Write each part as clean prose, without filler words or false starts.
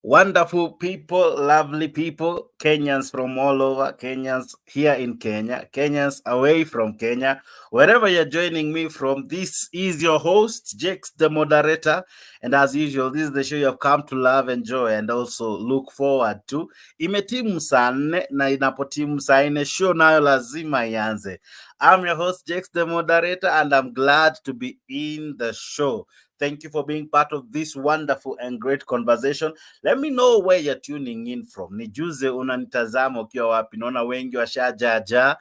Wonderful people, lovely people, Kenyans from all over, Kenyans here in Kenya, Kenyans away from Kenya, wherever you're joining me from. This is your host, Jakes, the moderator. And as usual, this is the show you have come to love, enjoy, and also look forward to. Imetimu saa 4 na inapotimu saa 4, show nayo lazima ianze. I'm your host, Jakes, the moderator, and I'm glad to be in the show. Thank you for being part of this wonderful and great conversation. Let me know where you're tuning in from. Nijuze unanitazama ukiwa wapi. Naona wengi washajaja.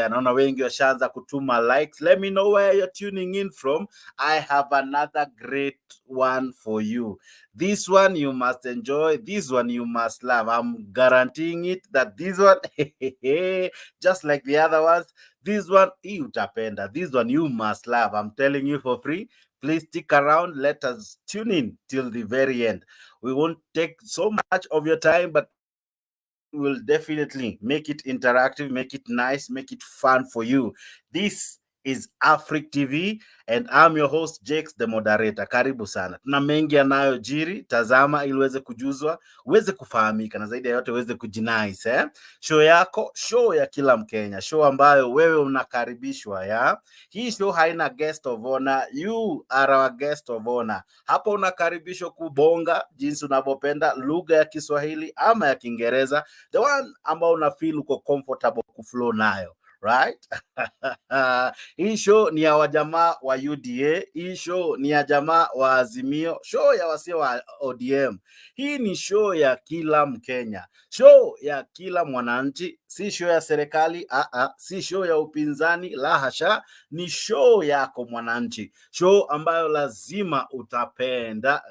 Naona wengi washaanza kutuma likes. Let me know where you're tuning in from. I have another great one for you. This one you must enjoy. This one you must love. I'm guaranteeing it that this one, just like the other ones, this one you utapenda. This one you must love. I'm telling you for free. Please stick around. Let us tune in till the very end. We won't take so much of your time, but we'll definitely make it interactive, make it nice, make it fun for you. This is Afric TV and I'm your host Jakes, the moderator. Karibu sana. Tuna mengi yanayojiri, tazama ili uweze kujuzwa, uweze kufahamika na zaidi ya yote uweze kujinais. Show yako, show ya kila Mkenya, show ambayo wewe unakaribishwa ya. Hii show haina guest of honor, you are our guest of honor. Hapo unakaribishwa kubonga jinsi unavyopenda lugha ya Kiswahili ama ya Kiingereza, the one ambao una feel uko comfortable kuflow nayo. Right? Hii show ni ya wajamaa wa UDA, hii show ni ya jamaa wa Azimio, show ya wasio wa ODM. Hii ni show ya kila Mkenya, show ya kila mwananchi, si show ya serikali, si show ya upinzani, la hasha, ni show yako mwananchi, show ambayo lazima utapenda.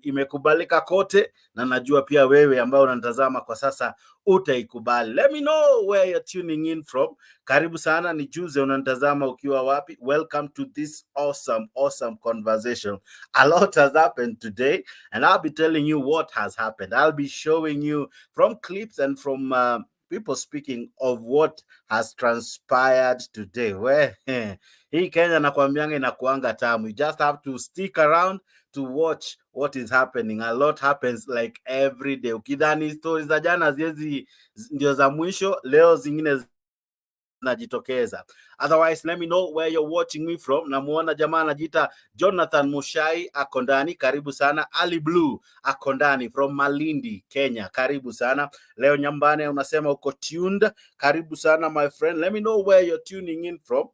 Imekubalika kote na najua pia wewe ambao unatazama kwa sasa utaikubali. Let me know where you're tuning in from. Karibu sana, nijuze unanitazama ukiwa wapi. Welcome to this awesome conversation. A lot has happened today and I'll be telling you what has happened. I'll be showing you from clips and from people speaking of what has transpired today. Hii Kenya nakwambianga inakuanga tamu. You just have to stick around to watch what is happening. A lot happens like every day. Ukidhani stories za jana ziezi ndio za mwisho, leo zingine najitokeza. Otherwise, let me know where you're watching me from. Namuona jamaa anajiita Jonathan Mushai ako ndani, karibu sana. Ali Blue ako ndani from Malindi, Kenya, karibu sana. Leo Nyambane unasema uko tuned, karibu sana my friend. Let me know where you're tuning in from.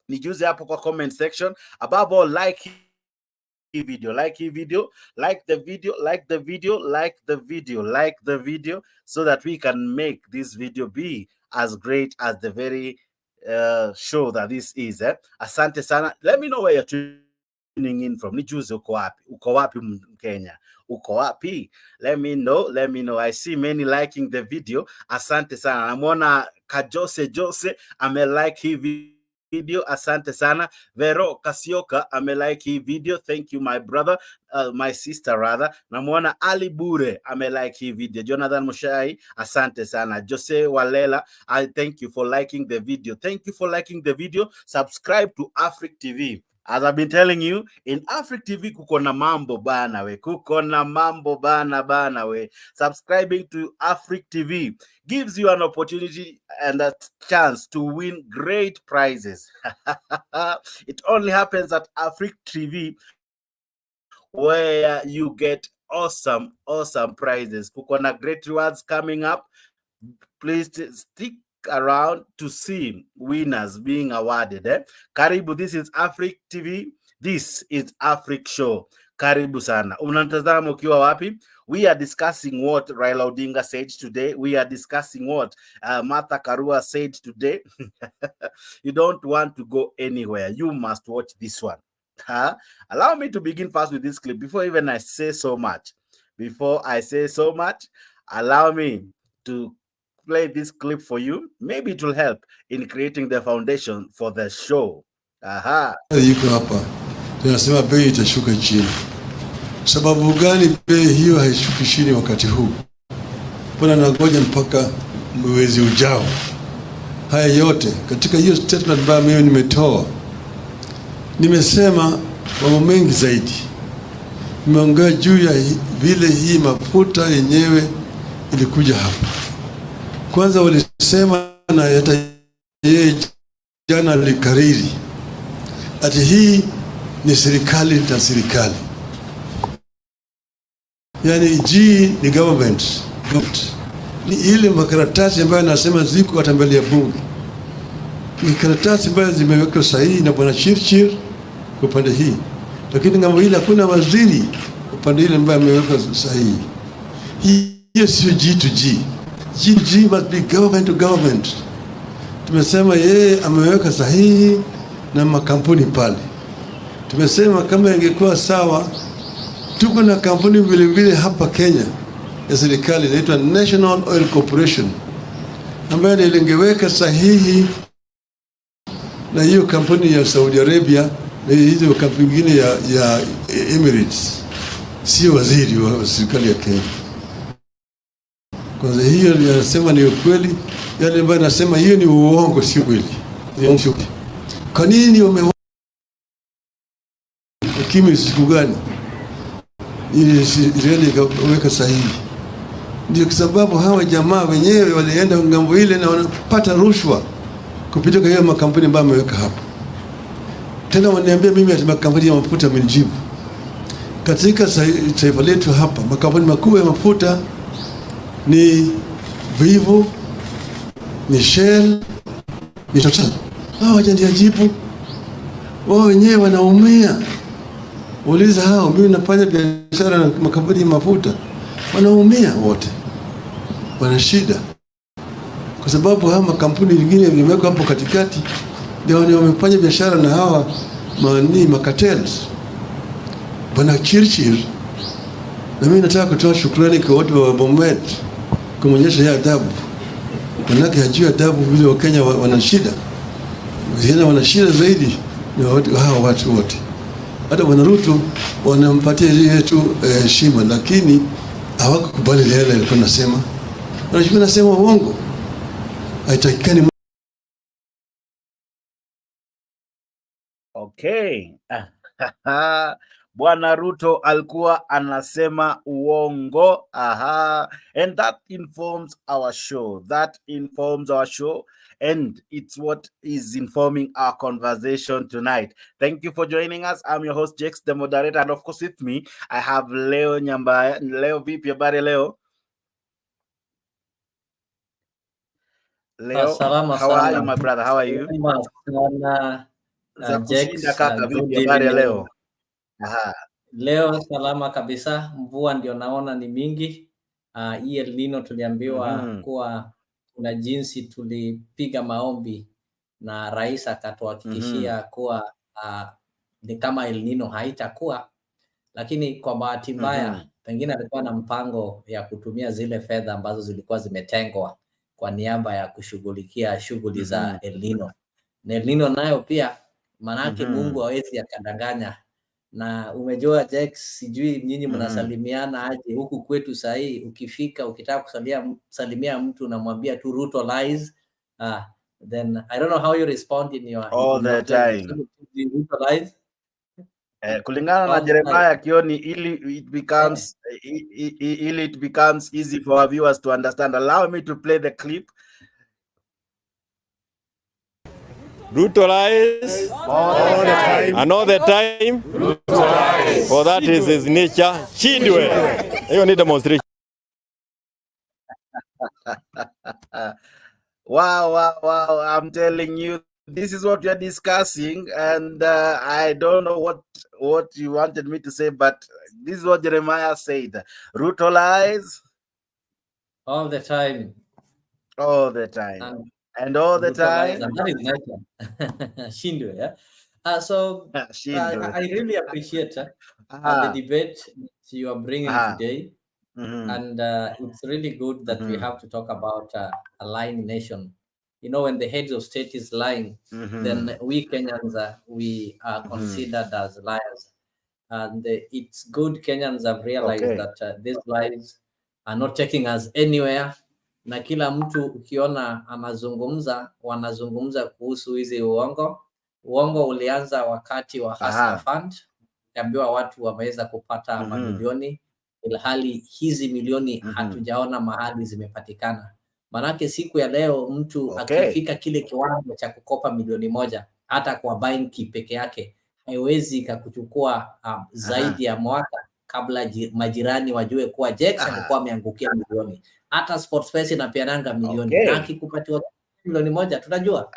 Nijuze hapo kwa comment section. Above all, like video, like the video, like the video, so that we can make this video be as great as the very show that this is. Asante sana. Let me know where you're tuning in from. Nijuze uko wapi Mkenya, uko wapi? Let me know. I see many liking the video. Asante sana. Namwona Jose ame like hii video, asante sana. Vero Kasioka ame like hii video, thank you my brother, my sister rather. Namuona Ali Bure ame like hii video. Jonathan Mushai, asante sana. Jose Walela, I thank you for liking the video. Thank you for liking the video. Subscribe to Afric TV. As I've been telling you, in Afric TV kuko na mambo bana we. Kuko na mambo bana we. Subscribing to Afric TV gives you an opportunity and a chance to win great prizes. It only happens at Afric TV where you get awesome prizes. Kuko na great rewards coming up. Please stick around to see winners being awarded. Karibu, this is Afric TV. This is Afric Show. Karibu sana. Unatazama ukiwa wapi? We are discussing what Raila Odinga said today. We are discussing what Martha Karua said today. You don't want to go anywhere. You must watch this one. Allow me to begin first with this clip before even I say so much. Allow me to play this clip for you. Maybe it will help in creating the foundation for the show. Yuko hapa tunasema bei itashuka chini. Sababu gani bei hiyo haishuki chini wakati huu? Mbona nangoja mpaka mwezi ujao? Haya yote katika hiyo statement ambayo mimi nimetoa, nimesema mambo mengi zaidi. Nimeongea juu ya vile hii mafuta yenyewe ilikuja hapa. Kwanza walisema na hata yeye jana alikariri ati hii ni serikali na serikali, yani G ni government. Ni ile makaratasi ambayo nasema ziko hata mbele ya bunge, ni karatasi ambayo zimewekwa sahihi na bwana Chirchir kwa upande hii, lakini ngambo ile hakuna waziri upande ile ambaye ameweka sahihi. Hiyo sio G to G. G to G must be government to government. Tumesema yeye ameweka sahihi na makampuni pale. Tumesema kama ingekuwa sawa, tuko na kampuni vile hapa Kenya ya serikali inaitwa National Oil Corporation ambayo ilingeweka sahihi na hiyo kampuni ya Saudi Arabia na hizo kampuni nyingine ya Emirates, sio waziri wa serikali ya Kenya. Kwanza hiyo ninasema ni ukweli, yale ambayo nasema hiyo ni uongo, sio kweli. Kwa nini kimi siku gani ili Israeli ikaweka sahihi? Ndio kwa sababu hawa jamaa wenyewe walienda ngambo ile na wanapata rushwa kupitia kwa hiyo makampuni ambayo wameweka hapa. Tena waniambia mimi ati makampuni ya mafuta mnijibu. Katika taifa letu hapa makampuni makubwa ya mafuta ni Vivo, ni Shell, ni Total. Hao hawajajibu. Wao wenyewe wanaumia. Uliza hao, mimi nafanya biashara na makampuni ya mafuta. Wanaumia wote. Wana shida. Kwa sababu haya makampuni mengine yamewekwa hapo katikati ndio wamefanya biashara na hawa makatels. Bwana Chirchir, na mimi nataka kutoa shukrani kwa watu wa Bomet kumonyesha ya adabu. Manake hajui adabu vile wa Kenya wana shida. Wana shida zaidi ni hawa watu wote. Hata Bwana Ruto wanampatia yetu heshima, lakini hawakukubali yale alikuwa anasema. Wanachukua nasema uongo. Haitakikani. Okay. Bwana Ruto alikuwa anasema uongo. And that informs our show. And it's what is informing our conversation tonight. Thank you for joining us. I'm your host, Jex, the moderator. And of course with me, I have Leo Nyambaya. Leo, vipi habari Leo? Leo, how are you, my brother? How are you? Jex, Leo. Leo salama kabisa. Mvua ndio naona ni mingi. Hii El Nino tuliambiwa kuwa kuna jinsi tulipiga maombi na rais akatuhakikishia kuwa ni kama El Nino haitakuwa, lakini kwa bahati mbaya pengine alikuwa na mpango ya kutumia zile fedha ambazo zilikuwa zimetengwa kwa niaba ya kushughulikia shughuli za El Nino. Na El Nino nayo pia manake Mungu hawezi akadanganya. Na umejua Jex, sijui nyinyi mnasalimiana aje huku kwetu sahi. Ukifika ukitaka kusalimia mtu unamwambia tu Ruto lies. Then I don't know how you respond in your all the time. Ruto lies. Kulingana na Jeremiah Kioni, it becomes easy for our viewers to understand. Allow me to play the clip. Ruto lies all the time. And all the time Ruto lies. For that is his nature. Chidwe. Hiyo ni demonstration. Wow. I'm telling you, this is what we are discussing, and I don't know what you wanted me to say, but this is what Jeremiah said. Ruto lies all the time. All the time. And all the time. That is nice. Shindwe, yeah. So I really appreciate the debate you are bringing today. And it's really good that we have to talk about a lying nation. You know, when the heads of state is lying, then we Kenyans we are considered as liars. And it's good Kenyans have realized that these lies are not taking us anywhere. Na kila mtu ukiona wanazungumza kuhusu hizi uongo. Uongo ulianza wakati wa Hustler Fund. tukiambiwa watu wameweza kupata mamilioni, ilhali hizi milioni hatujaona mahali zimepatikana. Manake siku ya leo mtu akifika kile kiwango cha kukopa milioni moja, hata kwa benki peke yake haiwezi ikakuchukua zaidi ya mwaka kabla majirani wajue kuwa Jackson alikuwa ameangukia milioni. Hata SportPesa inapeananga milioni. Na akikupatiwa milioni moja tunajua.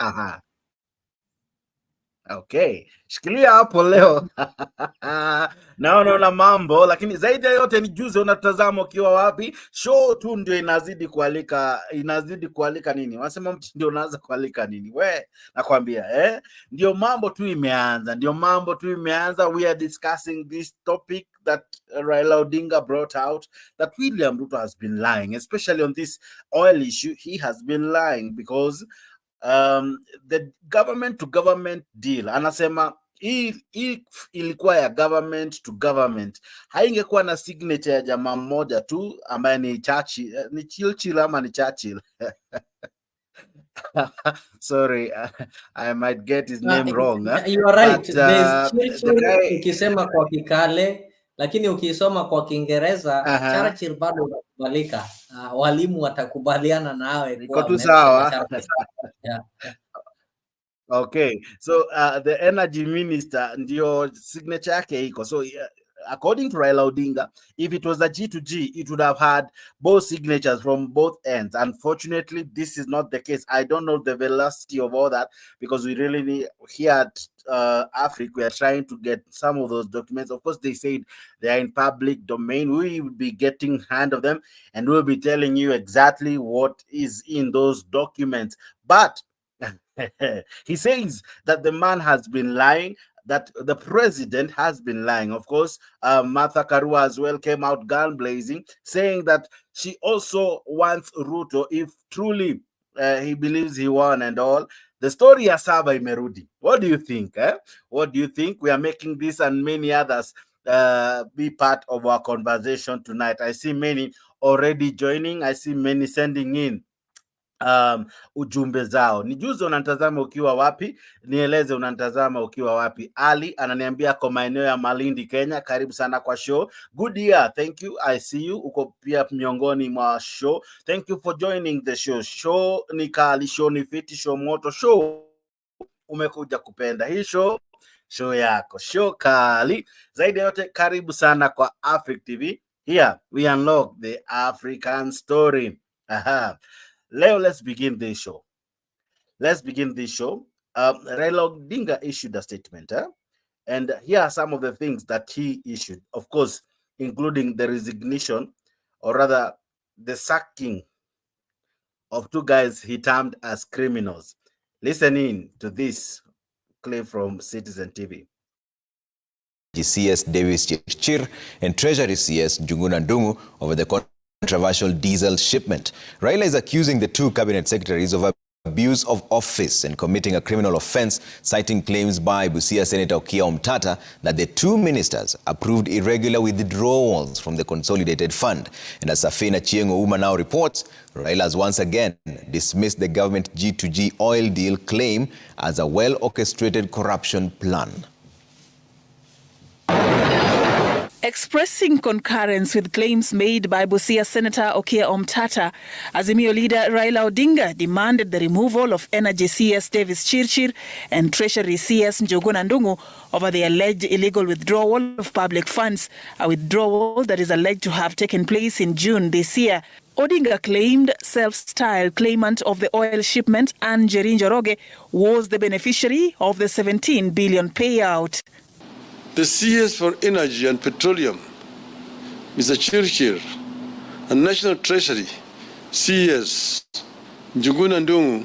Okay, shikilia hapo leo. Naona mambo, lakini zaidi ya yote ni juzi unatazama ukiwa wapi? Show tu ndio inazidi kualika nini? Wanasema mtu ndio unaanza kualika nini? Nakwambia ndio mambo tu imeanza. We are discussing this topic that Raila Odinga brought out, that William Ruto has been lying, especially on this oil issue. He has been lying because the government to government deal, anasema hii ilikuwa ya government to government, haingekuwa na signature ya jamaa mmoja tu ambaye ni Churchill ama ni Churchill. Sorry, I might get his name wrong. You are right. Churchill ukisema kwa Kikale, lakini ukisoma kwa Kiingereza Churchill bado unakubalika. Walimu watakubaliana nawe kwa tu sawa. Okay, so the energy minister ndio signature yake iko. So according to Raila Odinga, if it was a G to G, it would have had both signatures from both ends. Unfortunately, this is not the case. I don't know the velocity of all that, because we really need, here at Africa, we are trying to get some of those documents. Of course, they said they are in public domain. We will be getting hand of them, and we'll be telling you exactly what is in those documents. But he says that the man has been lying, that the president has been lying. Of course, Martha Karua as well came out gun blazing, saying that she also wants Ruto if truly he believes he won and all. The story ya saba imerudi. What do you think? What do you think? We are making this and many others be part of our conversation tonight. I see many already joining. I see many sending in ujumbe zao. Nijuze unatazama ukiwa wapi, nieleze unatazama ukiwa wapi. Ali ananiambia kwa maeneo ya Malindi, Kenya. Karibu sana kwa show. Good year, thank you. I see you. Uko pia miongoni mwa show. Thank you for joining the show. Show ni kali, show ni fiti, show moto, show umekuja kupenda. Hii show yako, show kali. Zaidi yote, karibu sana kwa Africa TV. Here we unlock the African story. Leo, let's begin this show. Raila Odinga issued a statement, and here are some of the things that he issued, of course, including the resignation, or rather the sacking of two guys he termed as criminals. Listen in to this clip from Citizen TV. CS Davis Chirchir and Treasury CS Njuguna Ndung'u over the controversial diesel shipment. Raila is accusing the two cabinet secretaries of abuse of office and committing a criminal offense, citing claims by Busia Senator Okiya Omtata that the two ministers approved irregular withdrawals from the consolidated fund. And as Safina Chieng Ouma now reports, Raila has once again dismissed the government G2G oil deal claim as a well-orchestrated corruption plan. Expressing concurrence with claims made by Busia Senator Okiya Omtata, Azimio leader Raila Odinga demanded the removal of Energy CS Davis Chirchir and Treasury CS Njuguna Ndung'u over the alleged illegal withdrawal of public funds, a withdrawal that is alleged to have taken place in June this year. Odinga claimed self-styled claimant of the oil shipment, Njeri Njoroge, was the beneficiary of the 17 billion payout. The CS for Energy and Petroleum, Mr. Chirchir, and National Treasury, CS Njuguna Ndung'u,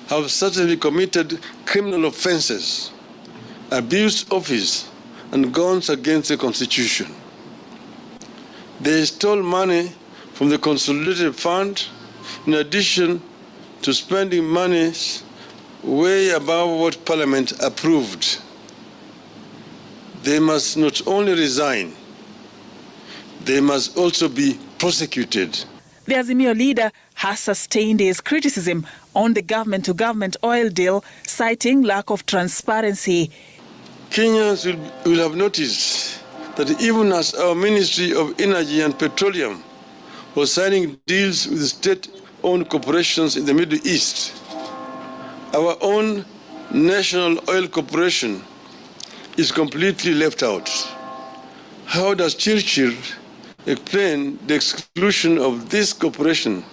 have certainly committed criminal offences, abused office, and gone against the Constitution. They stole money from the consolidated fund, in addition to spending money way above what Parliament approved. They must not only resign, they must also be prosecuted. The Azimio leader has sustained his criticism on the government-to-government oil deal, citing lack of transparency. Kenyans will have noticed that even as our Ministry of Energy and Petroleum was signing deals with state-owned corporations in the Middle East, our own National Oil Corporation is completely left out. How does Chirchir explain the exclusion of this corporation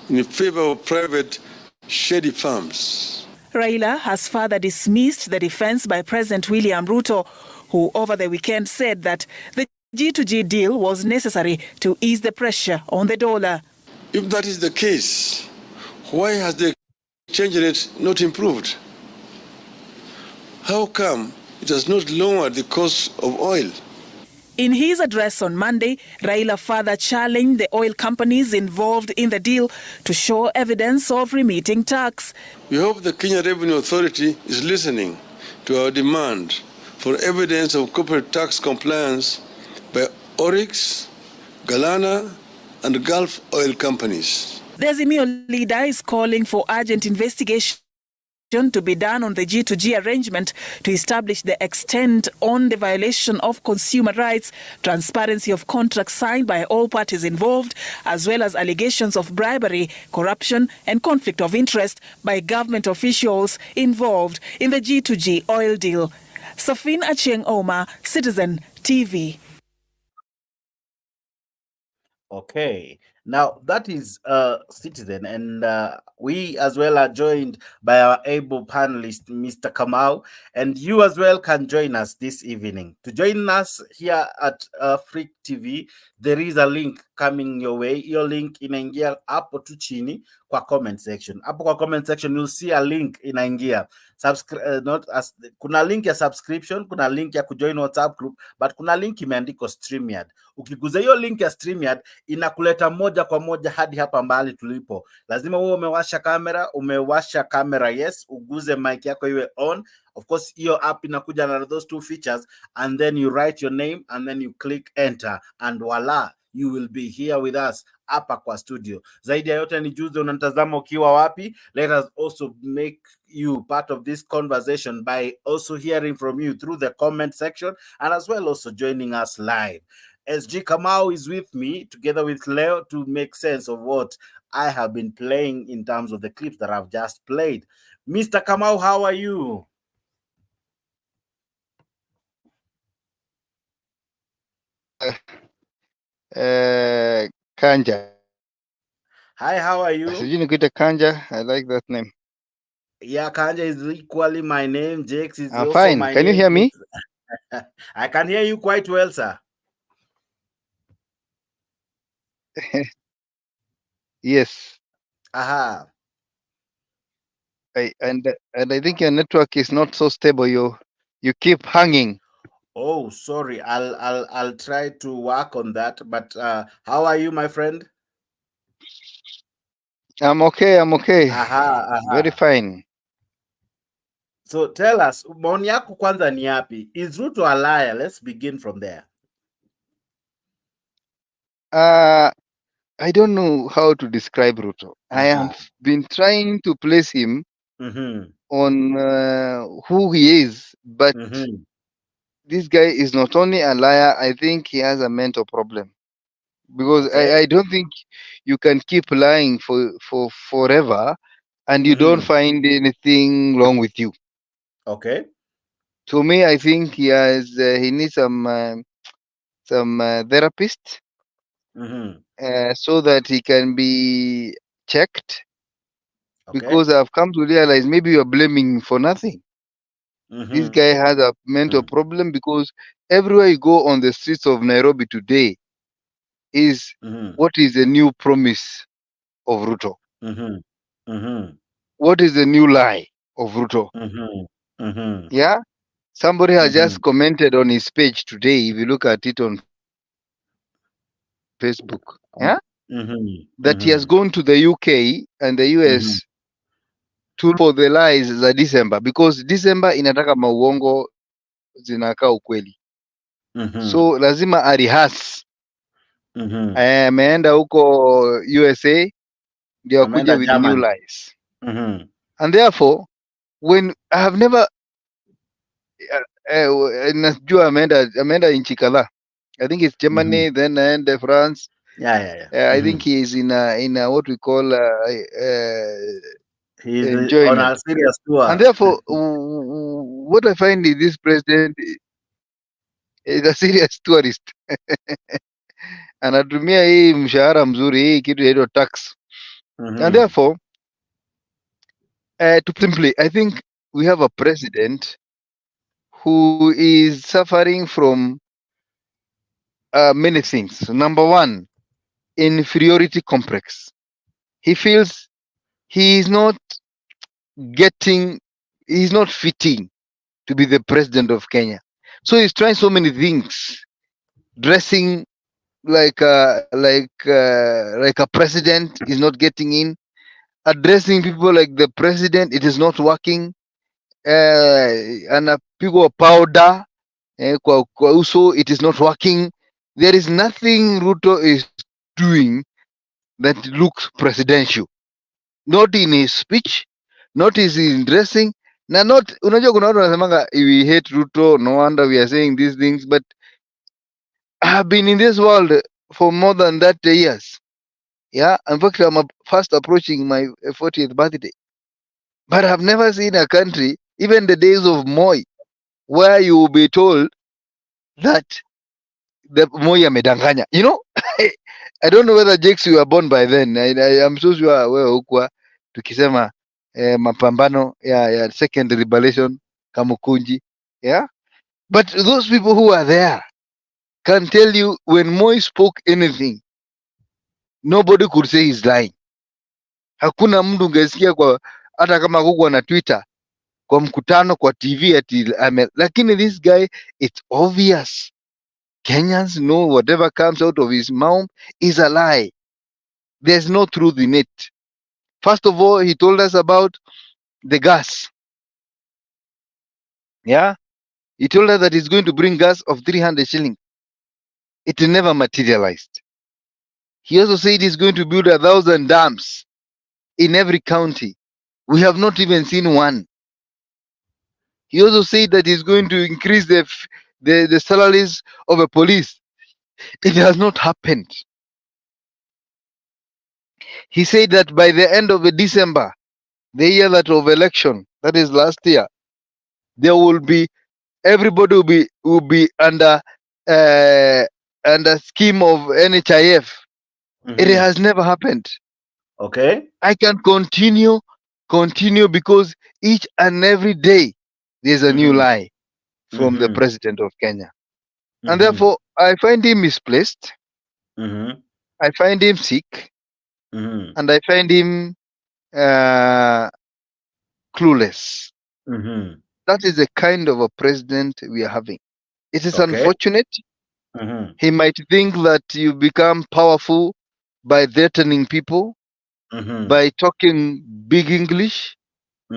in favor of private shady farms? Raila has further dismissed the defense by President William Ruto, who over the weekend said that the G2G deal was necessary to ease the pressure on the dollar. If that is the case, why has the exchange rate not improved? How come it has not lowered the cost of oil? In his address on Monday, Raila further challenged the oil companies involved in the deal to show evidence of remitting tax. We hope the Kenya Revenue Authority is listening to our demand for evidence of corporate tax compliance by Oryx, Galana, and Gulf oil companies. The Azimio leader is calling for urgent investigation to be done on the G2G arrangement to establish the extent on the violation of consumer rights, transparency of contracts signed by all parties involved, as well as allegations of bribery, corruption, and conflict of interest by government officials involved in the G2G oil deal. Safin Achieng Oma, Citizen TV. Okay, now that is Citizen, and we as well are joined by our able panelist, Mr. Kamau, and you as well can join us this evening. To join us here at Freak TV, there is a link coming your way. Your link inaingia hapo tu chini kwa comment section. Hapo kwa comment section you'll see a link inaingia. Kuna link ya subscription, kuna link ya kujoin WhatsApp group, but kuna link imeandikwa StreamYard. Ukiguza hiyo link ya StreamYard inakuleta moja kwa moja hadi hapa mbali tulipo. Lazima uwe umewasha kamera, yes, uguze mic yako iwe on. Of course, hiyo app inakuja na those two features, and then you write your name and then you click enter, and voila, you will be here with us hapa kwa studio. Zaidi ya yote ni juzi unatazama ukiwa wapi. Let us also make you part of this conversation by also hearing from you through the comment section, and as well also joining us live. SG Kamau is with me together with Leo to make sense of what I have been playing in terms of the clips that I've just played. Mr. Kamau, how are you? Kanja. Hi, how are you? Kanja. I like that name. Yeah, Kanja is equally my name. Jakes is also fine. my Can name. You hear me? I can hear you quite well, sir. Yes. Aha. And I think your network is not so stable. You keep hanging. Oh, sorry. I'll try to work on that. But how are you, my friend? I'm okay. Aha. Very fine. So tell us, maoni yako kwanza ni yapi? Is Ruto a liar? Let's begin from there. I don't know how to describe Ruto. I have been trying to place him on who he is, but this guy is not only a liar, I think he has a mental problem. Because I don't think you can keep lying for forever and you don't find anything wrong with you. Okay. To me, I think he needs some therapist so that he can be checked. Because I've come to realize maybe you're blaming for nothing. This guy has a mental problem because everywhere you go on the streets of Nairobi today is what is the new promise of Ruto? What is the new lie of Ruto? Yeah? Somebody has just commented on his page today, if you look at it on Facebook, that he has gone to the UK and the US to for the lies za December, because December inataka mauongo zinakaa ukweli. So lazima arihas. Ameenda huko USA ndio akuja with new lies. And therefore, when I have never najua ameenda nchi kadhaa. I think it's Germany, then and France. I think he is in a what we call he's enjoyment. on a serious tour. And therefore, what I find is this president is a serious tourist. Anatumia hii mshahara mzuri, hii kitu inaitwa tax. And therefore, to simply, I think we have a president who is suffering from many things. Number one, inferiority complex. He feels he is not fitting to be the president of Kenya. So he's trying so many things, dressing like a president is not getting in, addressing people like the president, it is not working. Anapigwa powder kwa uso, it is not working. There is nothing Ruto is doing that looks presidential, not in his speech, not in dressing, na not. Unajua kuna watu wanasemanga we hate Ruto, no wonder we are saying these things, but I have been in this world for more than 30 years. Yeah, in fact, I'm fast approaching my 40th birthday. But I've never seen a country, even the days of Moi, where you will be told that the Moi amedanganya. You know, I don't know whether Jakes you were born by then. I am so sure wewe hukua tukisema mapambano ya second liberation Kamukunji. Yeah, but those people who are there can tell you when Moi spoke anything, nobody could say he's lying. Hakuna mtu ungesikia kwa hata kama kukua na Twitter kwa mkutano kwa TV ati lakini this guy, it's obvious. Kenyans know whatever comes out of his mouth is a lie. There's no truth in it. First of all, he told us about the gas. Yeah, he told us that he's going to bring gas of 300 shillings. It never materialized. He also said he's going to build 1,000 dams in every county. We have not even seen one. He also said that he's going to increase the salaries of the police. It has not happened. He said that by the end of December, the year that of election, that is last year, there will be everybody will be under scheme of NHIF. It has never happened. Okay. I can continue because each and every day there's a new lie from the president of Kenya. And therefore, I find him misplaced. I find him sick. And I find him clueless. That is the kind of a president we are having. It is unfortunate. He might think that you become powerful by threatening people, by talking big English,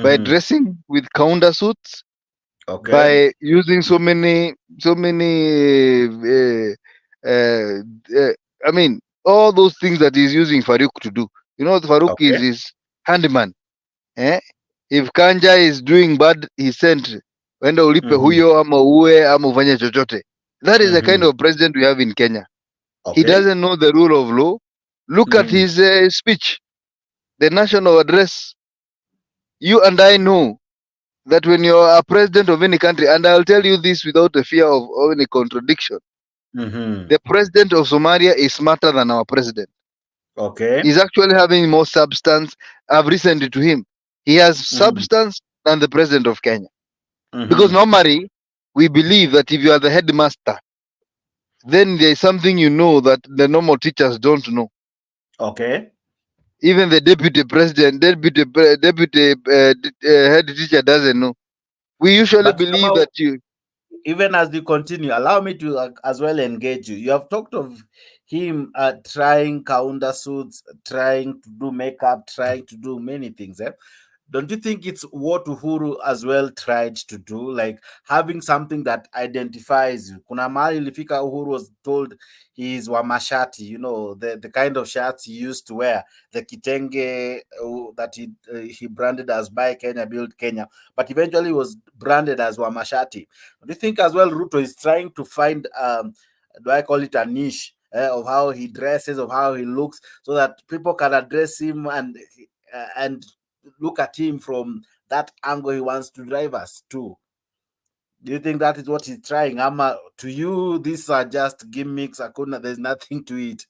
by dressing with counter suits, by using so many I mean, all those things that he's using Farouk to do. You know, Farouk is his handyman. If Kanja is doing bad, he sent wenda ulipe huyo ama uwe ama ufanye chochote. That is the kind of president we have in Kenya. He doesn't know the rule of law. Look at his speech, the national address. You and I know that when you're a president of any country, and I'll tell you this without a fear of any contradiction, the president of Somalia is smarter than our president. He's actually having more substance. I've listened to him. He has substance than the president of Kenya. Because normally, we believe that if you are the headmaster, then there is something you know that the normal teachers don't know. Even the deputy president, deputy head teacher doesn't know. We usually believe that you... Even as you continue, allow me to as well engage you. You have talked of him trying counter suits, trying to do makeup, trying to do many things. don't you think it's what Uhuru as well tried to do, like having something that identifies you? Kuna mahali ilifika Uhuru was told he's Wamashati, you know, the kind of shirts he used to wear, the kitenge that he branded as Buy Kenya, Build Kenya, but eventually was branded as Wamashati. Do you think as well Ruto is trying to find, do I call it a niche, of how he dresses, of how he looks, so that people can address him and look at him from that angle he wants to drive us to? Do you think that is what he's trying? Ama, to you, these are just gimmicks? There's nothing to it.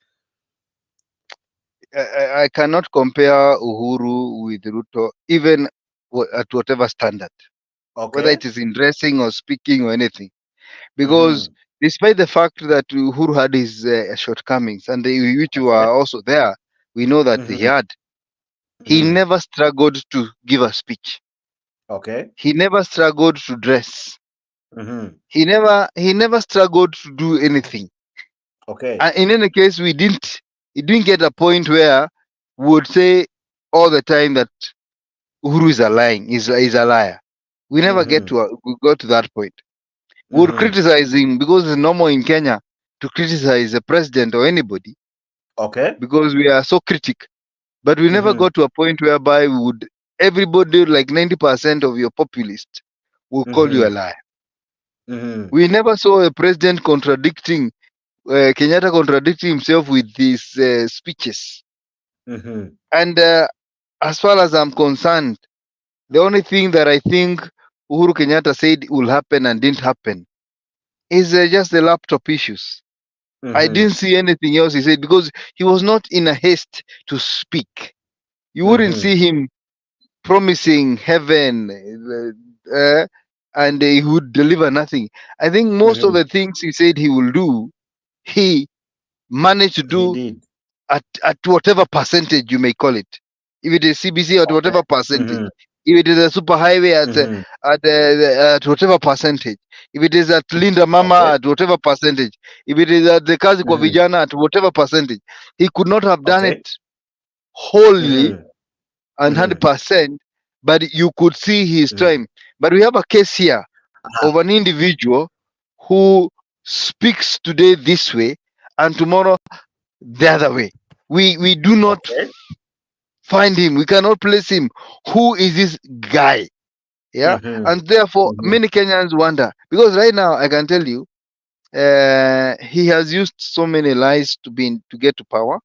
I cannot compare Uhuru with Ruto, even at whatever standard, whether it is in dressing or speaking or anything. Because despite the fact that Uhuru had his shortcomings, and which were also there, we know that he had. He never struggled to give a speech. He never struggled to dress. He never struggled to do anything. And in any case, it didn't get a point where we would say all the time that Uhuru is a liar. We never got to that point. We would criticize him because it's normal in Kenya to criticize a president or anybody. Because we are so critical. But we never got to a point whereby everybody, like 90% of your populace, will call you a liar. We never saw a president contradicting Kenyatta contradicting himself with his speeches. And as far as I'm concerned, the only thing that I think Uhuru Kenyatta said will happen and didn't happen is just the laptop issues. I didn't see anything else he said, because he was not in a haste to speak. You wouldn't see him promising heaven and he would deliver nothing. I think most of the things he said he will do, he managed to do at whatever percentage you may call it. If it is CBC at whatever percentage, if it is a super highway at whatever percentage, if it is at Linda Mama at whatever percentage, if it is at the Kazi kwa Vijana at whatever percentage, he could not have done it wholly and 100%, but you could see his time. But we have a case here of an individual who speaks today this way and tomorrow the other way. We do not find him. We cannot place him. Who is this guy? Yeah. And therefore, many Kenyans wonder, because right now I can tell you, he has used so many lies to get to power.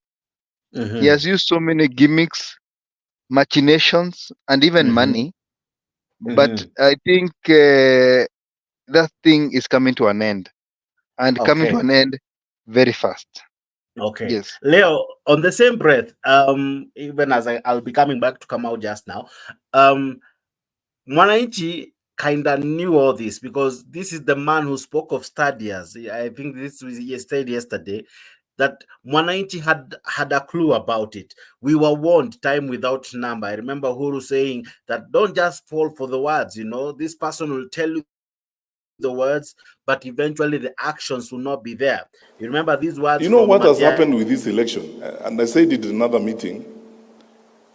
He has used so many gimmicks, machinations, and even money. But I think that thing is coming to an end, and coming to an end very fast. Yes. Leo, on the same breath, even as I'll be coming back to come out just now, Mwananchi kind of knew all this, because this is the man who spoke of studies. I think this was said yesterday, that Mwananchi had a clue about it. We were warned time without number. I remember Huru saying that don't just fall for the words, you know, this person will tell you the words, but eventually the actions will not be there. You remember these words? You know what has happened with this election, and I said it in another meeting,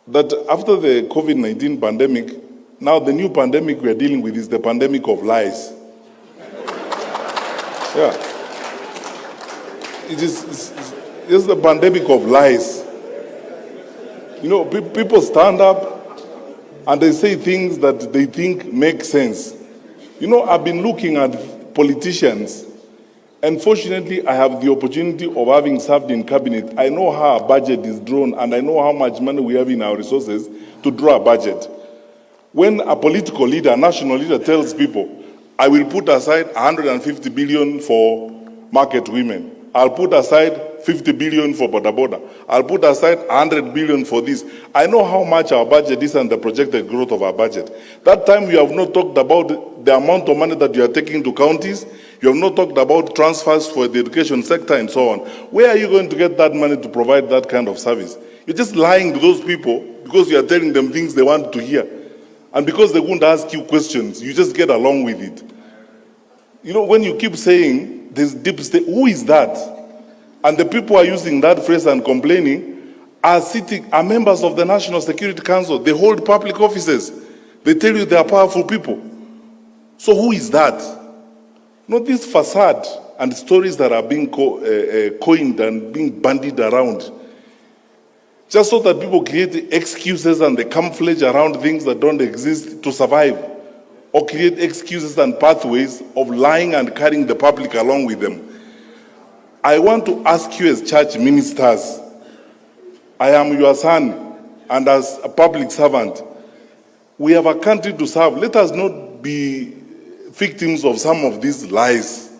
that after the COVID-19 pandemic, now the new pandemic we are dealing with is the pandemic of lies. Yeah. It's the pandemic of lies. You know, people stand up and they say things that they think make sense. You know, I've been looking at politicians, and fortunately, I have the opportunity of having served in cabinet. I know how a budget is drawn, and I know how much money we have in our resources to draw a budget. When a political leader, a national leader, tells people, I will put aside 150 billion for market women, I'll put aside 50 billion for boda boda, I'll put aside 100 billion for this. I know how much our budget is and the projected growth of our budget. That time we have not talked about the amount of money that you are taking to counties. You have not talked about transfers for the education sector and so on. Where are you going to get that money to provide that kind of service? You're just lying to those people because you are telling them things they want to hear. And because they won't ask you questions, you just get along with it. You know, when you keep saying there's deep state, who is that? And the people are using that phrase and complaining. are members of the National Security Council. They hold public offices. They tell you they are powerful people. So who is that? Not this facade and stories that are being coined and being bandied around, just so that people create excuses and they camouflage around things that don't exist to survive, or create excuses and pathways of lying and carrying the public along with them. I want to ask you as church ministers, I am your son, and as a public servant, we have a country to serve. Let us not be victims of some of these lies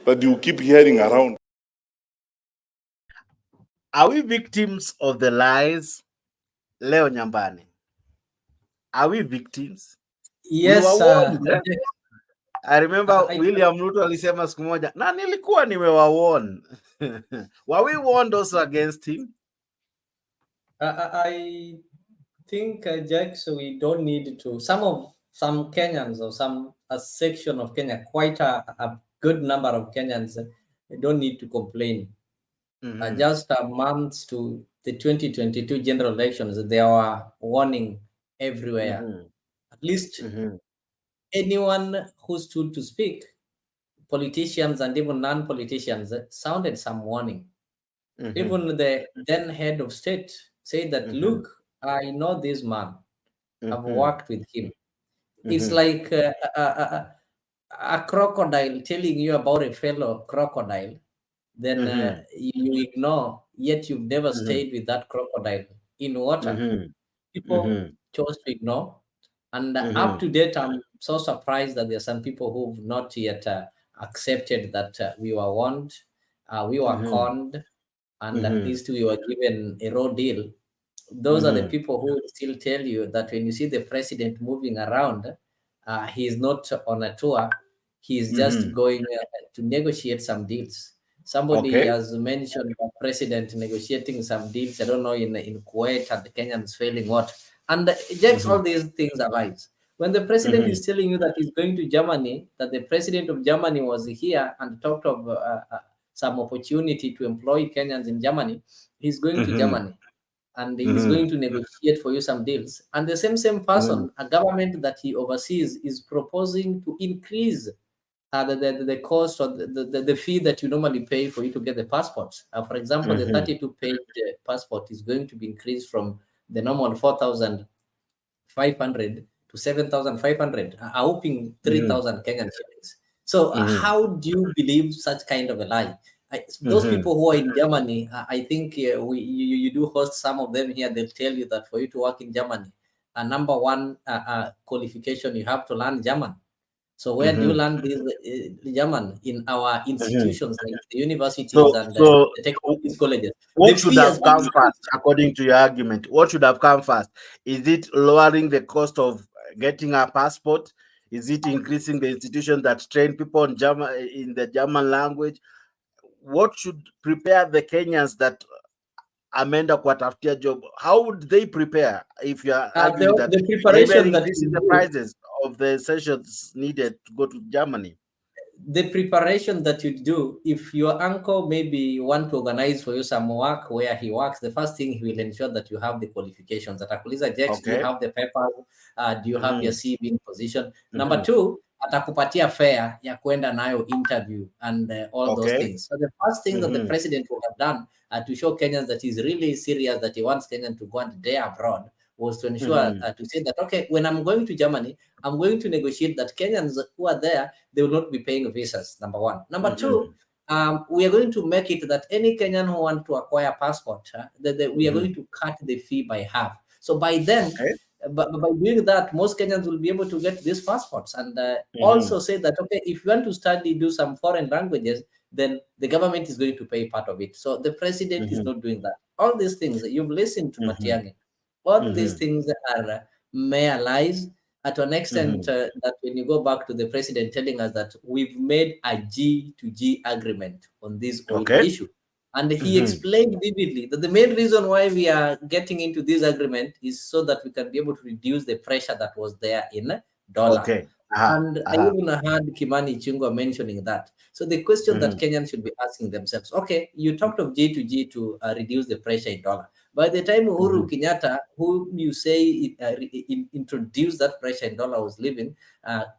that you keep hearing around. Are we victims of the lies? Leo Nyambani, are we victims? Yes, we were warned, I remember William Ruto alisema siku moja na nilikuwa nimewawarn. Were we warned also against him? I think, Jack, so we don't need to. Some Kenyans or a section of Kenya, quite a good number of Kenyans, don't need to complain. Just months to the 2022 general elections, there were warning everywhere. At least anyone who stood to speak, politicians and even non-politicians, sounded some warning. Even the then head of state said that, look, I know this man. I've worked with him. It's like a crocodile telling you about a fellow crocodile. Then you ignore, yet you've never stayed with that crocodile in water. People chose to ignore. And up to date, I'm so surprised that there are some people who've not yet accepted that we were warned, we were conned, and at least we were given a raw deal. Those are the people who still tell you that when you see the president moving around, he's not on a tour, he's just going to negotiate some deals. Somebody has mentioned the president negotiating some deals, I don't know, in Kuwait, and the Kenyans failing what. And Jax, all these things are lies. When the president is telling you that he's going to Germany, that the president of Germany was here and talked of some opportunity to employ Kenyans in Germany, he's going to Germany and he's going to negotiate for you some deals. And the same person, a government that he oversees, is proposing to increase the cost or the fee that you normally pay for you to get the passports. For example, the 32-page passport is going to be increased from the normal 4,500 to 7,500, a whopping 3,000 Kenyan shillings. So how do you believe such kind of a lie? Those people who are in Germany, I think you do host some of them here. They'll tell you that for you to work in Germany, number one qualification, you have to learn German. So where do you learn this German? In our institutions, like the universities and the technical colleges. What should have come first, according to your argument? What should have come first? Is it lowering the cost of getting a passport? Is it increasing the institution that train people in the German language? What should prepare the Kenyans that amenda kuwatafutia job? How would they prepare if you are arguing that the preparation that increasing the prices of the sessions needed to go to Germany? The preparation that you do, if your uncle maybe want to organize for you some work where he works, the first thing he will ensure that you have the qualifications. Atakuuliza, Jex, do you have the papers? Do you have your CV in position? Number two, atakupatia fare ya kwenda nayo interview and all those things. So the first thing that the president would have done to show Kenyans that he's really serious, that he wants Kenyans to go and dare abroad, was to ensure to say that, okay, when I'm going to Germany, I'm going to negotiate that Kenyans who are there, they will not be paying visas, number one. Number two, we are going to make it that any Kenyan who want to acquire a passport, we are going to cut the fee by half. So by then, by doing that, most Kenyans will be able to get these passports. And also say that, okay, if you want to study, do some foreign languages, then the government is going to pay part of it. So the president is not doing that. All these things, you've listened to Matiang'i. All these things are mere lies to an extent that when you go back to the president telling us that we've made a G2G agreement on this oil issue. And he explained vividly that the main reason why we are getting into this agreement is so that we can be able to reduce the pressure that was there in dollar. And I even heard Kimani Ichung'wah mentioning that. So the question that Kenyans should be asking themselves, okay, you talked of G2G to reduce the pressure in dollar. By the time Uhuru Kenyatta, who you say introduced that pressure in dollar was living,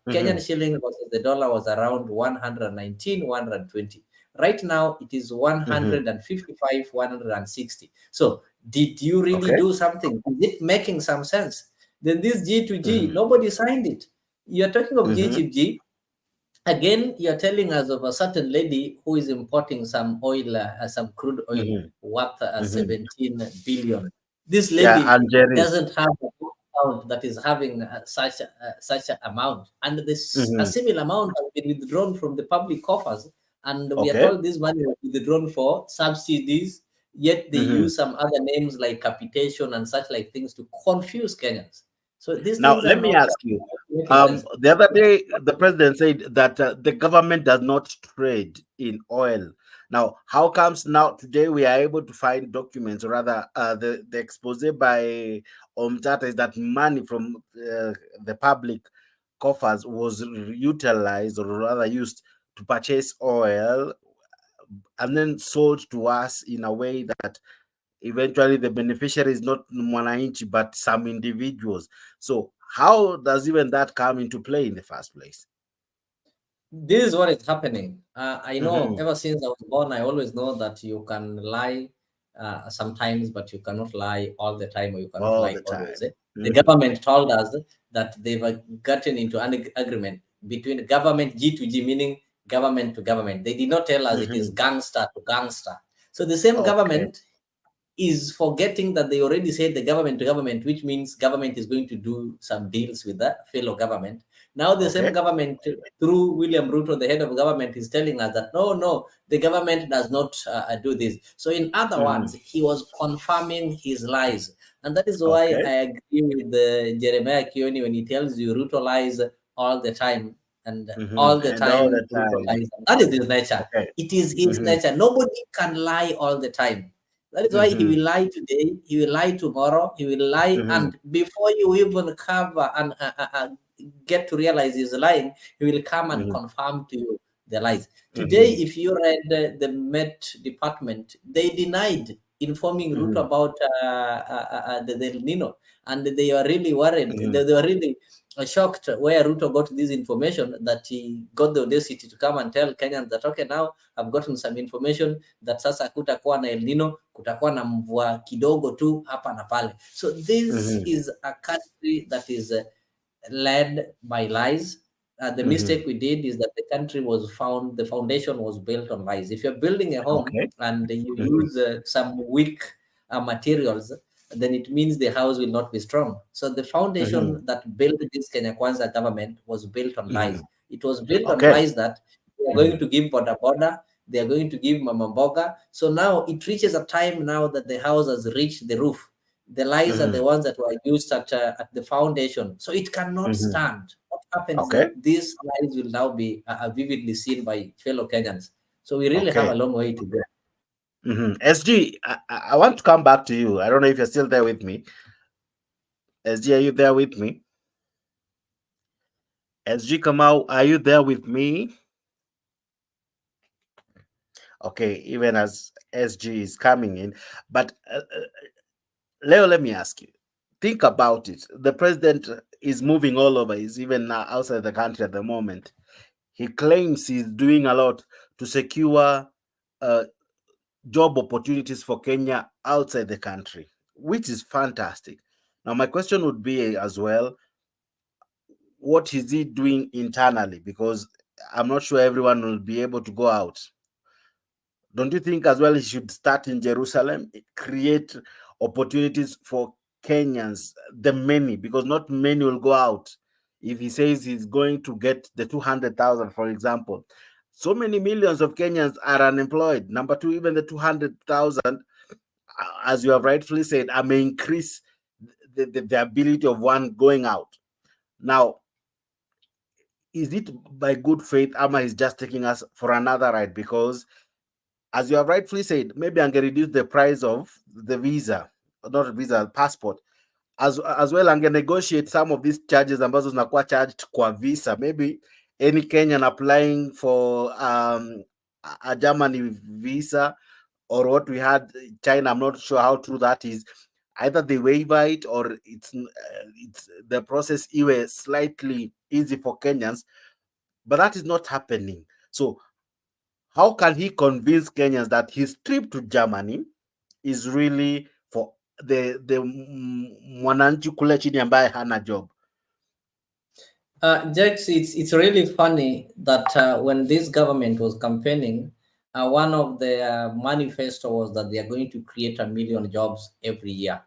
Kenyan shilling versus the dollar was around 119, 120. Right now, it is 155, 160. So did you really do something? Is it making some sense? Then this G2G, nobody signed it. You're talking of G2G. Again, you're telling us of a certain lady who is importing some oil, some crude oil worth 17 billion. This lady doesn't have a account that is having such an amount, and this a similar amount has been withdrawn from the public coffers, and we are told this money was withdrawn for subsidies. Yet they use some other names like capitation and such like things to confuse Kenyans. So these Now, things let me ask you. The other day, the president said that the government does not trade in oil. Now, how comes now today we are able to find documents, or rather, the expose by Omtata is that money from the public coffers was utilized, or rather used, to purchase oil and then sold to us in a way that eventually the beneficiary is not Mwananchi but some individuals. So how does even that come into play in the first place? This is what is happening. I know ever since I was born, I always know that you can lie sometimes, but you cannot lie all the time, or you cannot lie always. The government told us that they've gotten into an agreement between government G2G, meaning government to government. They did not tell us it is gangster to gangster. So the same government is forgetting that they already said the government to government, which means government is going to do some deals with the fellow government. Now the same government, through William Ruto, the head of government, is telling us that no, the government does not do this. So in other words, he was confirming his lies. And that is why I agree with Jeremiah Kioni when he tells you Ruto lies all the time. And all the time, Ruto lies. That is his nature. It is his nature. Nobody can lie all the time. That is why he will lie today, he will lie tomorrow, he will lie, and before you even cover and get to realize he's lying, he will come and confirm to you the lies. Today, if you read the Met Department, they denied informing Ruto about the El Nino, and they were really worried. They were really shocked where Ruto got this information, that he got the audacity to come and tell Kenyans that, okay, now I've gotten some information that sasa kutakuwa na El Nino, kutakuwa na mvua kidogo tu hapa na pale. So this is a country that is led by lies. The mistake we did is that the country was the foundation was built on lies. If you're building a home and you use some weak materials, then it means the house will not be strong. So the foundation that built this Kenya Kwanza government was built on lies. It was built on lies that they are going to give boda boda, they are going to give mama mboga. So now it reaches a time now that the house has reached the roof. The lies are the ones that were used at the foundation. So it cannot stand. What happens is that these lies will now be vividly seen by fellow Kenyans. So we really have a long way to go. SG, I want to come back to you. I don't know if you're still there with me. SG, are you there with me? SG Kamau, are you there with me? Okay, even as SG is coming in. But Leo, let me ask you. Think about it. The president is moving all over. He's even outside the country at the moment. He claims he's doing a lot to secure job opportunities for Kenya outside the country, which is fantastic. Now, my question would be as well, what is he doing internally? Because I'm not sure everyone will be able to go out. Don't you think as well he should start in Jerusalem, create opportunities for Kenyans, the many, because not many will go out. If he says he's going to get the 200,000, for example, so many millions of Kenyans are unemployed. Number two, even the 200,000, as you have rightfully said, may increase the ability of one going out. Now, is it by good faith, Ama is just taking us for another ride? Because, as you have rightfully said, maybe I'm going to reduce the price of the visa, not visa, passport. As well, I'm going to negotiate some of these charges ambazo zinakuwa charged kwa visa. Maybe any Kenyan applying for a Germany visa or what we had China. I'm not sure how true that is. Either they waiver it or it's the process is slightly easy for Kenyans, but that is not happening. So how can he convince Kenyans that his trip to Germany is really for the mwananchi kule chini ambaye hana job? Jax, it's really funny that when this government was campaigning, one of the manifesto was that they are going to create 1 million jobs every year.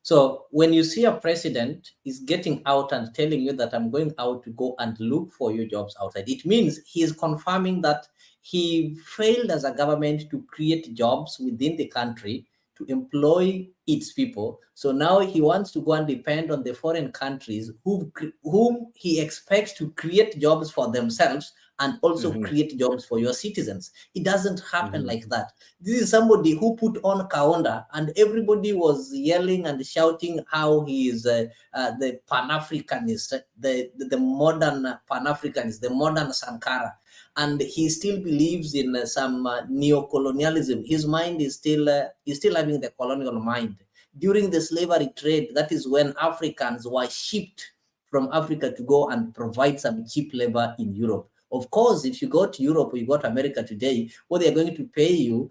So when you see a president is getting out and telling you that I'm going out to go and look for your jobs outside, it means he is confirming that he failed as a government to create jobs within the country to employ its people. So now he wants to go and depend on the foreign countries whom he expects to create jobs for themselves and also create jobs for your citizens. It doesn't happen like that. This is somebody who put on Kaunda and everybody was yelling and shouting how he is the Pan-Africanist, the modern Pan-Africanist, the modern Sankara. And he still believes in some neo-colonialism. His mind is still having the colonial mind. During the slavery trade, that is when Africans were shipped from Africa to go and provide some cheap labor in Europe. Of course, if you go to Europe or you go to America today, what they're going to pay you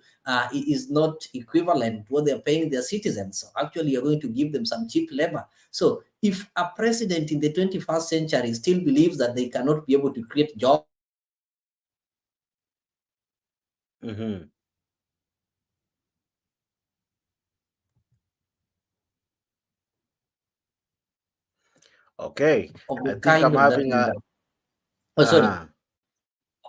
is not equivalent to what they're paying their citizens. So actually, you're going to give them some cheap labor. So if a president in the 21st century still believes that they cannot be able to create jobs, Okay, of the I think kind I'm of that having a. sorry.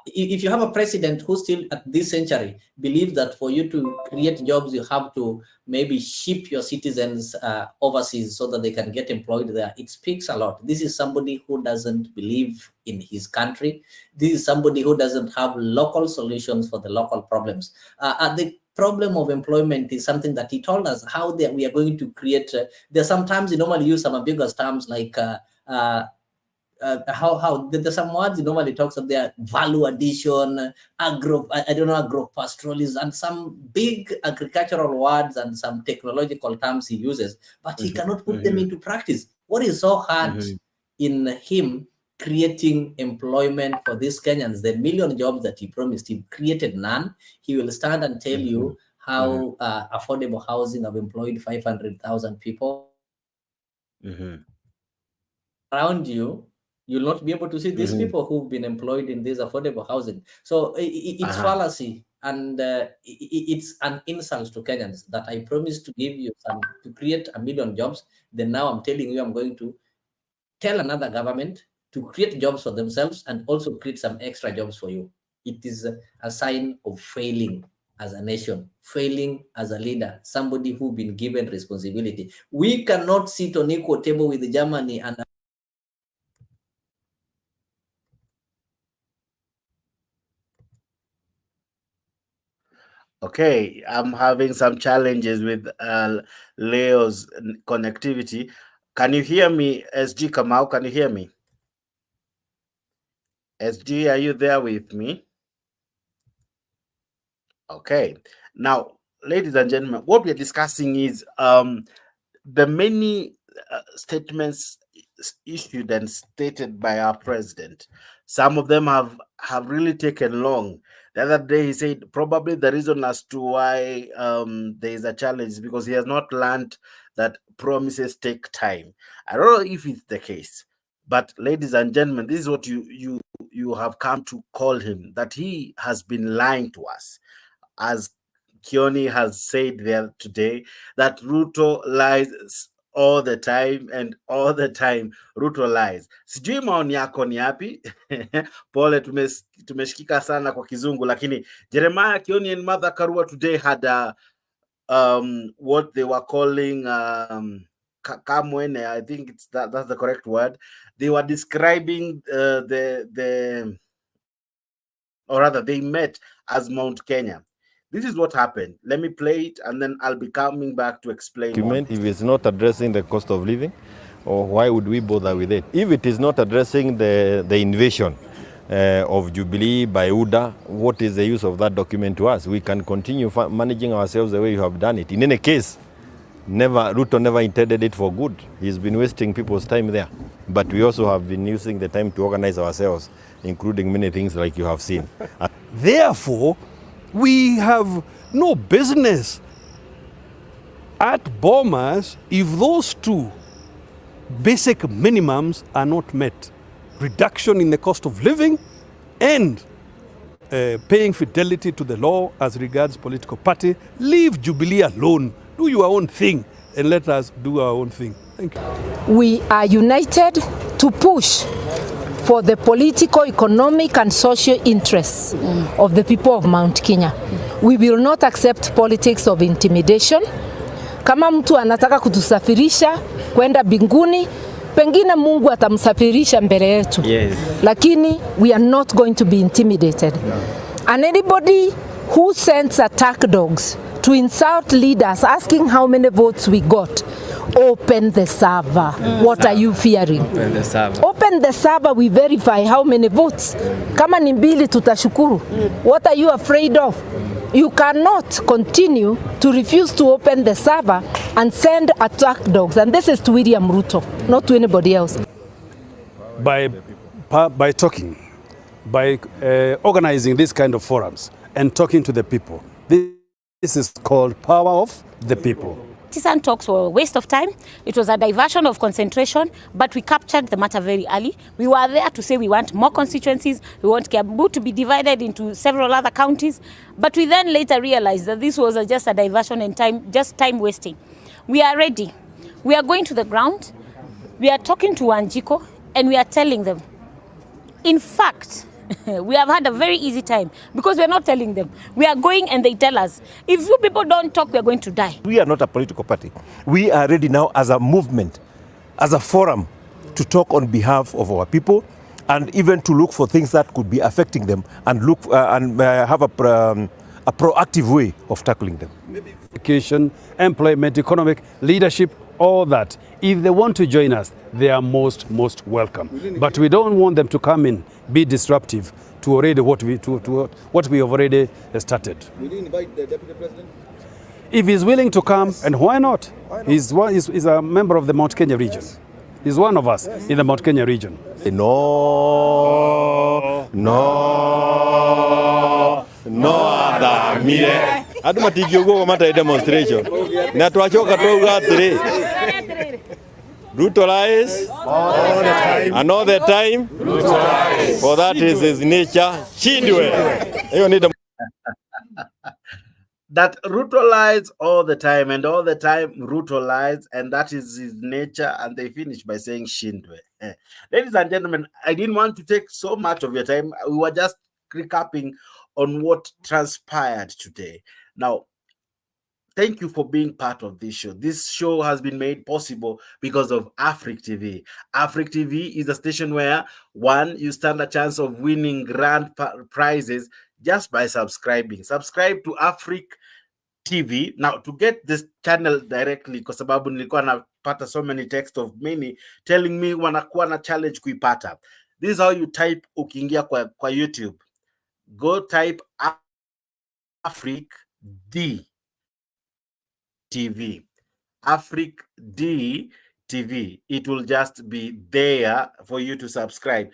If you have a president who still at this century believes that for you to create jobs, you have to maybe ship your citizens overseas so that they can get employed there, it speaks a lot. This is somebody who doesn't believe in his country. This is somebody who doesn't have local solutions for the local problems. The problem of employment is something that he told us how we are going to create. There's sometimes you normally use some ambiguous terms like how there's some words he normally talks of their value addition, agropastoralism, and some big agricultural words and some technological terms he uses, but he cannot put them into practice. What is so hard in him creating employment for these Kenyans? The 1 million jobs that he promised, he created none. He will stand and tell you how affordable housing have employed 500,000 people. Around you, you'll not be able to see these people who've been employed in this affordable housing. So it's fallacy, and it's an insult to Kenyans that I promised to give you to create 1 million jobs. Then now I'm telling you I'm going to tell another government to create jobs for themselves and also create some extra jobs for you. It is a sign of failing as a nation, failing as a leader, somebody who's been given responsibility. We cannot sit on equal table with Germany and Okay, I'm having some challenges with Leo's connectivity. Can you hear me, SG Kamau? Can you hear me? SG, are you there with me? Okay. Now, ladies and gentlemen, what we're discussing is the many statements issued and stated by our president. Some of them have really taken long. The other day he said probably the reason as to why there is a challenge is because he has not learned that promises take time. I don't know if it's the case, but ladies and gentlemen, this is what you have come to call him, that he has been lying to us. As Kioni has said there today, that Ruto lies all the time, and all the time Ruto lies. Sijui maoni yako ni yapi? Pole, tumeshikika sana kwa kizungu, lakini Jeremiah Kioni and Mother Karua today had what they were calling Kamwene, I think that's the correct word. They were describing or rather they met as Mount Kenya. This is what happened. Let me play it, and then I'll be coming back to explain more. If it's not addressing the cost of living, or why would we bother with it? If it is not addressing the invasion of Jubilee by UDA, what is the use of that document to us? We can continue managing ourselves the way you have done it. In any case, Ruto never intended it for good. He's been wasting people's time there. But we also have been using the time to organize ourselves, including many things like you have seen. Therefore, we have no business at Bomas if those two basic minimums are not met. Reduction in the cost of living and paying fidelity to the law as regards political party. Leave Jubilee alone. Do your own thing and let us do our own thing. Thank you. We are united to push for the political, economic and social interests of the people of Mount Kenya. We will not accept politics of intimidation. Kama mtu anataka kutusafirisha kwenda binguni, pengine Mungu atamsafirisha mbele yetu. Yes. Lakini we are not going to be intimidated. No. And anybody who sends attack dogs to insult leaders asking how many votes we got, open the server. What are you fearing? Open the server. Open the server, we verify how many votes. Kama ni mbili tutashukuru. What are you afraid of? You cannot continue to refuse to open the server and send attack dogs. And this is to William Ruto, not to anybody else. By talking, by organizing this kind of forums and talking to the people, this is called power of the people. Partisan talks were a waste of time. It was a diversion of concentration, but we captured the matter very early. We were there to say we want more constituencies, we want Kiambu to be divided into several other counties, but we then later realized that this was just a diversion and time wasting. We are ready. We are going to the ground. We are talking to Wanjiko and we are telling them, in fact, we have had a very easy time because we are not telling them. We are going and they tell us, if you people don't talk, we are going to die. We are not a political party. We are ready now as a movement, as a forum, to talk on behalf of our people and even to look for things that could be affecting them and have a proactive way of tackling them. Education, employment, economic, leadership, all that. If they want to join us, they are most welcome. But we don't want them to come in, be disruptive to already what we have already started. Will you invite the Deputy President? If he's willing to come, and why not? He's a member of the Mount Kenya region. He's one of us in the Mount Kenya region. No other mire. Aduma tigiogo mata demonstration. Na tuachoka tuuga atiri. Ruto lies all the time. And all the time. Ruto lies. For that is his nature. Chindwe. That Ruto lies all the time, and all the time Ruto lies, and that is his nature. And they finish by saying Shindwe. Ladies and gentlemen, I didn't want to take so much of your time. We were just recapping on what transpired today. Now, thank you for being part of this show. This show has been made possible because of Afric TV. Afric TV is a station where, one, you stand a chance of winning grand prizes just by subscribing. Subscribe to Afric TV. Now, to get this channel directly, kwa sababu nilikuwa napata so many texts of many telling me wanakuwa na challenge kuipata. This is how you type ukiingia kwa YouTube. Go type Afric D TV. Afric D TV. It will just be there for you to subscribe.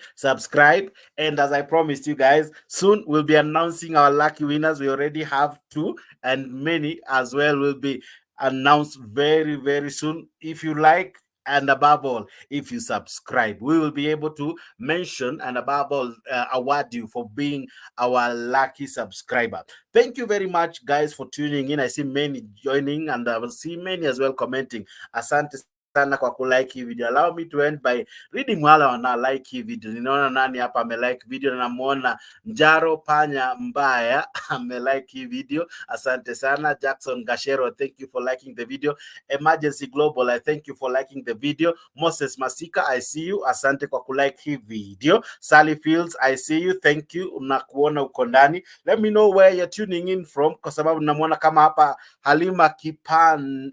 And as I promised you guys, soon we'll be announcing our lucky winners. We already have 2, and many as well will be announced very, very soon. If you like, and above all, if you subscribe, we will be able to mention and above all award you for being our lucky subscriber. Thank you very much, guys, for tuning in. I see many joining, and I will see many as well commenting. Asante sana kwa kulike hii video. Allow me to end by reading wala wana like hii video. Ninaona nani hapa amelike video, na namuona Njaro Panya Mbaya amelike hii video. Asante sana. Jackson Gashero, thank you for liking the video. Emergency Global, I thank you for liking the video. Moses Masika, I see you. Asante kwa kulike hii video. Sally Fields, I see you. Thank you. Unakuona uko ndani. Let me know where you're tuning in from, kwa sababu namuona kama hapa Halima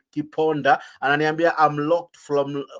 Kiponda ananiambia I'm locked locked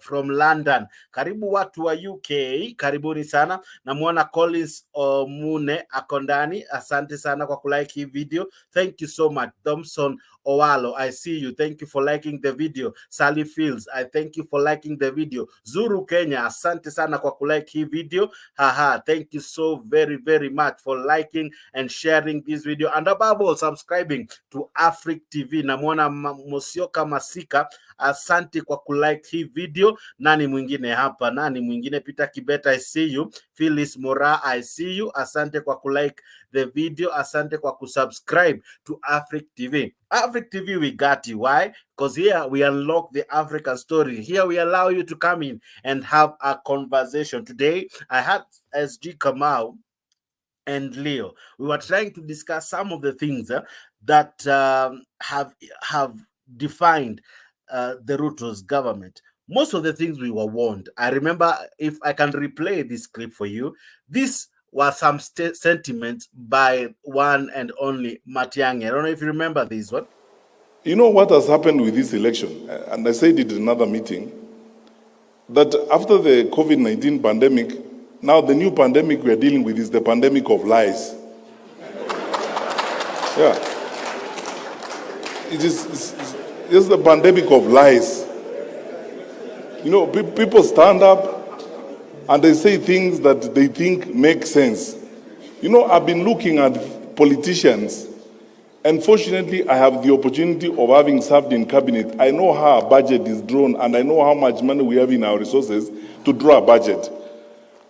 from London. Karibu watu wa UK, karibuni sana. Namuona Collins Mune akondani, asante sana kwa kulike hii video. Thank you so much. Thompson Owalo, I see you. Thank you for liking the video. Sally Fields, I thank you for liking the video. Zuru Kenya, asante sana kwa kulike hii video. Haha, thank you so very much for liking and sharing this video, and above all subscribing to Afric TV. Namuona Mosioka Masika, asante kwa kulike hii video. Nani mwingine hapa? Nani mwingine? Peter Kibeta, I see you. Phyllis Mora, I see you. Asante kwa kulike the video. Asante kwa kusubscribe to Afric TV. Afric TV, we got you. Why? Because here we unlock the African story. Here we allow you to come in and have a conversation. Today, I had SG Kamau and Leo. We were trying to discuss some of the things that have defined the Ruto's government. Most of the things we were warned. I remember, if I can replay this clip for you, this was some sentiments by one and only Matiang'i. I don't know if you remember this one. You know what has happened with this election, and I said it in another meeting, that after the COVID-19 pandemic, now the new pandemic we are dealing with is the pandemic of lies. Yeah. It's the pandemic of lies. You know, people stand up and they say things that they think make sense. You know, I've been looking at politicians, and fortunately, I have the opportunity of having served in cabinet. I know how a budget is drawn, and I know how much money we have in our resources to draw a budget.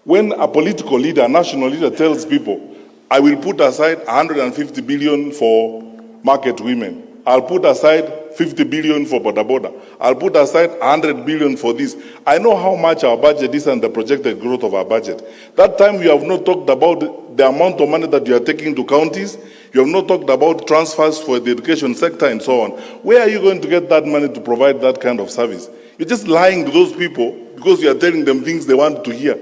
When a political leader, a national leader, tells people, I will put aside 150 billion for market women, I'll put aside 50 billion for boda boda, I'll put aside 100 billion for this. I know how much our budget is and the projected growth of our budget. That time we have not talked about the amount of money that you are taking to counties. You have not talked about transfers for the education sector and so on. Where are you going to get that money to provide that kind of service? You're just lying to those people because you are telling them things they want to hear.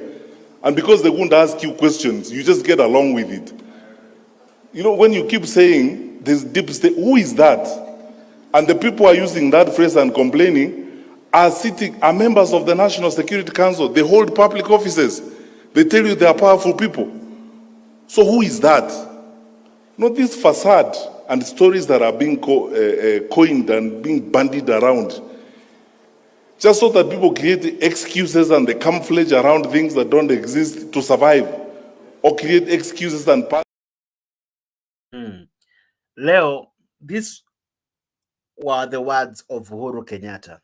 And because they won't ask you questions, you just get along with it. You know, when you keep saying this deep state, who is that? And the people are using that phrase and complaining are members of the National Security Council. They hold public offices. They tell you they are powerful people. So who is that? You know, this facade and stories that are being coined and being bandied around, just so that people create excuses and they camouflage around things that don't exist to survive, or create excuses and Leo, these were the words of Uhuru Kenyatta.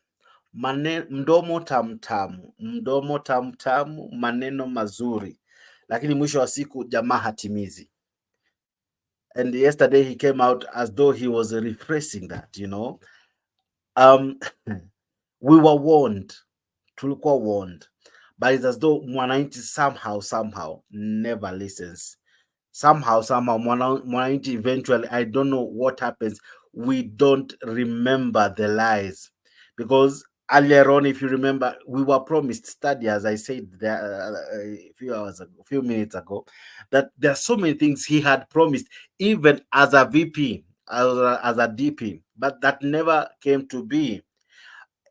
Mdomo tamtamu, mdomo tamtamu, maneno mazuri, lakini mwisho wa siku jamaa hatimizi. And yesterday he came out as though he was rephrasing that, you know. We were warned, tulikuwa warned, but it's as though mwananchi somehow never listens. Somehow mwananchi eventually, I don't know what happens, we don't remember the lies. Because earlier on, if you remember, we were promised study, as I said there a few minutes ago, that there are so many things he had promised, even as a VP, as a DP, but that never came to be.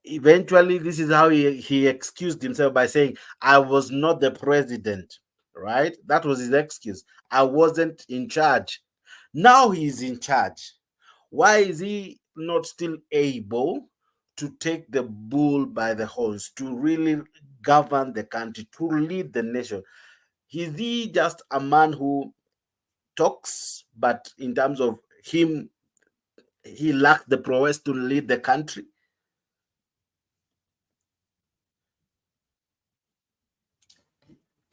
Eventually, this is how he excused himself by saying, I was not the president, right? That was his excuse. I wasn't in charge. Now he's in charge. Why is he not still able to take the bull by the horns, to really govern the country, to lead the nation? Is he just a man who talks, but in terms of him, he lacked the prowess to lead the country?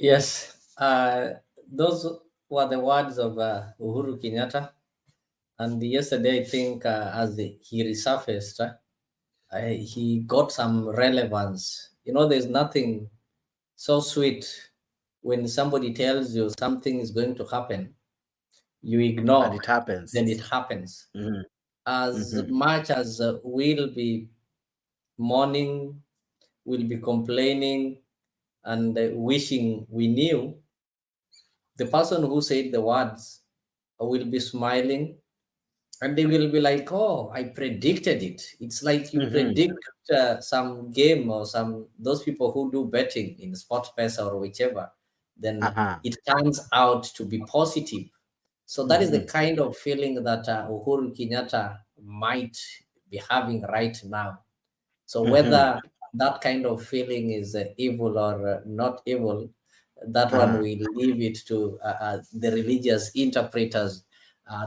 Yes, those were the words of Uhuru Kenyatta. And yesterday, I think, as he resurfaced, he got some relevance. You know, there's nothing so sweet when somebody tells you something is going to happen, you ignore, and it happens. then it happens. Mm-hmm. As much as we'll be mourning, we'll be complaining, and wishing we knew, the person who said the words will be smiling, And they will be like, oh, I predicted it. It's like you predict some game or those people who do betting in sport pesa or whichever, then it turns out to be positive. So that is the kind of feeling that Uhuru Kenyatta might be having right now. So whether that kind of feeling is evil or not evil, that one we leave it to the religious interpreters.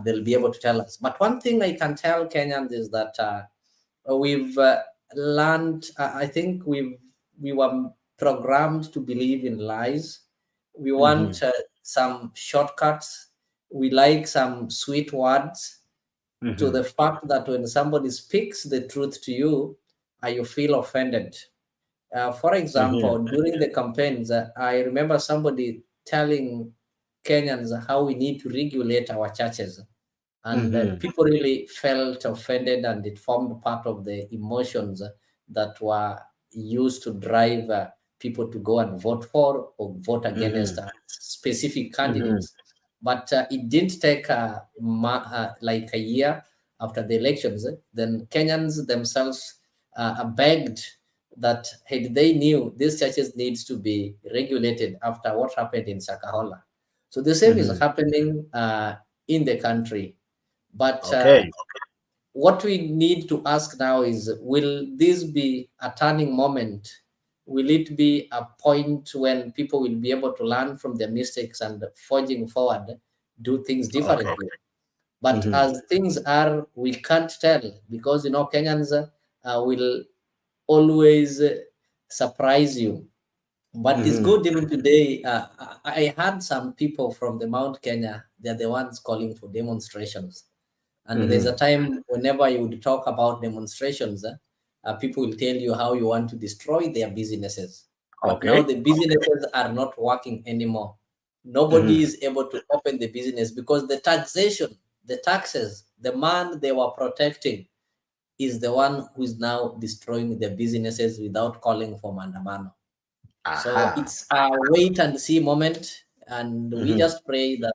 They'll be able to tell us. But one thing I can tell Kenyans is that we've learned. I think we were programmed to believe in lies. We want some shortcuts. We like some sweet words. To the fact that when somebody speaks the truth to you, you feel offended. For example, during the campaigns, I remember somebody telling Kenyans how we need to regulate our churches. And people really felt offended, and it formed part of the emotions that were used to drive people to go and vote for or vote against specific candidates. But it didn't take like a year after the elections. Then Kenyans themselves begged that, hey, they knew these churches needs to be regulated after what happened in Sakahola. So the same is happening in the country. But what we need to ask now is, will this be a turning moment? Will it be a point when people will be able to learn from their mistakes and forging forward, do things differently? But as things are, we can't tell, because Kenyans will always surprise you. But it's good even today. I had some people from the Mount Kenya, they're the ones calling for demonstrations. And there's a time whenever you would talk about demonstrations, people will tell you how you want to destroy their businesses. But now the businesses are not working anymore. Nobody is able to open the business because the taxation, the taxes, the man they were protecting is the one who is now destroying the businesses without calling for mandamano. So it's a wait and see moment, and we just pray that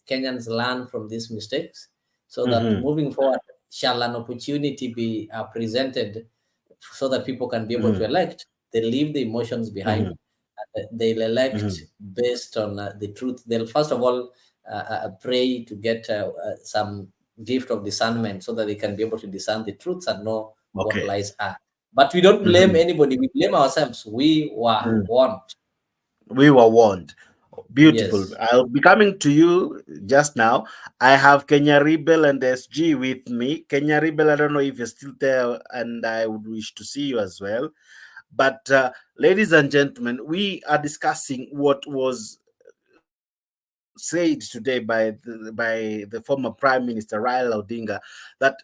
Kenyans learn from these mistakes, so that moving forward, shall an opportunity be presented so that people can be able to elect, they leave the emotions behind, and they'll elect based on the truth. They'll first of all pray to get some gift of discernment so that they can be able to discern the truths and know what lies are. But we don't blame anybody. We blame ourselves. We were warned. We were warned. Beautiful. Yes. I'll be coming to you just now. I have Kenya Rebel and SG with me. Kenya Rebel, I don't know if you're still there, and I would wish to see you as well. But ladies and gentlemen, we are discussing what was said today by the former Prime Minister Raila Odinga, that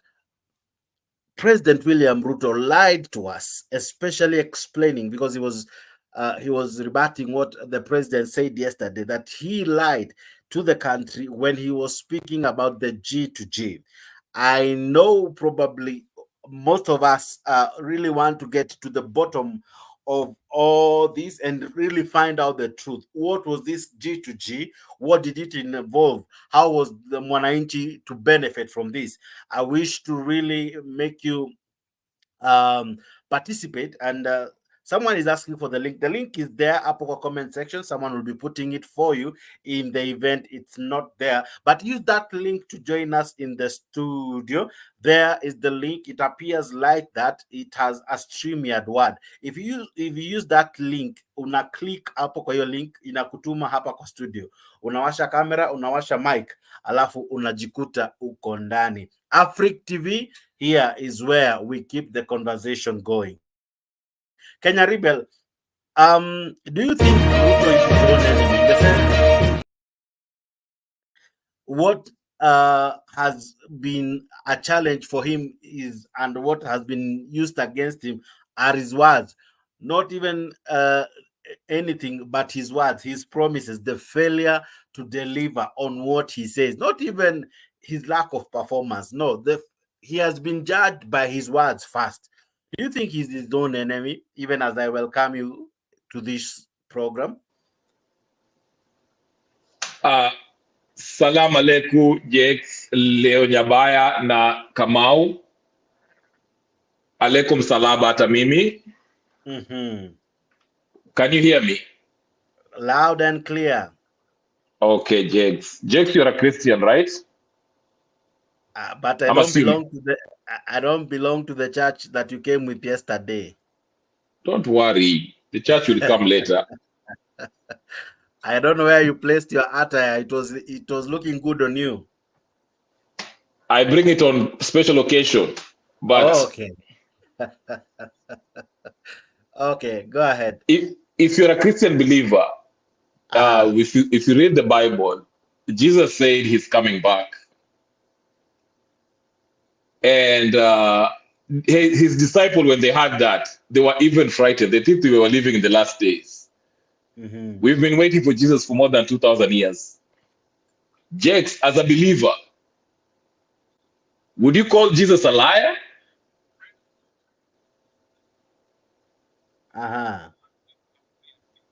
President William Ruto lied to us, especially explaining, because he was rebutting what the president said yesterday, that he lied to the country when he was speaking about the G2G. I know probably most of us really want to get to the bottom of all this and really find out the truth. What was this G2G? What did it involve? How was the Mwananchi to benefit from this? I wish to really make you participate, and someone is asking for the link. The link is there up in the comment section. Someone will be putting it for you in the event it's not there, but use that link to join us in the studio. There is the link. It appears like that. It has a StreamYard word. If you use that link, una click hapo kwa hiyo link, inakutuma hapa kwa studio. Unawasha kamera, unawasha mic, alafu unajikuta uko ndani. Africa TV, here is where we keep the conversation going. Kenya Rebel, do you think Ruto is his own enemy? In the sense, what has been a challenge for him is, and what has been used against him are his words, not even anything but his words, his promises, the failure to deliver on what he says, not even his lack of performance. No, he has been judged by his words first. Do you think he's his own enemy, even as I welcome you to this program? Salam alaikum, Jex, Leo Nyabaya na Kamau. Alaikum salam hata mimi. Can you hear me? Loud and clear. Okay, Jex. Jex, you're a Christian, right? But I don't belong to the church that you came with yesterday. Don't worry. The church will come later. I don't know where you placed your attire. It was looking good on you. I bring it on special occasion. But okay. Okay, go ahead. If you're a Christian believer, if you read the Bible, Jesus said he's coming back. And his disciples, when they heard that, they were even frightened. They think we were living in the last days. We've been waiting for Jesus for more than 2,000 years. Jex, as a believer, would you call Jesus a liar?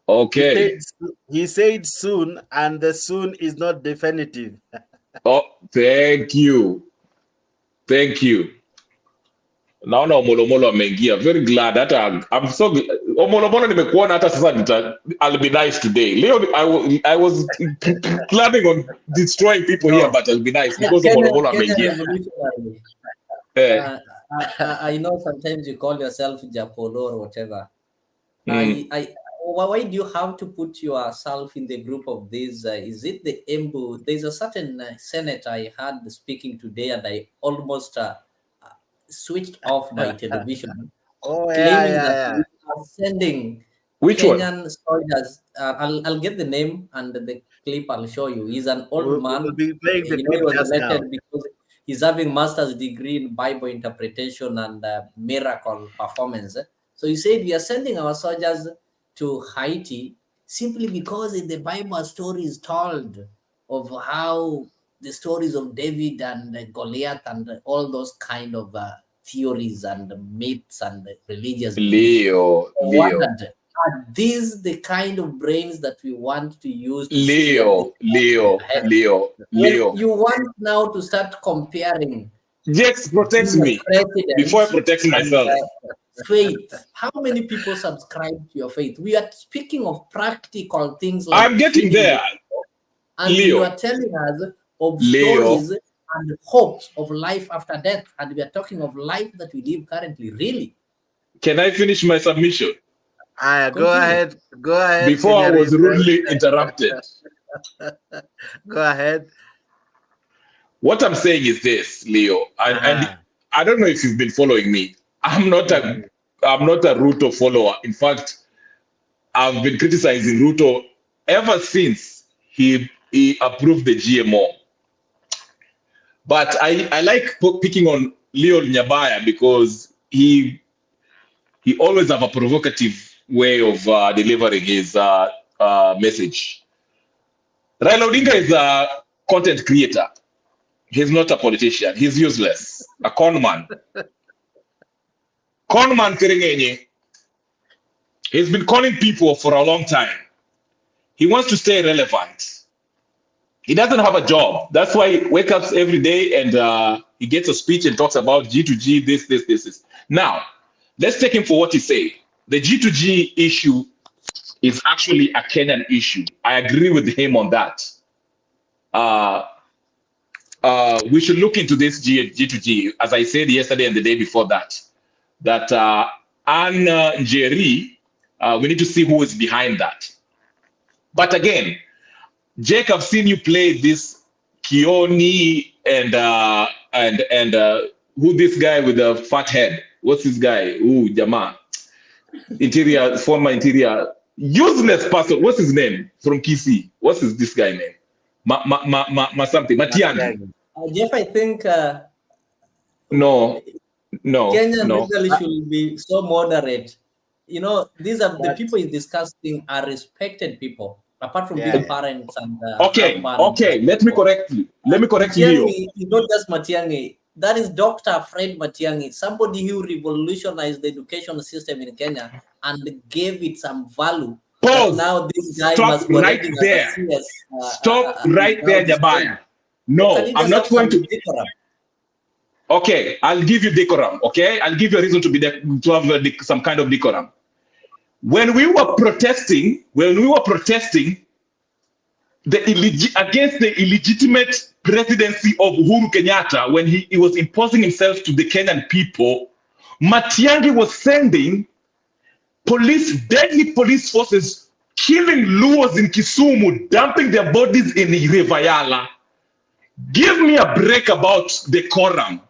Okay. He said soon, and the soon is not definitive. Oh, thank you. Thank you. Naona Omolomolo ameingia. Very glad that I'm so Omolomolo nimekuona hata sasa I'll be nice today. Leo I was planning on destroying people here, but I'll be nice because Omolomolo ameingia. I know sometimes you call yourself Japolo or whatever. Why do you have to put yourself in the group of these? Is it the Embu? There's a certain senator I had speaking today, and I almost switched off my television, claiming that we are sending Kenyan soldiers. I'll get the name and the clip. I'll show you. He's an old man. We'll be playing the he was elected because he's having master's degree in Bible interpretation and miracle performance. So he said we are sending our soldiers to Haiti simply because in the Bible story is told of how the stories of David and Goliath and all those kind of theories and myths and religious Leo. Are these the kind of brains that we want to use to Leo. You want now to start comparing. Jex, protect me before I protect myself. Faith. How many people subscribe to your faith? We are speaking of practical things like I'm getting there. And you are telling us of stories and hopes of life after death. And we are talking of life that we live currently. Really? Can I finish my submission? Go ahead. Before I was rudely interrupted. Go ahead. What I'm saying is this, Leo, and I don't know if you've been following me. I'm not a Ruto follower. In fact, I've been criticizing Ruto ever since he approved the GMO. But I like picking on Leo Nyabaya because he always have a provocative way of delivering his message. Raila Odinga is a content creator. He's not a politician. He's useless. A con man. Con man Keringenye. He's been calling people for a long time. He wants to stay relevant. He doesn't have a job. That's why he wakes up every day and he gets a speech and talks about G2G, this. Now, let's take him for what he said. The G2G issue is actually a Kenyan issue. I agree with him on that. We should look into this G2G, as I said yesterday and the day before that. That Anne Jerry, we need to see who is behind that. But again, Jake, I've seen you play this Kioni and who this guy with the fat head? What's this guy? Ooh, Jama. Former interior, useless person. What's his name from Kisii? What's this guy name? Something. Matiang'i. Jeff, I think no. Kenyan legally should be so moderate. You know, these are the people he's discussing are respected people, apart from being parents and okay. Let me correct you. Matiang'i is not just Matiang'i. That is Dr. Fred Matiang'i, somebody who revolutionized the education system in Kenya and gave it some value Pause. Now this guy Stop must go right there. Stop right there, Jabaya. No, I'm not going to. Okay, I'll give you decorum. Okay, I'll give you a reason to have some kind of decorum. When we were protesting, against the illegitimate presidency of Uhuru Kenyatta, when he was imposing himself to the Kenyan people, Matiang'i was sending deadly police forces, killing Luos in Kisumu, dumping their bodies in Rivayala. Give me a break about decorum.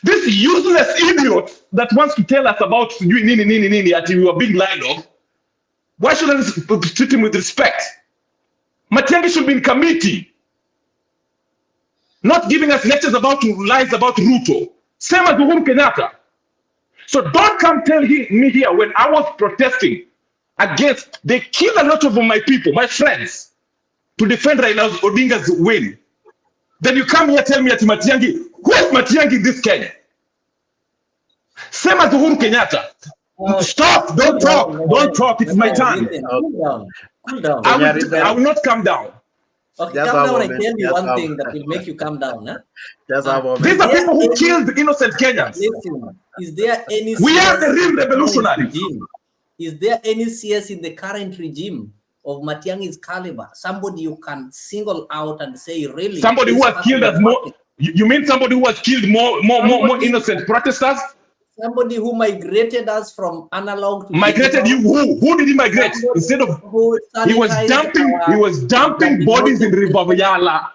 This useless idiot that wants to tell us about nini that we were being lied of, why shouldn't we treat him with respect? Matiang'i should be in committee, not giving us lectures about lies about Ruto. Same as Uhuru Kenyatta. So don't come tell me here when I was protesting against, they killed a lot of my people, my friends, to defend Raila Odinga's win. Then you come here tell me at Matiang'i, who is Matiang'i in this Kenya? Same as Uhuru Kenyatta. Stop, don't talk, it's my turn. Cool down. I will not come down. Okay, calm down. I tell you one thing that will make you calm down. Huh? These are people who killed innocent Kenyans. Listen, is there any we are the real revolutionaries. Is there any CS in the current regime of Matiang'i's caliber? Somebody you can single out and say, really? Somebody who has killed us more. You mean somebody who has killed more innocent protesters? Somebody who migrated us from analog to migrated digital. You who did he migrate? Instead of he was dumping bodies in Rivayala.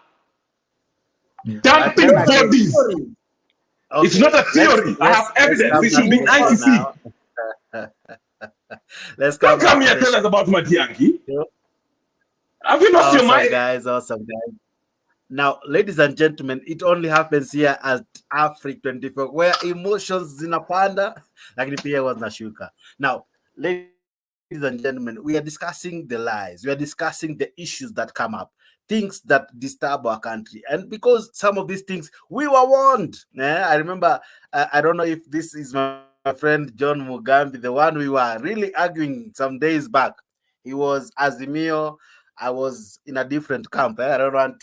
Dumping bodies. Okay. It's not a theory. I have evidence. It should be ICC. Don't come here and tell us about Matiang'i. Have you lost your mind? Awesome guys. Now, ladies and gentlemen, it only happens here at Africa 24, where emotions zinapanda, lakini pia wanashuka. Now, ladies and gentlemen, we are discussing the lies. We are discussing the issues that come up, things that disturb our country. And because some of these things, we were warned. I remember, I don't know if this is my friend John Mugambi, the one we were really arguing some days back. He was Azimio. I was in a different camp. I don't want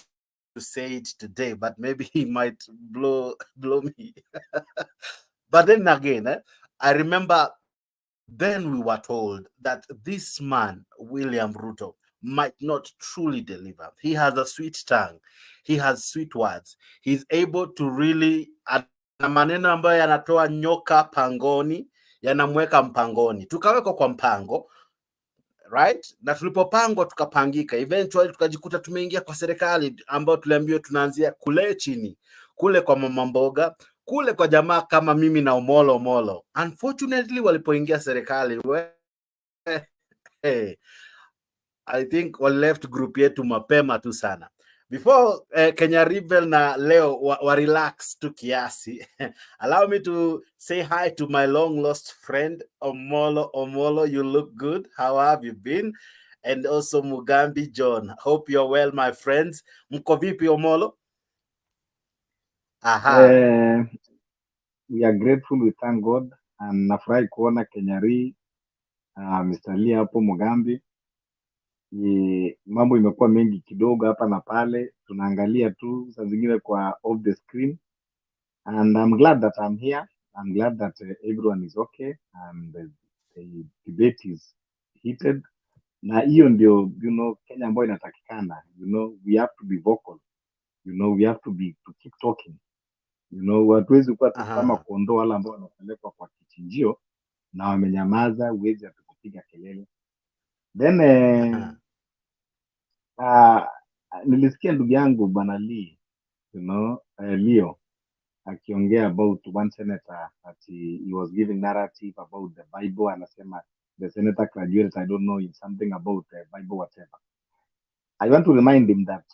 to say it today, but maybe he might blow me. But then again, I remember then we were told that this man, William Ruto, might not truly deliver. He has a sweet tongue. He has sweet words. He's able to really, na maneno ambayo yanatoa nyoka pangoni, yanamweka mpangoni. Tukawekwa kwa mpango, right? Na tulipopangwa tukapangika, eventually tukajikuta tumeingia kwa serikali ambayo tuliambiwa tunaanzia kule chini, kule kwa mama mboga, kule kwa jamaa kama mimi na Omolo. Unfortunately walipoingia serikali, I think wali left group yetu mapema tu sana. Before Kenya Rebel na leo wa relax tu kiasi, allow me to say hi to my long lost friend Omolo, you look good. How have you been? And also Mugambi John. Hope you're well, my friends. Mko vipi Omolo? We are grateful, we thank God. And nafurahi kuona Kenya Mr. Lee hapo Mugambi. Mambo imekuwa mengi kidogo hapa na pale, tunaangalia tu saa zingine kwa off the screen, and I'm glad that I'm here. I'm glad that everyone is okay and the debate is heated, na hiyo ndio Kenya ambayo inatakikana. We have to be vocal, we have to keep talking. Hatuwezi kuwa kama kondoo wala ambao wanapelekwa kwa kichinjio na wamenyamaza, uwezi kupiga kelele. Then nilisikia ndugu yangu bwana Lee, Leo akiongea about one senator that he was giving narrative about the Bible, anasema the senator graduated, I don't know, in something about the Bible, whatever. I want to remind him that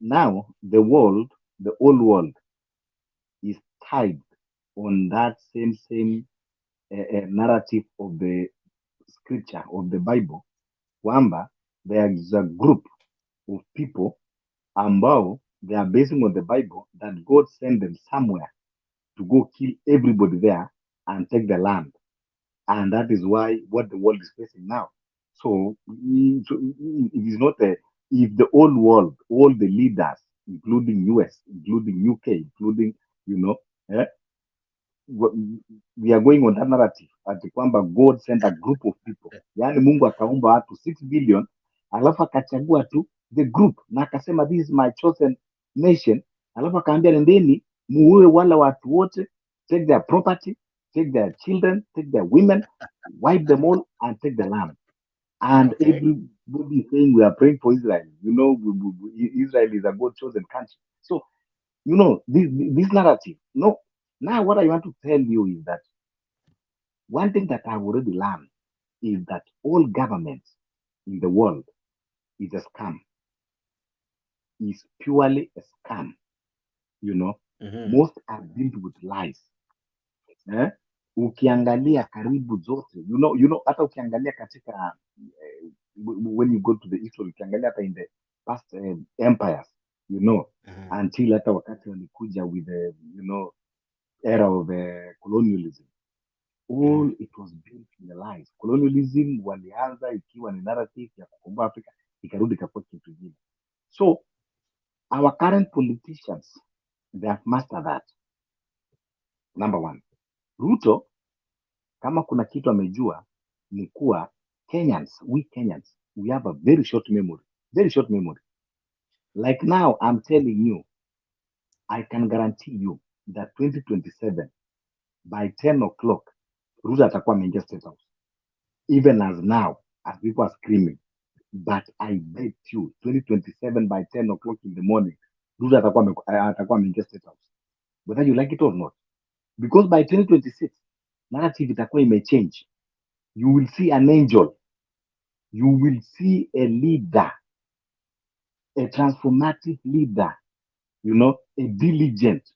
now the whole world is tied on that same narrative of the scripture of the Bible, kwamba there is a group of people ambao they are basing on the Bible that God sent them somewhere to go kill everybody there and take the land. And that is what the world is facing now. So it is not a, if the whole world, all the leaders, including US, including UK, including, we are going on that narrative ati kwamba God sent a group of people, yaani Mungu akaumba watu 6 billion alafu akachagua tu the group na akasema this is my chosen nation, alafu akaambia nendeni muue wala watu wote, take their property, take their children, take their women, wipe them all and take the land. And everybody is saying we are praying for Israel. Israel is a God chosen country. So, this narrative. No. Now, what I want to tell you is that one thing that I've already learned is that all governments in the world is a scam. Is purely a scam. Most are built with lies. Ukiangalia karibu zote, hata ukiangalia katika when you go to the history, ukiangalia hata in the past empires, until hata wakati walikuja with the, era of colonialism, all it was built in the lies. Colonialism walianza ikiwa ni narrative ya kukomboa Afrika, ikarudi ikakuwa kitu kingine. So our current politicians, they have mastered that. Number one, Ruto kama kuna kitu amejua ni kuwa Kenyans, we have a very short memory. Very short memory. Like now, I'm telling you, I can guarantee you that 2027, by 10 o'clock, Ruto atakuwa ameingia State House. Even as now, as people are screaming. But I bet you, 2027, by 10 o'clock in the morning, Ruto atakuwa ameingia State House. Whether you like it or not. Because by 2026, narrative itakuwa imechange. You will see an angel. You will see a leader, a transformative leader, a diligent,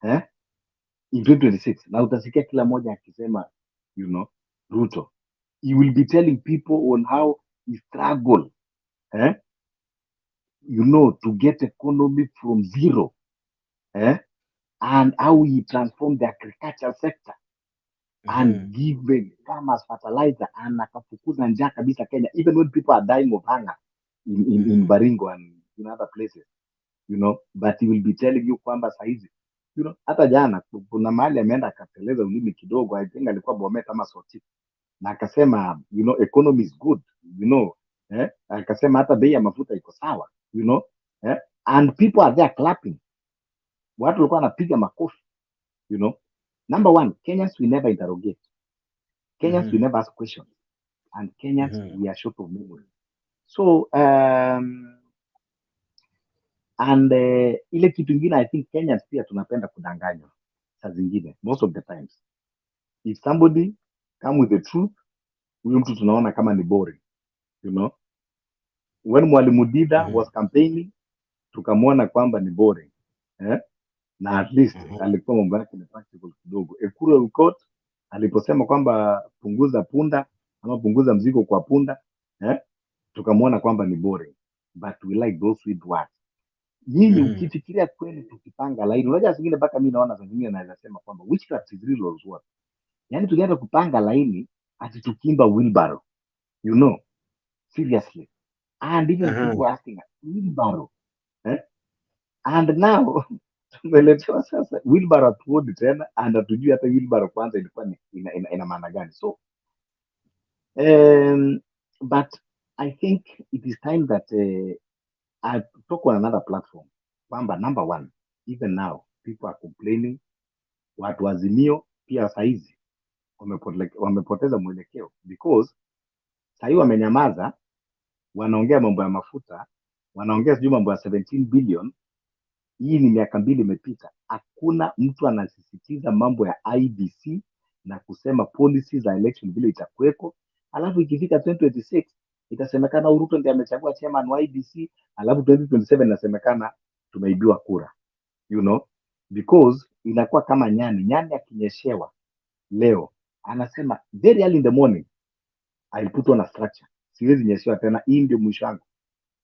in 2026. Na utasikia kila moja akisema, Ruto. He will be telling people on how he struggled, to get economy from zero, and how he transformed the agricultural sector. And give farmers fertilizer and akafukuza njaa kabisa Kenya, even when people are dying of hunger in Baringo and in other places, but he will be telling you kwamba saizi, hata jana kuna mahali ameenda akateleza ulimi kidogo, I think alikuwa Bomet ama Soti, na akasema economy is good, akasema hata bei ya mafuta iko sawa, and people are there clapping, watu walikuwa wanapiga makofi, Number one, Kenyans will never interrogate. Kenyans will never ask questions. And Kenyans, we are short of memory. So, and ile kitu ingine, I think Kenyans pia tunapenda kudanganywa saa zingine, most of the times. If somebody come with the truth, huyo mtu tunaona kama ni boring, When Mwalimu Dida was campaigning, tukamwona kwamba ni boring, na at least alikuwa mambo yake ni practical kidogo. Ekuru Aukot aliposema kwamba punguza punda ama punguza mzigo kwa punda, tukamwona kwamba ni boring, but we like those sweet words. Nyinyi ukifikiria kweli, tukipanga laini, unajua zingine mpaka mimi naona zingine naweza sema kwamba witchcraft is real or what, yani tukianza kupanga laini ati tukimba wheelbarrow, seriously, and even people asking wheelbarrow, and now tumeletewa sasa wheelbarrow tuodi tena, and hatujui hata wheelbarrow kwanza ilikuwa ina maana gani. So but I think it is time that I talk on another platform kwamba number one, even now people are complaining, watu wa Azimio pia saizi wamepoteza mwelekeo, because sahii wamenyamaza, wanaongea mambo ya mafuta, wanaongea sijui mambo ya 17 billion. Hii ni miaka 2 imepita, hakuna mtu anasisitiza mambo ya IBC na kusema policies za election vile itakuweko, alafu ikifika 2026 itasemekana Ruto ndiye amechagua chairman wa IBC, alafu 2027 inasemekana tumeibiwa kura, because inakuwa kama nyani akinyeshewa leo anasema very early in the morning I'll put on a structure, siwezi nyeshewa tena, hii ndio mwisho wangu.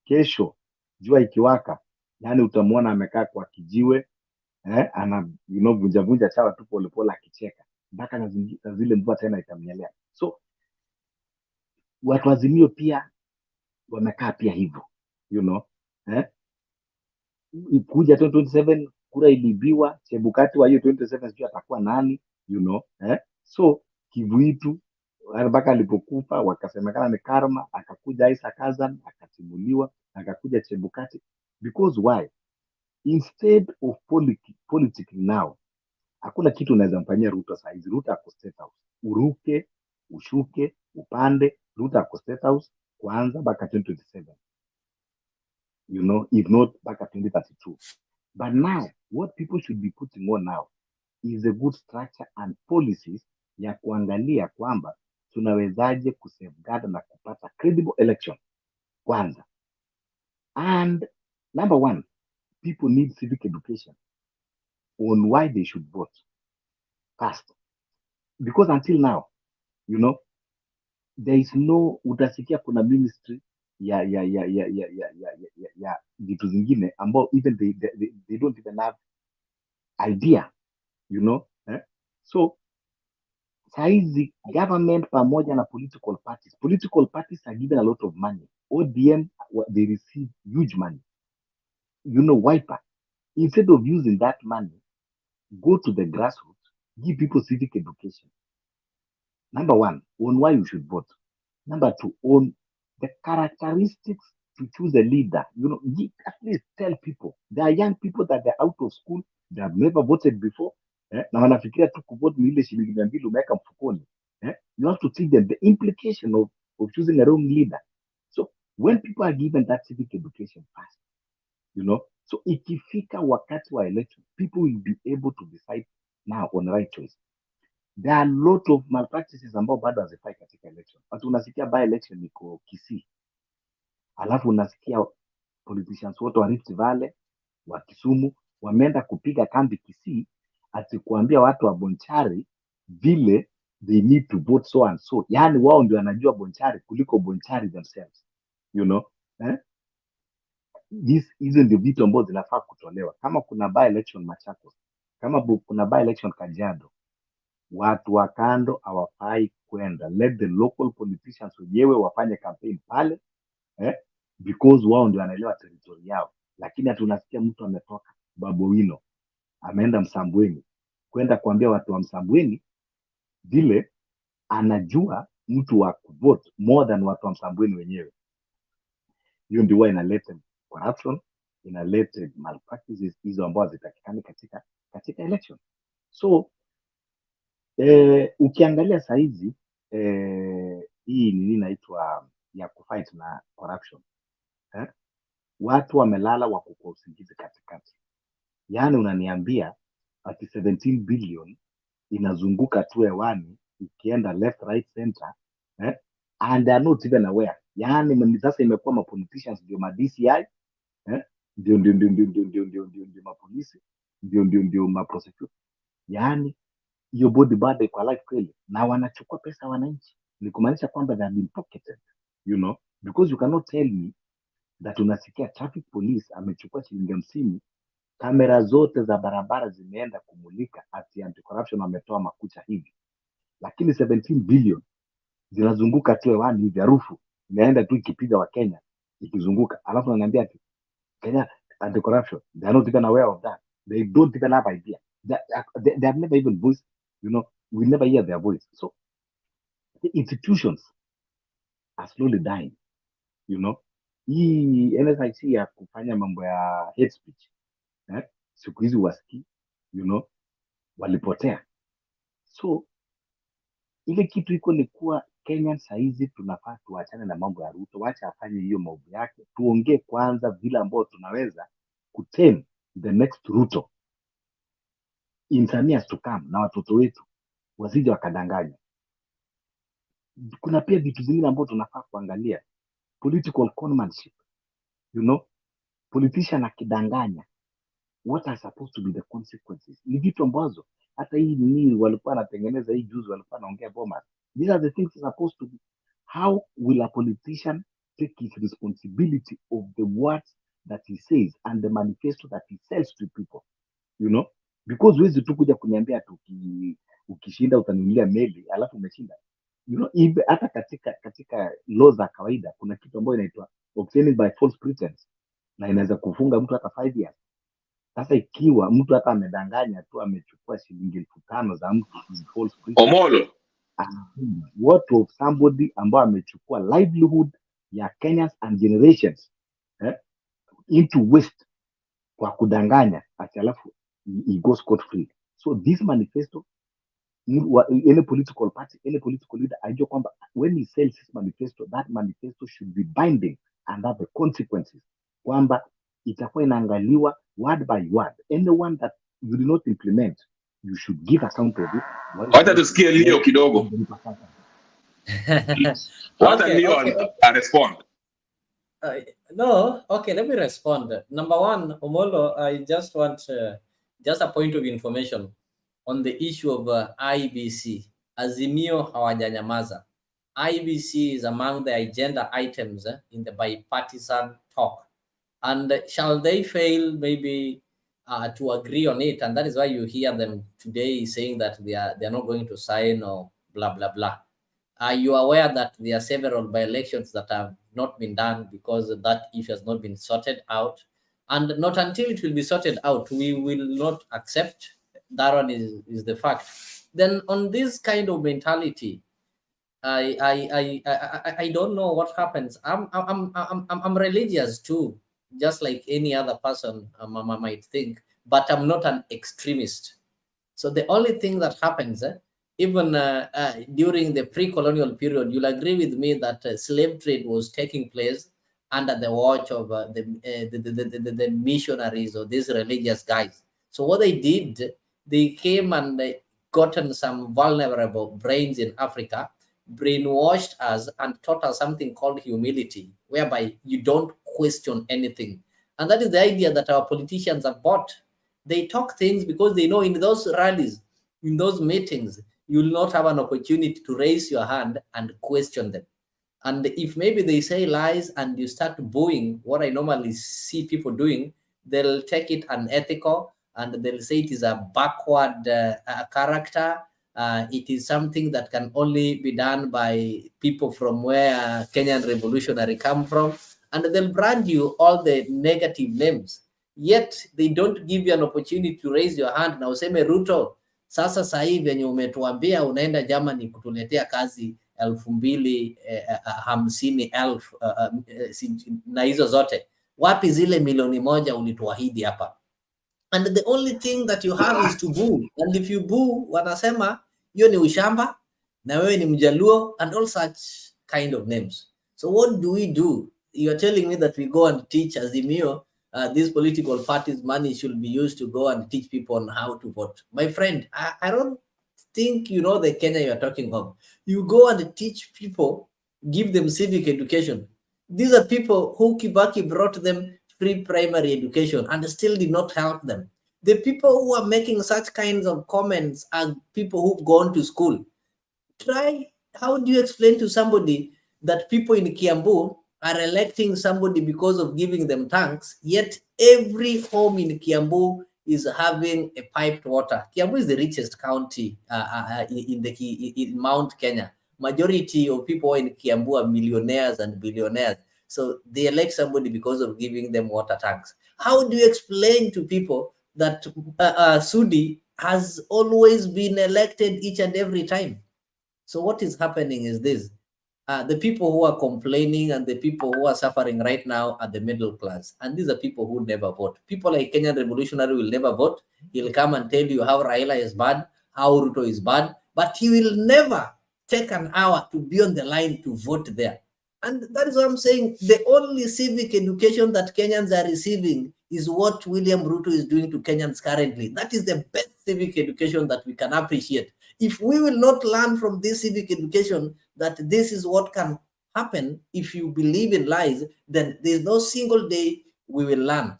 Kesho jua ikiwaka, utamwona amekaa kwa kijiwe, ana vunja chawa tu polepole akicheka mpaka na zile mvua tena itamnyelea. So watu Azimio pia wamekaa pia hivyo, you know, kuja 2027 kura ilibiwa, Chebukati wa hiyo 2027 sijui atakuwa nani, you know, so Kivuitu mpaka alipokufa wakasemekana ni karma, akakuja Isa Kazan akatimuliwa, akakuja Chebukati. Because why? Instead of politics now, hakuna kitu unaweza mfanyia Ruto saizi. Ruto ako State House, uruke ushuke upande, Ruto ako State House kwanza mpaka 2027, you know, if not mpaka 2032. But now what people should be putting on now is a good structure and policies ya kuangalia kwamba tunawezaje kusafeguard na kupata credible election kwanza. And number one, people need civic education on why they should vote first, because until now, you know, there is no, utasikia kuna ministry ya vitu zingine ambao even they don't even have idea, you know, so saizi government pamoja na political parties are given a lot of money. ODM, they receive huge money, you know, Wiper. Instead of using that money, go to the grassroots, give people civic education. Number one, on why you should vote. Number two, on the characteristics to choose a leader. You know, at least tell people. There are young people that they're out of school, they have never voted before. Na wanafikiria tu kuvote ni ile shilingi 200 umeweka mfukoni. You have to teach them the implication of choosing a wrong leader. So when people are given that civic education first, you know, so ikifika wakati wa election, people will be able to decide now on the right choice. There are a lot of malpractices ambao bado hazifai katika election. Watu unasikia by election iko Kisii, alafu unasikia politicians wote wa Rift Valley, wa Kisumu wameenda kupiga kambi Kisii ati kuambia watu wa Bonchari vile they need to vote so and so. Yani wao ndio wanajua Bonchari kuliko Bonchari themselves, you know, hizo ndio vitu ambazo zinafaa kutolewa. Kama kuna by election Machakos, kama kuna by election Kajiado, watu wa kando hawafai kwenda. Let the local politicians wenyewe wafanye campaign pale, because wao ndio wanaelewa territory yao. Lakini hatunasikia mtu ametoka Babowino ameenda Msambweni kwenda kuambia watu wa Msambweni vile anajua mtu wa kuvote more than watu wa Msambweni wenyewe. Hiyo ndio huwa inaleta corruption, inaleta malpractices hizo ambazo hazitakikani katika election. So ukiangalia saizi hii nini inaitwa ya kufight na corruption, watu wamelala wako kwa usingizi katikati. Yani unaniambia ati 17 billion inazunguka tu hewani ikienda left right center, and they are not even aware. Yani sasa imekuwa ma politicians ndio ma DCI, ndio mapolisi, ndio ma prosecutor. Yani hiyo body bado iko alive kweli, na wanachukua pesa wananchi. Ni kumaanisha kwamba they have been pocketed, you know, because you cannot tell me that unasikia traffic police amechukua shilingi 50, kamera zote za barabara zimeenda kumulika ati anti-corruption ametoa makucha hivi, lakini 17 billion zinazunguka tu hewani hivi, harufu inaenda tu ikipiga wa Kenya ikizunguka, alafu ananiambia ati Kenya anti-corruption. They are not even aware of that. They don't even have idea. They have never even voiced, you know, we never hear their voice. So the institutions are slowly dying, you know. Hii NSIC ya kufanya mambo ya hate speech, siku hizi wasikii, you know, walipotea. So ile kitu iko ni kuwa Kenya saizi tunafaa tuachane na mambo ya Ruto, wacha afanye hiyo mambo yake, tuongee kwanza vile ambao tunaweza kutame the next Ruto in some years to come, na watoto wetu wasije wakadanganya. Kuna pia vitu zingine ambao tunafaa kuangalia, political conmanship, you know, politician akidanganya, what are supposed to be the consequences? Ni vitu ambazo hata hii nini walikuwa wanatengeneza hii juzi, walikuwa wanaongea Bomas. These are the things supposed to be. How will a politician take his responsibility of the words that he says and the manifesto that he sells to people, you know, because huwezi tu kuja kuniambia tu ukishinda utanunulia meli alafu umeshinda. You know, hata katika law za kawaida kuna kitu ambayo inaitwa obtaining by false pretense na inaweza kufunga mtu hata 5 years. Sasa ikiwa mtu hata amedanganya tu, amechukua shilingi 5,000 za mtu false pretense, Omolo, what of somebody ambao amechukua livelihood ya Kenyans and generations into waste kwa kudanganya, ati alafu he goes scot free. So this manifesto, any political party, any political leader ajua kwamba when he sells his manifesto, that manifesto should be binding and have the consequences, kwamba itakuwa inaangaliwa word by word. Anyone that you do not implement, you should give account of it. wacha tusikie Leo kidogo. Wacha Leo respond. No, okay, let me respond. Number one, Omolo, I just want just a point of information on the issue of IBC. Azimio hawajanyamaza. IBC is among the agenda items in the bipartisan talk. And shall they fail maybe to agree on it? And that is why you hear them today saying that they are not going to sign or blah, blah, blah. Are you aware that there are several by-elections that have not been done because that issue has not been sorted out? And not until it will be sorted out, we will not accept. That one is the fact. Then on this kind of mentality, I don't know what happens. I'm religious too, just like any other person might think, but I'm not an extremist. So the only thing that happens, even during the pre-colonial period, you'll agree with me that slave trade was taking place under the watch of the missionaries or these religious guys. So what they did, they came and they gotten some vulnerable brains in Africa, brainwashed us and taught us something called humility, whereby you don't question anything. And that is the idea that our politicians have bought. They talk things because they know in those rallies, in those meetings, you will not have an opportunity to raise your hand and question them. And if maybe they say lies and you start booing, what I normally see people doing, they'll take it unethical and they'll say it is a backward character. It is something that can only be done by people from where Kenyan revolutionary come from. And they'll brand you all the negative names. Yet they don't give you an opportunity to raise your hand na useme Ruto, sasa sasa hivi venye umetuambia unaenda Germany kutuletea kazi 250,000 na hizo zote, wapi zile milioni 1 ulituahidi hapa? And the only thing that you have is to boo. And if you boo, wanasema hiyo ni ushamba na wewe ni mjaluo and all such kind of names. So what do we do? You're telling me that we go and teach Azimio, these political parties' money should be used to go and teach people on how to vote. My friend, I don't think you know the Kenya you're talking of. You go and teach people, give them civic education. These are people who Kibaki brought them free primary education and still did not help them. The people who are making such kinds of comments are people who've gone to school. How do you explain to somebody that people in Kiambu are electing somebody because of giving them tanks, yet every home in Kiambu is having a piped water? Kiambu is the richest county in Mount Kenya. Majority of people in Kiambu are millionaires and billionaires. So they elect somebody because of giving them water tanks. How do you explain to people that Sudi has always been elected each and every time? So what is happening is this. The people who are complaining and the people who are suffering right now are the middle class. And these are people who never vote. People like Kenyan Revolutionary will never vote. He'll come and tell you how Raila is bad, how Ruto is bad, but he will never take an hour to be on the line to vote there. And that is what I'm saying. The only civic education that Kenyans are receiving is what William Ruto is doing to Kenyans currently. That is the best civic education that we can appreciate. If we will not learn from this civic education that this is what can happen if you believe in lies, then there's no single day we will learn.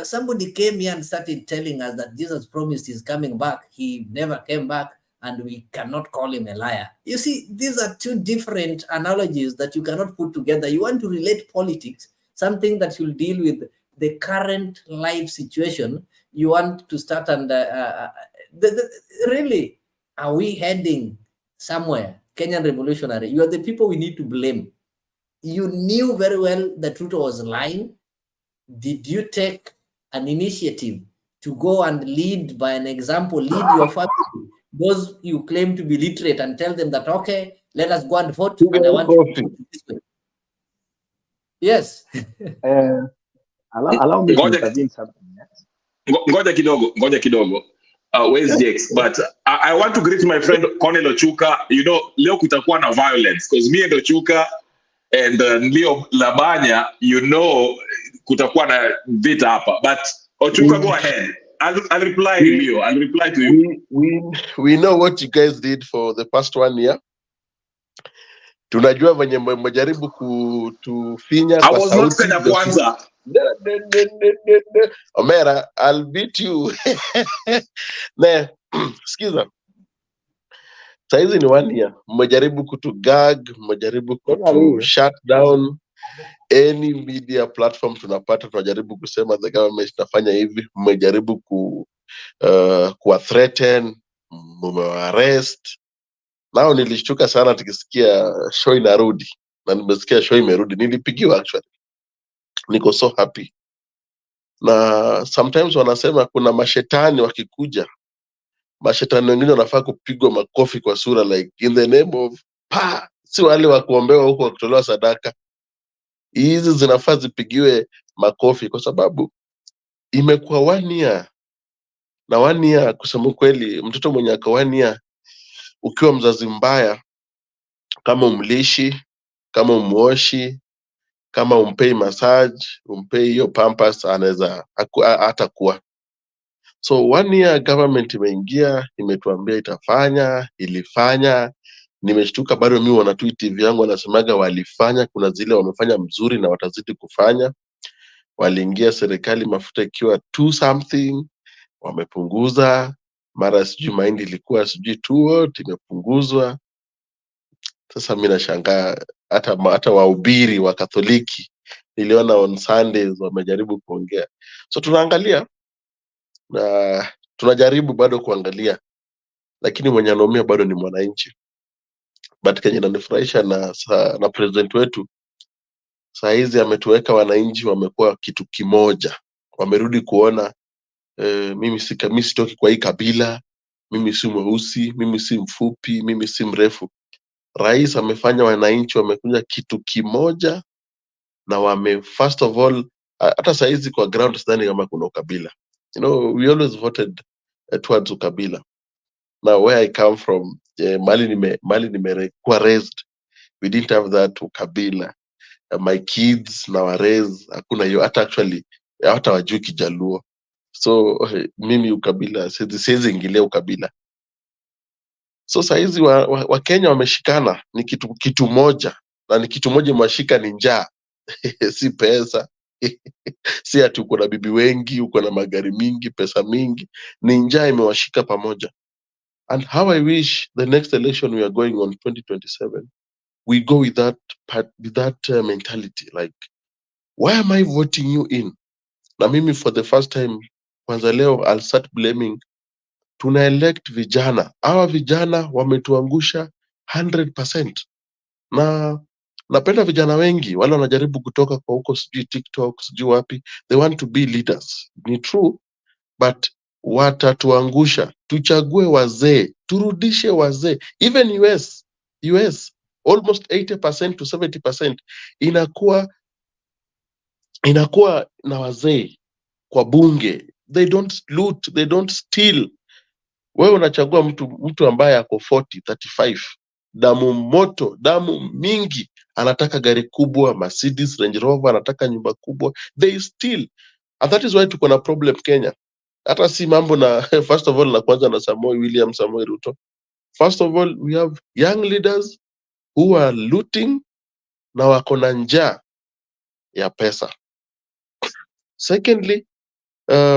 Somebody came here and started telling us that Jesus promised he's coming back. He never came back, and we cannot call him a liar. You see, these are two different analogies that you cannot put together. You want to relate politics, something that will deal with the current life situation. You want to start and really, are we heading somewhere? Kenyan revolutionary. You are the people we need to blame. You knew very well that Ruto was lying. Did you take an initiative to go and lead by an example, lead your family, those you claim to be literate, and tell them that, okay, let us go and vote, and I want to vote this way. Yes. Allow me to intervene something. Ngoja kidogo. Where's Jakes? But I want to greet my friend Cornel Ochuka. You know, leo kutakuwa na violence because me and Ochuka and Leo Labanya, you know, kutakuwa na vita hapa. But Ochuka, go ahead. I'll reply Leo. I'll reply to you. We know what you guys did for the past 1 year. Tunajua venye mmejaribu kutufinya kwa sauti. I was not Kenya Kwanza. Omera, I'll beat you. Ne, skiza. Saizi ni 1 year. Mmejaribu kutugag, mmejaribu kutu shut down any media platform tunapata, tunajaribu kusema the government inafanya hivi, mmejaribu kuwa threaten, mmearrest. Nao nilishtuka sana tukisikia show inarudi, na nimesikia show imerudi. Nilipigiwa actually. Niko so happy. Na sometimes wanasema kuna mashetani wakikuja, mashetani wengine wanafaa kupigwa makofi kwa sura, like in the name of pa, si wale wa kuombewa huko wa kutolewa sadaka. Hizi zinafaa zipigiwe makofi kwa sababu imekuwa 1 year. Na 1 year kusema kweli, mtoto mwenye ako 1 year ukiwa mzazi mbaya, kama umlishi, kama umuoshi, kama umpei massage, umpei hiyo pampers, anaweza hata kuwa. So 1 year government imeingia, imetuambia itafanya, ilifanya. Nimeshtuka bado mimi wana tweet TV yangu wanasemaga walifanya, kuna zile wamefanya mzuri na watazidi kufanya. Waliingia serikali mafuta ikiwa 2 something, wamepunguza. Mara sijui mahindi ilikuwa sijui 2 imepunguzwa. Sasa mimi nashangaa hata wahubiri wa Katoliki niliona on Sundays wamejaribu kuongea. So tunaangalia na tunajaribu bado kuangalia, lakini mwenye anaumia bado ni mwananchi. But Kenya inanifurahisha na president wetu saa hizi ametuweka wananchi wamekuwa kitu kimoja. Wamerudi kuona mimi sitoki kwa hii kabila, mimi si mweusi, mimi si mfupi, mimi si mrefu. Rais amefanya wananchi wamekuja kitu kimoja, na first of all, hata saa hizi kwa ground sidhani kama kuna ukabila. You know, we always voted towards ukabila. Now where I come from, mali nimekuwa raised, we didn't have that ukabila. My kids na wa raise hakuna hiyo, hata wajui Kijaluo. So mimi ukabila siwezi ingilia ukabila. So saa hizi wa Kenya wameshikana, ni kitu moja, na ni kitu moja mwashika ni njaa. Si pesa. Si ati uko na bibi wengi, uko na magari mingi, pesa mingi, ni njaa imewashika pamoja. And how I wish the next election we are going on 2027, we go with that mentality, like, why am I voting you in? Na mimi for the first time, kwanza leo I'll start blaming, tuna elect vijana. Hawa vijana wametuangusha 100%. Na napenda vijana wengi, wale wanajaribu kutoka kwa huko sijui TikTok, sijui wapi, they want to be leaders. Ni true, but watatuangusha. Tuchague wazee, turudishe wazee. Even US almost 80% to 70% inakuwa na wazee kwa bunge. They don't loot, they don't steal. Wewe unachagua mtu ambaye ako 40, 35, damu moto, damu mingi, anataka gari kubwa, Mercedes, Range Rover, anataka nyumba kubwa. They steal. And that is why tuko na problem Kenya. Hata si mambo na first of all na kwanza na William Samoei Ruto. First of all, we have young leaders who are looting na wako na njaa ya pesa. Secondly,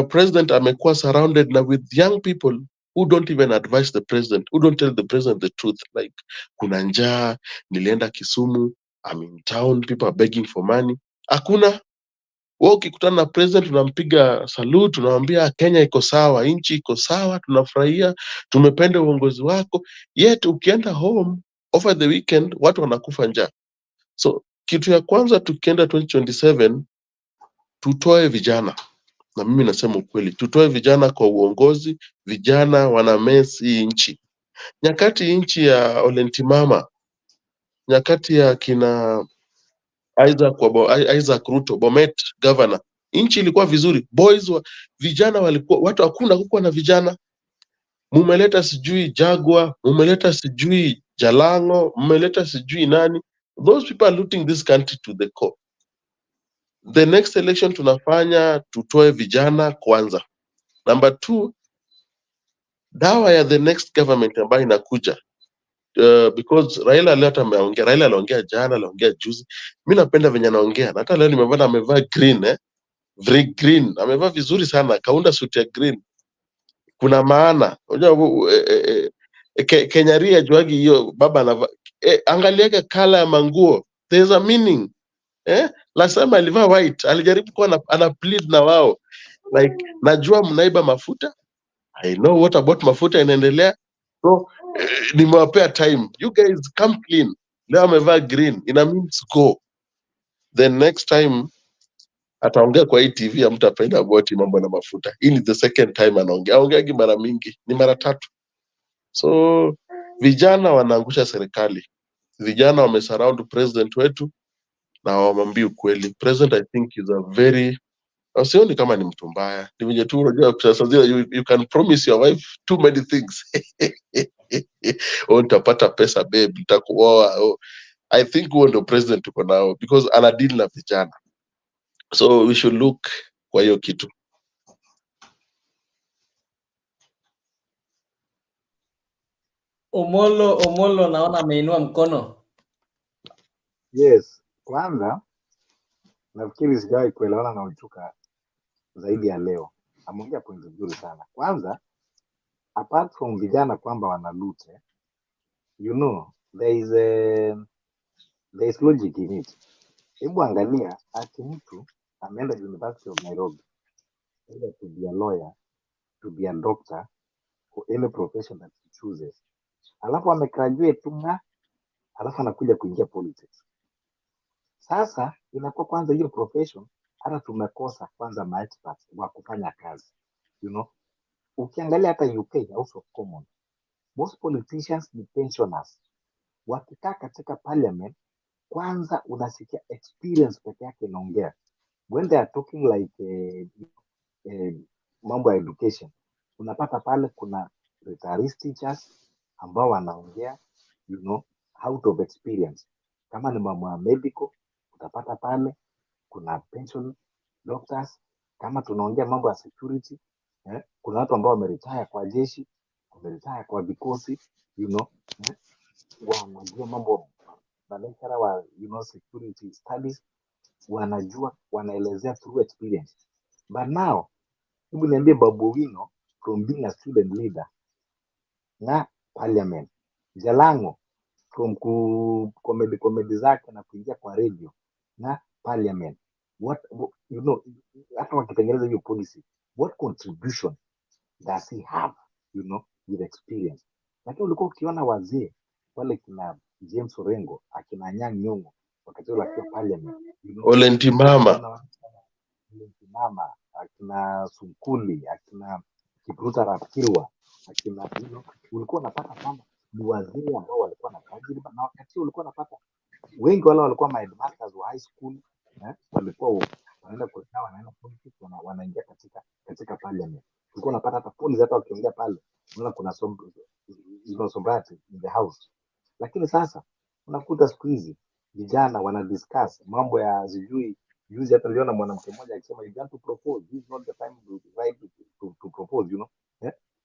president amekuwa surrounded na with young people who don't even advise the president, who don't tell the president the truth, like kuna njaa, nilienda Kisumu, I'm in town, people are begging for money. Hakuna. Wewe ukikutana na president unampiga salute, tunamwambia Kenya iko sawa, nchi iko sawa, tunafurahia, tumependa uongozi wako. Yet ukienda home over the weekend watu wanakufa njaa. So kitu ya kwanza tukienda 2027 tutoe vijana, na mimi nasema ukweli, tutoe vijana kwa uongozi. Vijana wana mess hii nchi. Nyakati nchi ya Olentimama, nyakati ya kina Isaac Ruto, Bomet governor, nchi ilikuwa vizuri. Vijana walikuwa, watu hakuna kukuwa na vijana. Mumeleta sijui Jagwa, mumeleta sijui Jalango, mumeleta sijui nani. Those people are looting this country to the core. The next election tunafanya tutoe vijana kwanza. Number 2, dawa ya the next government ambayo inakuja. Because Raila leo ameongea, Raila aliongea jana, aliongea juzi. Mimi napenda venye anaongea. Na hata leo nimeona amevaa green, very green. Amevaa vizuri sana, kaunda suit ya green. Kuna maana. Unajua Kenyari ajuagi hiyo baba anavaa. Angaliaga color ya manguo. There's a meaning. Last time alivaa white, alijaribu kuwa ana plead na wao. Like, najua mnaiba mafuta. I know what about mafuta inaendelea. So, nimewapea time. You guys come clean. Leo amevaa green. Ina means go. The next time ataongea kwa hii TV hamtapenda about mambo na mafuta. Hii ni the second time anaongea. Aongeagi mara mingi. Ni mara 3. So, vijana wanaangusha serikali. Vijana wamesurround president wetu na wamwambie ukweli. President I think is a very, sioni kama ni mtu mbaya. Ni venye tu unajua sasa you can promise your wife too many things. Utapata pesa babe, nitakuoa. I think huo ndio president tuko nao because ana deal na vijana. So we should look kwa hiyo kitu. Omolo naona ameinua mkono. Yes, kwanza nafikiri sijawahi kuelewana na Uchuka zaidi ya leo. Ameongea point nzuri sana. Kwanza, apart from vijana kwamba wanalute, you know, there is logic in it. Hebu angalia, ati mtu ameenda University of Nairobi either to be a lawyer, to be a doctor, or any profession that he chooses. Alafu amegraduate tunga, alafu anakuja kuingia politics. Sasa inakuwa kwanza hiyo profession hata tumekosa kwanza ma-experts wa kufanya kazi. You know, ukiangalia hata UK House of Commons, most politicians ni pensioners. Wakikaa katika parliament, kwanza unasikia experience peke yake inaongea. When they are talking like mambo ya education, unapata pale kuna retirees teachers ambao wanaongea, you know, out of experience. Kama ni mambo ya medical, utapata pale kuna pension doctors. Kama tunaongea mambo ya security, kuna watu ambao wameretire kwa jeshi, wameretire kwa vikosi, you know, wanajua mambo na lecturer wa, you know, security studies, wanajua, wanaelezea through experience. But now, hebu niambie Babu Owino from being a student leader na parliament, Jalango from comedy zake na kuingia kwa radio na parliament, what you know, hata wakitengeneza hiyo policy, what contribution does he have, you know, with experience? Lakini ulikuwa ukiona wazee wale kina James Orengo, akina Anyang' Nyong'o wakati ule akiwa parliament, you know, Olentimama, akina Sunkuli, akina Kipruta Rapkirwa, akina, you know, ulikuwa unapata kwamba ni wazee ambao walikuwa na tajriba, na wakati ulikuwa unapata wengi wale walikuwa ma headmasters wa high school, walikuwa wanaenda kukaa, wanaenda politics, wanaingia katika parliament. Ulikuwa unapata hata polisi hata wakiongea pale, unaona kuna sobriety in the house. Lakini sasa unakuta siku hizi vijana wana discuss mambo ya sijui. Juzi hata niliona mwanamke mmoja akisema you have to propose, this is not the time to propose, you know.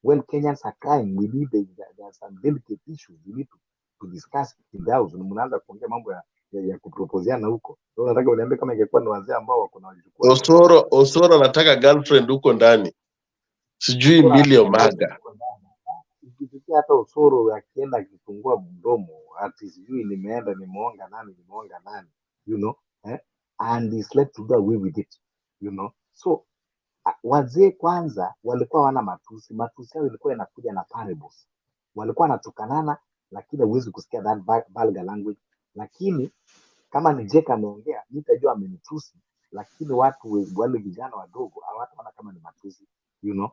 When Kenyans are crying, we need there are some delicate issues we need to discuss in the house. Mnaanza kuongea mambo ya kuproposiana huko. So nataka uniambie kama ingekuwa ni wazee ambao wako na wajukuu. Osoro anataka girlfriend huko ndani. Sijui Milio Maga. Ikifikia hata Osoro akienda akifungua mdomo ati sijui nimeonga nani, you know, and he's left to go away with it, you know. So wazee kwanza walikuwa wana matusi yao ilikuwa inakuja na parables. Walikuwa wanatukanana lakini huwezi kusikia that vulgar language. Lakini kama ni Jeka ameongea, nitajua amenitusi, lakini watu wale vijana wadogo hawataona kama ni matusi, you know,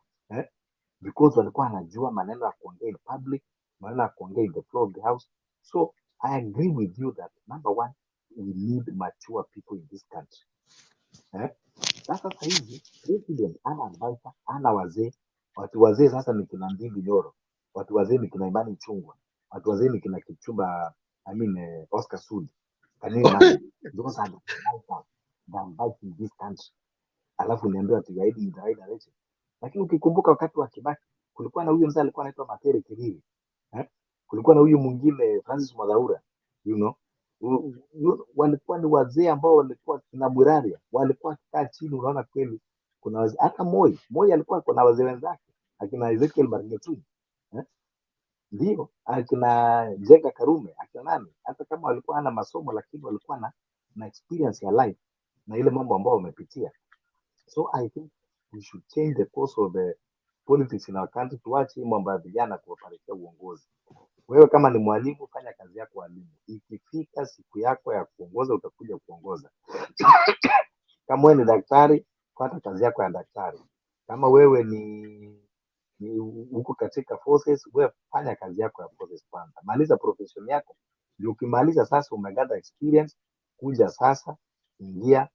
because walikuwa wanajua maneno ya kuongea in public, maneno ya kuongea in the floor of the house. So I agree with you that number one, we need mature people in this country. Sasa hivi president ana advisor, ana wazee. Watu wazee sasa ni kina Ndindi Nyoro, watu wazee ni kina Imani Chungwa, watu wazee ni kina Kipchumba, Oscar Sudi. Can you imagine? Those are the advisors that advise in this country. Alafu niambiwa ati guide in the right direction. Lakini ukikumbuka wakati wa Kibaki kulikuwa na huyu mzee alikuwa anaitwa Matere Kiriri. Kulikuwa na huyu mwingine Francis Mwadhaura, you know. Walikuwa ni wazee ambao walikuwa kina Muraria, walikuwa kikaa chini, unaona kweli kuna wazee. Hata Moi alikuwa kuna wazee wenzake, akina Ezekiel Margetu, ndio akina Jenga Karume, akina nani, hata kama walikuwa hana masomo, lakini walikuwa na experience ya life na ile mambo ambao wamepitia. So I think we should change the course of the politics in our country, tuache mambo ya vijana kuwapelekea uongozi. Wewe kama ni mwalimu, fanya kazi yako walimu. Ikifika siku yako ya kuongoza, utakuja kuongoza. Kama wewe ni daktari, fanya kazi yako ya daktari. Kama wewe ni uko katika forces, wewe fanya kazi yako ya forces kwanza. Maliza profession yako. Ndio ukimaliza sasa umegather experience, kuja sasa ingia.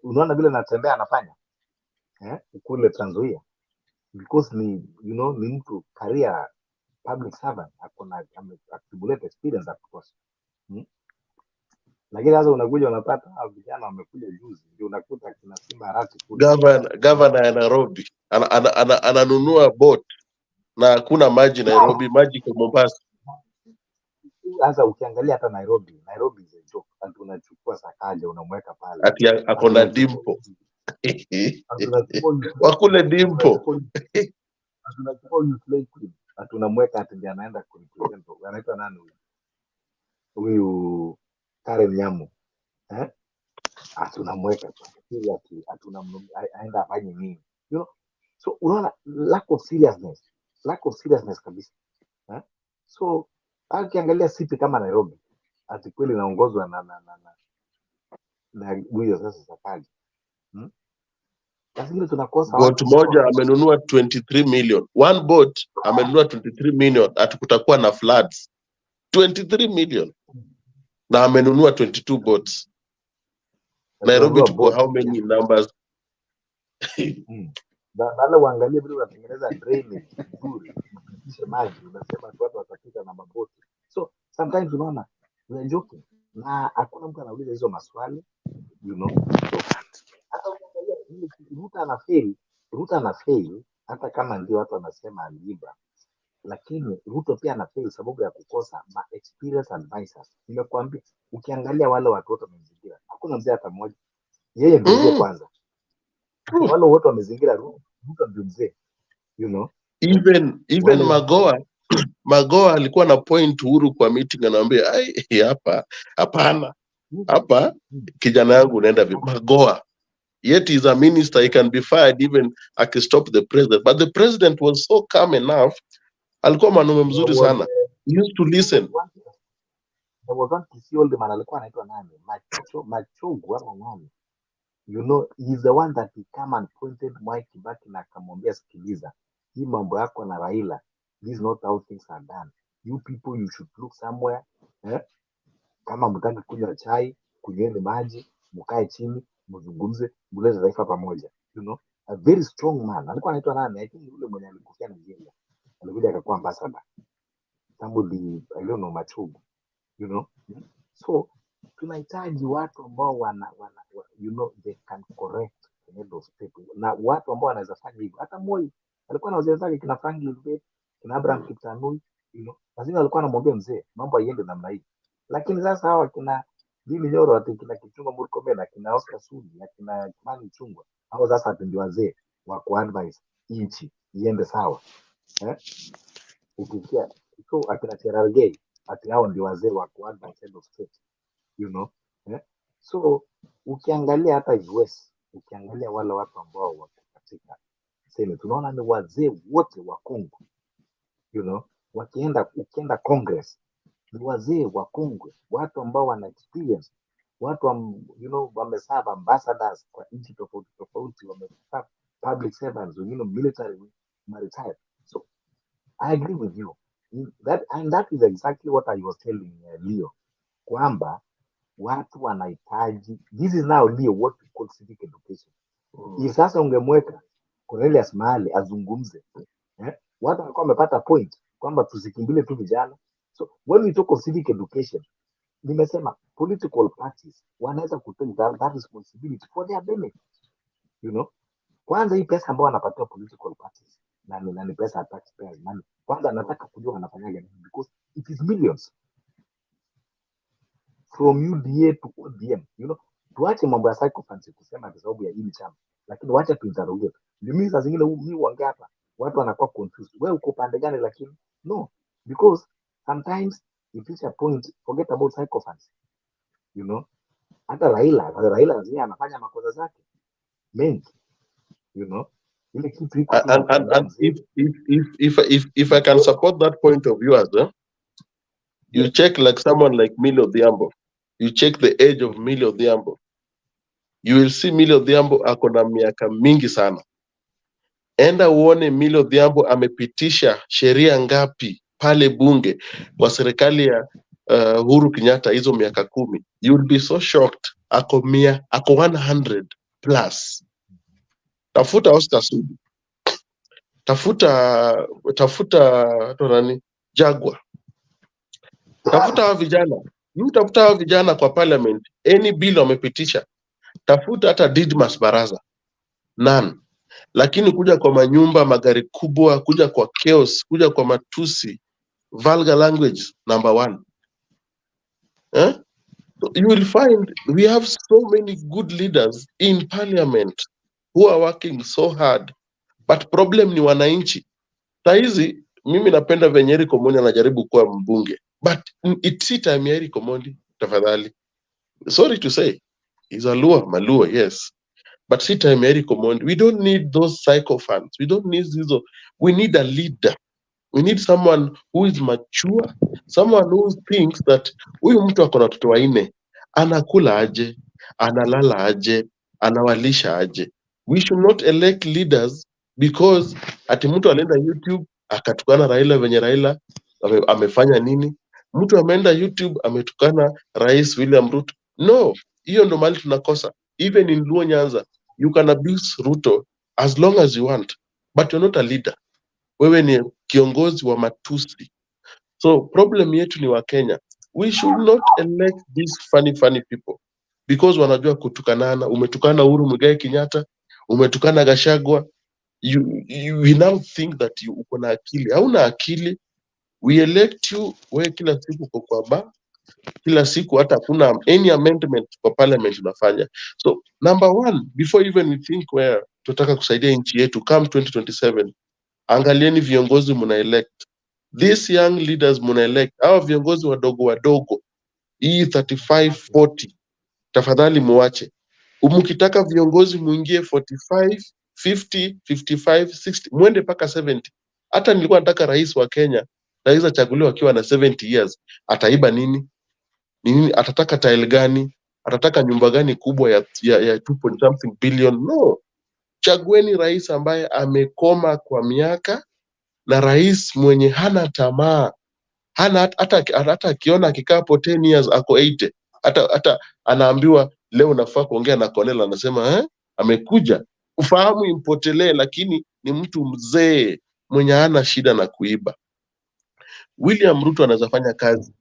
Unaona vile natembea anafanya kule Trans Nzoia, because ni ni mtu career public servant, akona accumulate experience ya kutosha. Lakini sasa unakuja unapata vijana wamekuja juzi, ndio unakuta kina Simba Arati kule. Governor ya Nairobi ananunua boat na hakuna maji Nairobi, maji kwa Mombasa. Sasa ukiangalia hata Nairobi is a joke. Ati unachukua Sakaja unamweka pale. Ati akona dimpo. Wakule dimpo. Tunachukua huyu Slay Queen, tunamweka ati ndiye anaenda kurepresent. Anaitwa nani huyu? Huyu Karen Nyamu. Tunamweka ati aenda afanye nini? You know? So unaona lack of seriousness kabisa. So akiangalia city kama Nairobi, ati kweli naongozwa na huyo sasa Sakaja. Lakini tunakosa boat moja amenunua 23 million. One boat amenunua 23 million, atukutakuwa na floods. 23 million. Na amenunua 22 boats. Nairobi tuko how many numbers? Wale waangalie vile wanatengeneza drainage nzuri, mpitishe maji, unasema watu watapita na maboti. So sometimes unaona we are joking na hakuna mtu anauliza hizo maswali, you know. Hata ukiangalia Ruto ana fail, hata kama ndio watu wanasema aliiba, lakini Ruto pia ana fail sababu ya kukosa experience advisors. Nimekuambia ukiangalia wale watu wote wamezingira, hakuna mzee hata mmoja. Yeye ndio mzee kwanza. Wale wote wamezingira Ruto ndio mzee, you know. Even Magoa alikuwa na point Uhuru kwa meeting, anaambia hapana hapa kijana yangu unaenda vipi. Magoa yet is a minister, he can be fired even akistop the president, but the president was so calm enough. Alikuwa mwanaume mzuri sana, he used to listen. There was one old man alikuwa anaitwa nani, Machogu ama nani, you know, he's the one that he come and pointed Mwai Kibaki na akamwambia, sikiliza, hii mambo yako na Raila, this is not how things are done. You people, you should look somewhere. Kama mtaka kunywa chai, kunyweni maji, mkae chini, mzungumze, mulete taifa pamoja. You know, a very strong man. Alikuwa anaitwa nani? I think yule mwenye alikufia Nigeria. Alikuja akakuwa ambassador. Somebody, I don't know, Machogu. You know? So, tunahitaji watu ambao you know, they can correct the head of state. Na watu ambao wanaweza fanya hivyo. Hata Moi alikuwa na wazee wake kina Franklin Lubet, kina Abraham Kiptanui, you know. Lazima alikuwa anamwambia mzee, mambo haiende namna hii. Lakini sasa hawa kina Ndindi Nyoro, ati kina Kipchumba Murkomen, kina Oscar Sudi, kina Imani Chungwa, hao sasa ati ndio wazee wa kuadvise nchi iende sawa. Ukifikia so akina Cherargei, ati hao ndio wazee wa kuadvise head of state, you know. So ukiangalia hata US, ukiangalia wale watu ambao wako katika sema, tunaona ni wazee wote wa Kongo, you know. ukienda Congress ni wazee wakongwe, watu ambao wana experience, watu wameserve ambassadors kwa nchi tofauti tofauti, wameserve public servants, wengine military, maritime. So I agree with you and that is exactly what I was telling Leo, kwamba watu wanahitaji, this is now Leo what we call civic education. If sasa ungemweka Cornelius mahali azungumze, watu walikuwa wamepata point kwamba tusikimbile tu vijana. So when we talk of civic education, nimesema political parties wanaweza kutake that responsibility for their benefit. Kwanza hii pesa ambayo wanapatiwa political parties na ni pesa ya taxpayers money. Kwanza nataka kujua wanafanyaje, because it is millions from UDA to ODM. Tuache mambo ya psychophancy kusema kwa sababu ya hili chama, lakini wacha tuinterrogate. Mimi saa zingine mimi huongea hapa, watu wanakuwa confused, wewe uko pande gani? Lakini no, because sometimes it is a point, forget about psychophancy. Hata Raila zia anafanya makosa zake mengi, ile kitu iko and if I can support that point of view as you check like someone like Millie Odhiambo, you check the age of Millie Odhiambo, you will see Millie Odhiambo ako na miaka mingi sana. Enda uone Millie Odhiambo amepitisha sheria ngapi pale bunge kwa serikali ya Uhuru Kenyatta hizo miaka 10. You will be so shocked. Ako 100 plus. Tafuta Oscar Sudi, tafuta nani Jagwa, tafuta hao vijana kwa parliament, any bill wamepitisha. Tafuta hata Didmas Baraza, none. Lakini kuja kwa manyumba, magari kubwa, kuja kwa chaos, kuja kwa matusi, vulgar language, number 1. So you will find we have so many good leaders in parliament who are working so hard, but problem ni wananchi. Saizi mimi napenda venye Eric Omondi anajaribu kuwa mbunge, but it's time ya Eric Omondi, tafadhali. Sorry to say, he's a Malua, yes. But see time ya Eric Omondi. We don't need those psychophants. We don't need these. We need a leader. We need someone who is mature, someone who thinks that huyu mtu ako na watoto 4, anakula aje, analala aje, anawalisha aje. We should not elect leaders because ati mtu alienda YouTube akatukana Raila venye Raila amefanya nini. Mtu ameenda YouTube ametukana Rais William Ruto. No, hiyo ndo mali tunakosa. Even in Luo Nyanza, you can abuse Ruto as long as you want, but you're not a leader. Wewe ni kiongozi wa matusi. So problem yetu ni wa Kenya. We should not elect these funny people because wanajua kutukanana. Umetukana Uhuru Muigai Kenyatta, umetukana Gachagua. We now think that you uko na akili. Hauna akili. We elect you, wewe kila siku kwa ba, kila siku hata kuna any amendment kwa parliament unafanya. So number 1, before even we think where tutaka kusaidia nchi yetu come 2027, angalieni viongozi muna elect. These young leaders muna elect. Hawa viongozi wadogo hii 35 40, tafadhali muache. Mkitaka viongozi muingie 45 50 55 60, mwende paka 70. Hata nilikuwa nataka rais wa Kenya, rais achaguliwe akiwa na 70 years. Ataiba nini? Nini atataka tile gani? Atataka nyumba gani kubwa ya 2 billion? No. Chagueni rais ambaye amekoma kwa miaka, na rais mwenye hana tamaa, hana hata akiona akikaa hapo 10 years ako 80, hata anaambiwa leo nafaa kuongea na Cornell, anasema amekuja, ufahamu impotelee, lakini ni mtu mzee mwenye hana shida na kuiba. William Ruto anaweza fanya kazi,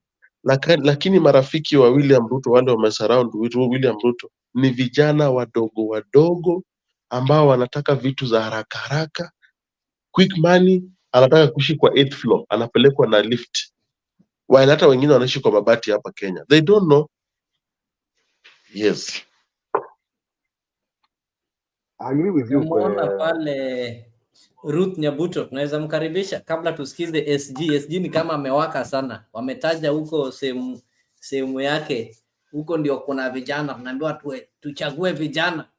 lakini marafiki wa William Ruto, wale wa surround William Ruto, ni vijana wadogo ambao wanataka vitu za haraka, quick money. Anataka kuishi kwa 8th floor, anapelekwa na lift, while hata wengine wanaishi kwa mabati hapa Kenya. They don't know. Yes, I agree with you. Muona pale Ruth Nyabuto, tunaweza mkaribisha kabla tusikize SG. SG ni kama amewaka sana, wametaja huko sehemu yake huko ndio kuna vijana, tunaambiwa tuchague vijana.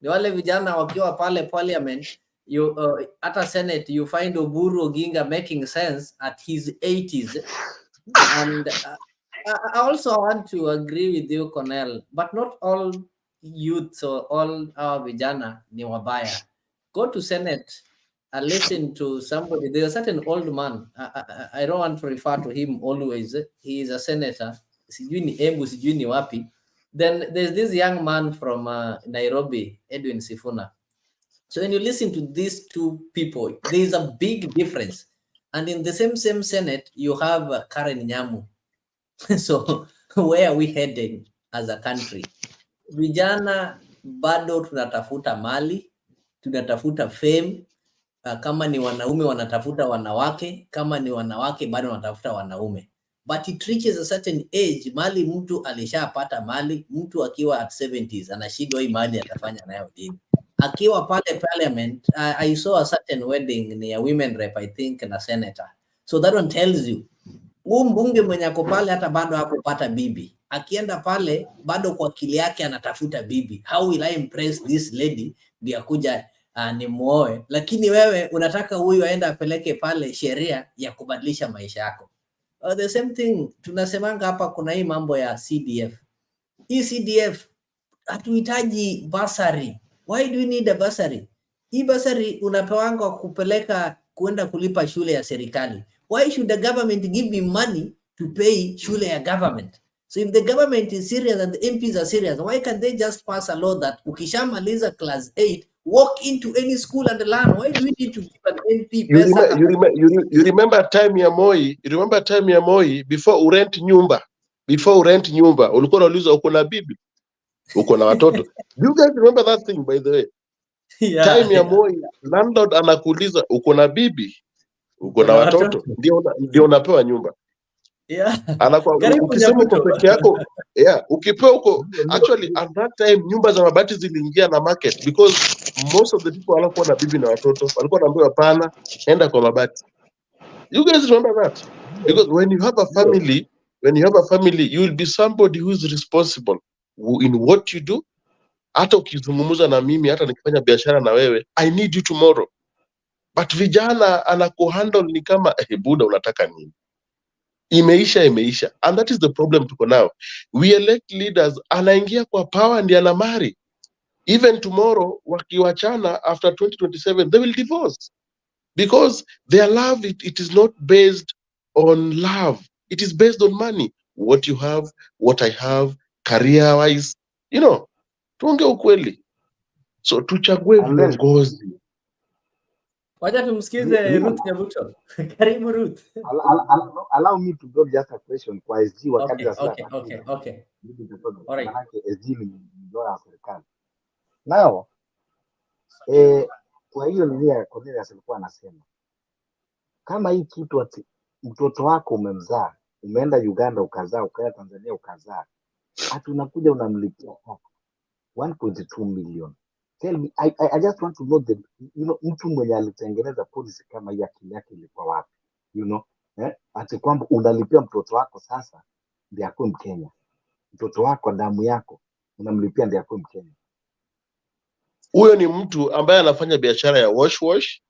Ni wale vijana wakiwa pale parliament You at a Senate, you find Oburu Oginga making sense at his 80s. And I also want to agree with you, Cornell, but not all youths or all our vijana ni wabaya. Go to Senate and listen to somebody. There's a certain old man. I don't want to refer to him always. He is a senator. Sijui ni Embu, sijui ni wapi. Then there's this young man from Nairobi, Edwin Sifuna. So when you listen to these two people, there is a big difference. And in the same Senate, you have Karen Nyamu. So where are we heading as a country? Vijana bado tunatafuta mali, tunatafuta fame. Kama ni wanaume wanatafuta wanawake, kama ni wanawake bado wanatafuta wanaume. But it reaches a certain age, mali mtu alishapata mali, mtu akiwa at 70s anashindwa hii mali atafanya nayo nini. Akiwa pale parliament, I saw a certain wedding near women rep, I think, na senator. So that one tells you, mbunge mwenye ako pale hata bado hakupata bibi. Akienda pale bado kwa akili yake anatafuta bibi. How will I impress this lady ndio akuja ni muoe? Lakini wewe unataka huyu aende apeleke pale sheria ya kubadilisha maisha yako. The same thing tunasemanga hapa, kuna hii mambo ya CDF. Hii CDF hatuhitaji bursary. Why do we need a bursary? Hii bursary unapewanga kupeleka kuenda kulipa shule ya serikali. Why should the government give me money to pay shule ya government? So if the government is serious and the MPs are serious, why can't they just pass a law that ukishamaliza class 8, walk into any school and learn? Why do we need to give an MP pesa? You remember time ya Moi? You remember time ya Moi before urent nyumba? Before urent nyumba, ulikuwa unauliza uko na bibi? Uko na watoto? Do you guys remember that thing, by the way? Yeah, Time ya Moi, landlord anakuuliza uko na bibi? Uko na watoto? Ndio unapewa nyumba. Yeah. Anakuwa ukisema uko peke yako, yeah, ukipewa uko, actually at that time nyumba za mabati ziliingia na market because most of the people walikuwa na bibi na watoto walikuwa wanaambiwa hapana, enda kwa mabati. You guys remember that? Because when you have a family, you will be somebody who is responsible in what you do. Hata ukizungumza na mimi, hata nikifanya biashara na wewe, I need you tomorrow. But vijana anakuhandle ni kama buda unataka nini? Imeisha. And that is the problem tuko now. We elect leaders, anaingia kwa power ndiye ana marry. Even tomorrow wakiwachana after 2027 they will divorce. Because their love, it is not based on love. It is based on money. What you have, what I have, career-wise. You know, tuonge ukweli. So tuchague viongozi. Wacha tumsikize Ruth Nyabuto. Karibu Ruth. Allow me to go just a question kwa SG wakati okay. All right. SG ni dola ya serikali. Now, kwa hiyo nilia Cornelius alikuwa anasema kama hii kitu ati mtoto wako umemzaa, umeenda Uganda ukazaa, ukaenda Tanzania ukazaa, ati unakuja unamlipia 1.2 million. Tell me, I just want to know the, mtu mwenye alitengeneza policy kama hii akili yake ilikuwa wapi? Ati kwamba unalipia mtoto wako sasa ndiye akuwe Mkenya. Mtoto wako damu yako unamlipia ndiye akuwe Mkenya. Huyo ni mtu ambaye anafanya biashara ya wash,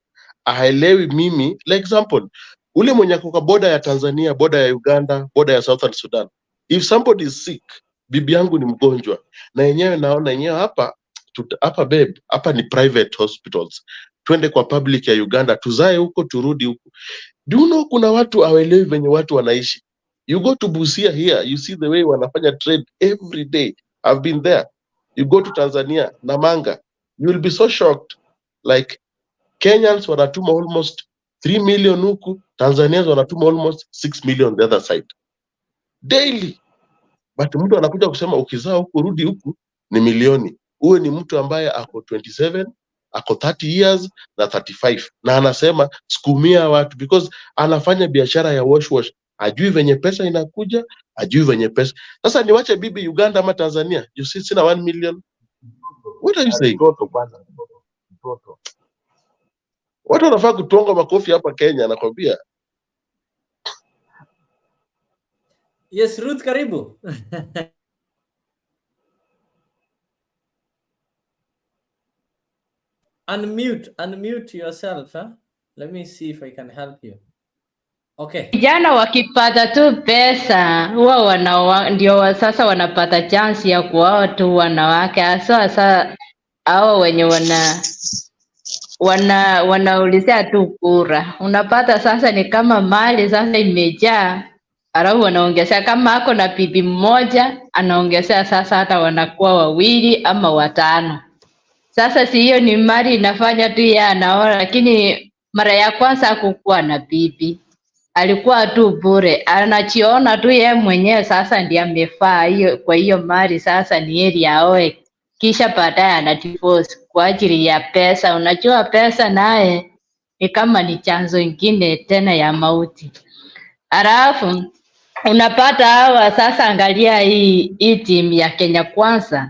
haelewi mimi. Like example, ule mwenye kwa boda ya Tanzania, boda ya Uganda, boda ya Southern Sudan. If somebody is sick, bibi yangu ni mgonjwa, na yenyewe naona yenyewe hapa babe, hapa ni private hospitals. Twende kwa public ya Uganda, tuzae huko turudi huko. Do you know kuna watu hawaelewi venye watu wanaishi. You go to Busia here, you see the way wanafanya trade every day. I've been there. You go to Tanzania, Namanga, you will be so shocked. Like Kenyans wanatuma almost 3 million huku, Tanzanians wanatuma almost 6 million the other side daily. But mtu anakuja kusema ukizaa huku rudi huku ni milioni. Uwe ni mtu ambaye ako 27, ako 30 years na 35, na anasema sukumia watu because anafanya biashara ya wash. Ajui venye pesa inakuja, ajui venye pesa. Sasa niwache bibi Uganda ama Tanzania, you see sina 1 million. What are you saying? Mtoto. Watu wanafaa kutonga makofi hapa Kenya, nakwambia. Yes, Ruth, karibu. Unmute yourself, huh? Let me see if I can help you. Okay. Vijana wakipata tu pesa huwa ndio sasa wanapata chance ya kuoa tu wanawake, hasa hao wenye wanaulizia tu kura. Unapata sasa ni kama mali sasa imejaa, alafu wanaongezea kama ako na bibi mmoja anaongezea sasa hata wanakuwa wawili ama watano. Sasa si hiyo ni mali inafanya tu yeye anaoa, lakini mara ya kwanza hakukuwa na bibi, alikuwa tu bure, anachiona tu yeye mwenyewe sasa ndiye amefaa hiyo. Kwa hiyo mali sasa ni yeye aoe, kisha baadaye ana divorce kwa ajili ya pesa. Unajua pesa naye ni kama ni chanzo ingine tena ya mauti. Alafu unapata hawa sasa, angalia hii timu ya Kenya Kwanza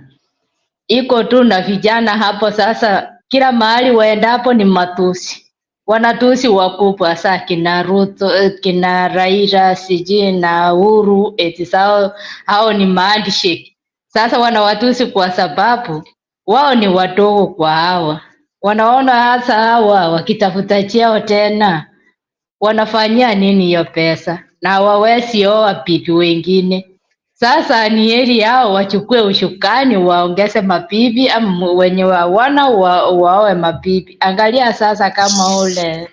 iko tu na vijana hapo sasa, kila mahali waendapo ni matusi, wanatusi wakubwa saa kina Ruto, kina Raila, sijui na Uhuru, eti sao hao ni handshake. Sasa wanawatusi kwa sababu wao ni wadogo kwa hawa, wanaona hasa hawa wakitafuta cheo tena wanafanyia nini hiyo pesa, na hawawezi oa bibi wengine. Sasa ni heri yao wachukue ushukani waongeze mabibi, ama wenye hawana waoe mabibi. Angalia sasa kama ule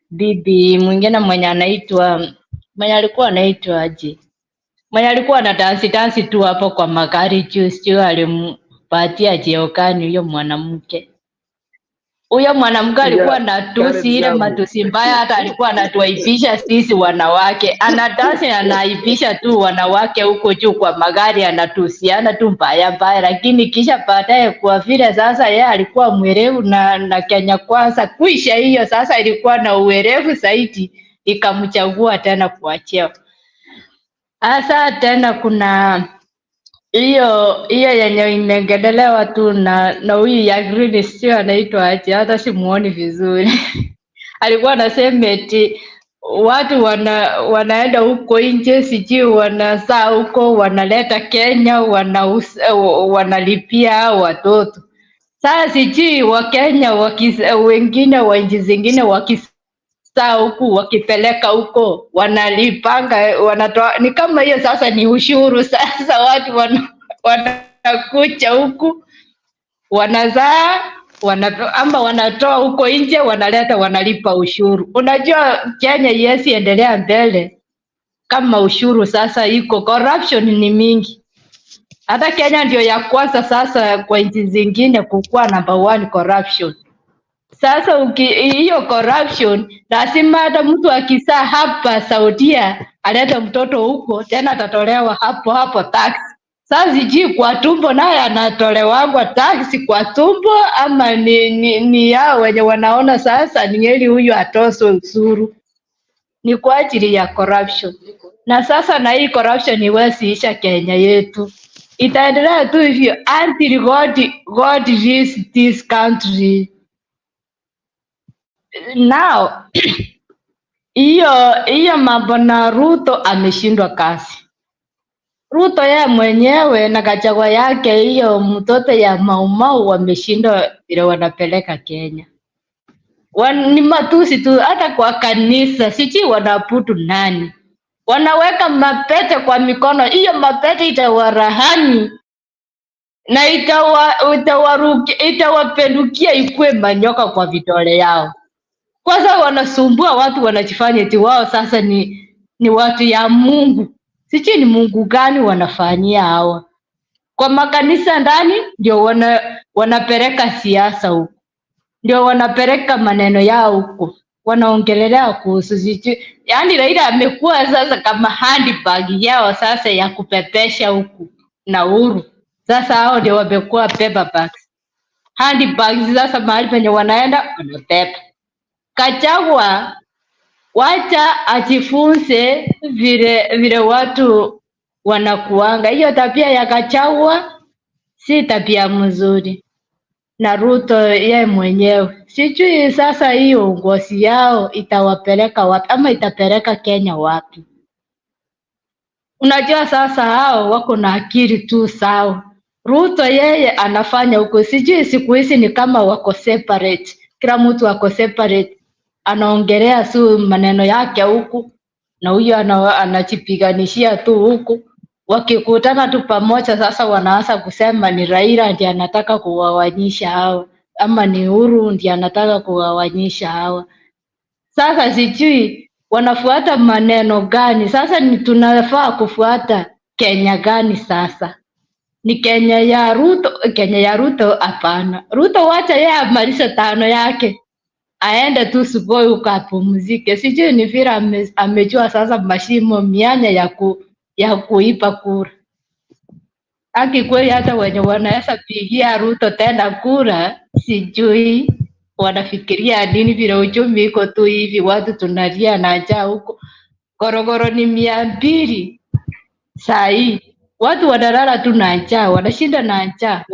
bibi mwingine mwenye alikuwa anaitwa aje, mwenye alikuwa na dansi tu hapo kwa magari juu, alimpatia jeokani huyo mwanamke. Huyo mwanamke alikuwa na tusi ile matusi mbaya, hata alikuwa anatuaibisha sisi wanawake. Anadansi anaaibisha tu wanawake huko juu kwa magari, anatusiana tu mbaya, lakini kisha baadaye kwa vile sasa yeye alikuwa mwerevu na Kenya Kwanza kuisha hiyo sasa ilikuwa na uwerevu zaidi, ikamchagua tena kwa cheo. Asa tena kuna hiyo yenye imeongelewa tu na huyu ya green, sio anaitwa aje, hata simuoni vizuri. Alikuwa anasema eti watu wanaenda huko nje, sijui wanazaa huko wanaleta Kenya, wanalipia watoto. Sasa sijui Wakenya wengine wa nchi zingine wakizaa huku wakipeleka huko wanalipanga, wanatoa, ni kama hiyo sasa ni ushuru. Sasa watu wanakucha huku wanazaa ama wanatoa huko nje wanaleta, wanalipa ushuru. Unajua Kenya yesi endelea mbele kama ushuru sasa iko, corruption ni mingi. Hata Kenya ndio ya kwanza sasa kwa nchi zingine kukuwa number 1 corruption. Sasa hiyo corruption lazima hata mtu akizaa hapa Saudia alete mtoto huko tena atatolewa hapo tax. Sasa sijui kwa tumbo naye anatolewa tax kwa tumbo, ama ni yao wenye wanaona sasa ni heri huyu atoswe ushuru. Ni kwa ajili ya corruption. Na sasa na hii corruption iwezi isha Kenya yetu, itaendelea tu hivyo until God leads this country. Now hiyo mambo na Ruto ameshindwa kazi. Ruto yeye mwenyewe na Gachagua yake, hiyo mtoto ya Maumau wameshindwa vile wanapeleka Kenya. Ni matusi tu, hata kwa kanisa sijui wanaputu nani, wanaweka mapete kwa mikono. Hiyo mapete itawarahani na itawapendukia ikue manyoka kwa vidole yao. Kwanza wanasumbua watu, wanajifanya eti wao sasa ni watu ya Mungu. Sijui ni Mungu gani wanafanyia hawa. Kwa makanisa ndani ndio wanapeleka siasa huko, ndio wanapeleka maneno yao huko, wanaongelelea kuhusu sijui. Yaani Raila amekuwa sasa kama handbag yao sasa ya kupepesha huku na Uhuru. Sasa hao ndio wamekuwa paper bags, handbags. Sasa mahali penye wanaenda wanapepa. Gachagua wacha ajifunze vile watu wanakuanga. Hiyo tabia ya Gachagua si tabia mzuri. Na Ruto yeye mwenyewe sijui sasa hiyo uongozi yao itawapeleka wapi, ama itapeleka Kenya wapi. Unajua sasa hao wako na akili tu sawa, Ruto yeye anafanya huko, sijui siku hizi ni kama wako separate, kila mtu wako separate, anaongelea tu maneno yake huku na huyo anajipiganishia tu huku. Wakikutana tu pamoja, sasa wanaanza kusema ni Raila ndiye anataka kuwawanyisha hawa, ama ni Uhuru ndiye anataka kuwawanyisha hawa. Sasa sijui wanafuata maneno gani? Sasa ni tunafaa kufuata Kenya gani sasa? Ni Kenya ya Ruto? Kenya ya Ruto? Hapana. Ruto wacha yeye amalize tano yake, aende tu Sugoi huko apumzike. Sijui ni vile amejua sasa mashimo mianya ya kuipa kura. Haki kweli, hata wenye wanaweza pigia Ruto tena kura, sijui wanafikiria nini, vile uchumi iko tu hivi, watu tunalia na njaa huko. Gorogoro ni 200 saa hii, watu wanalala tu na njaa, wanashinda na njaa.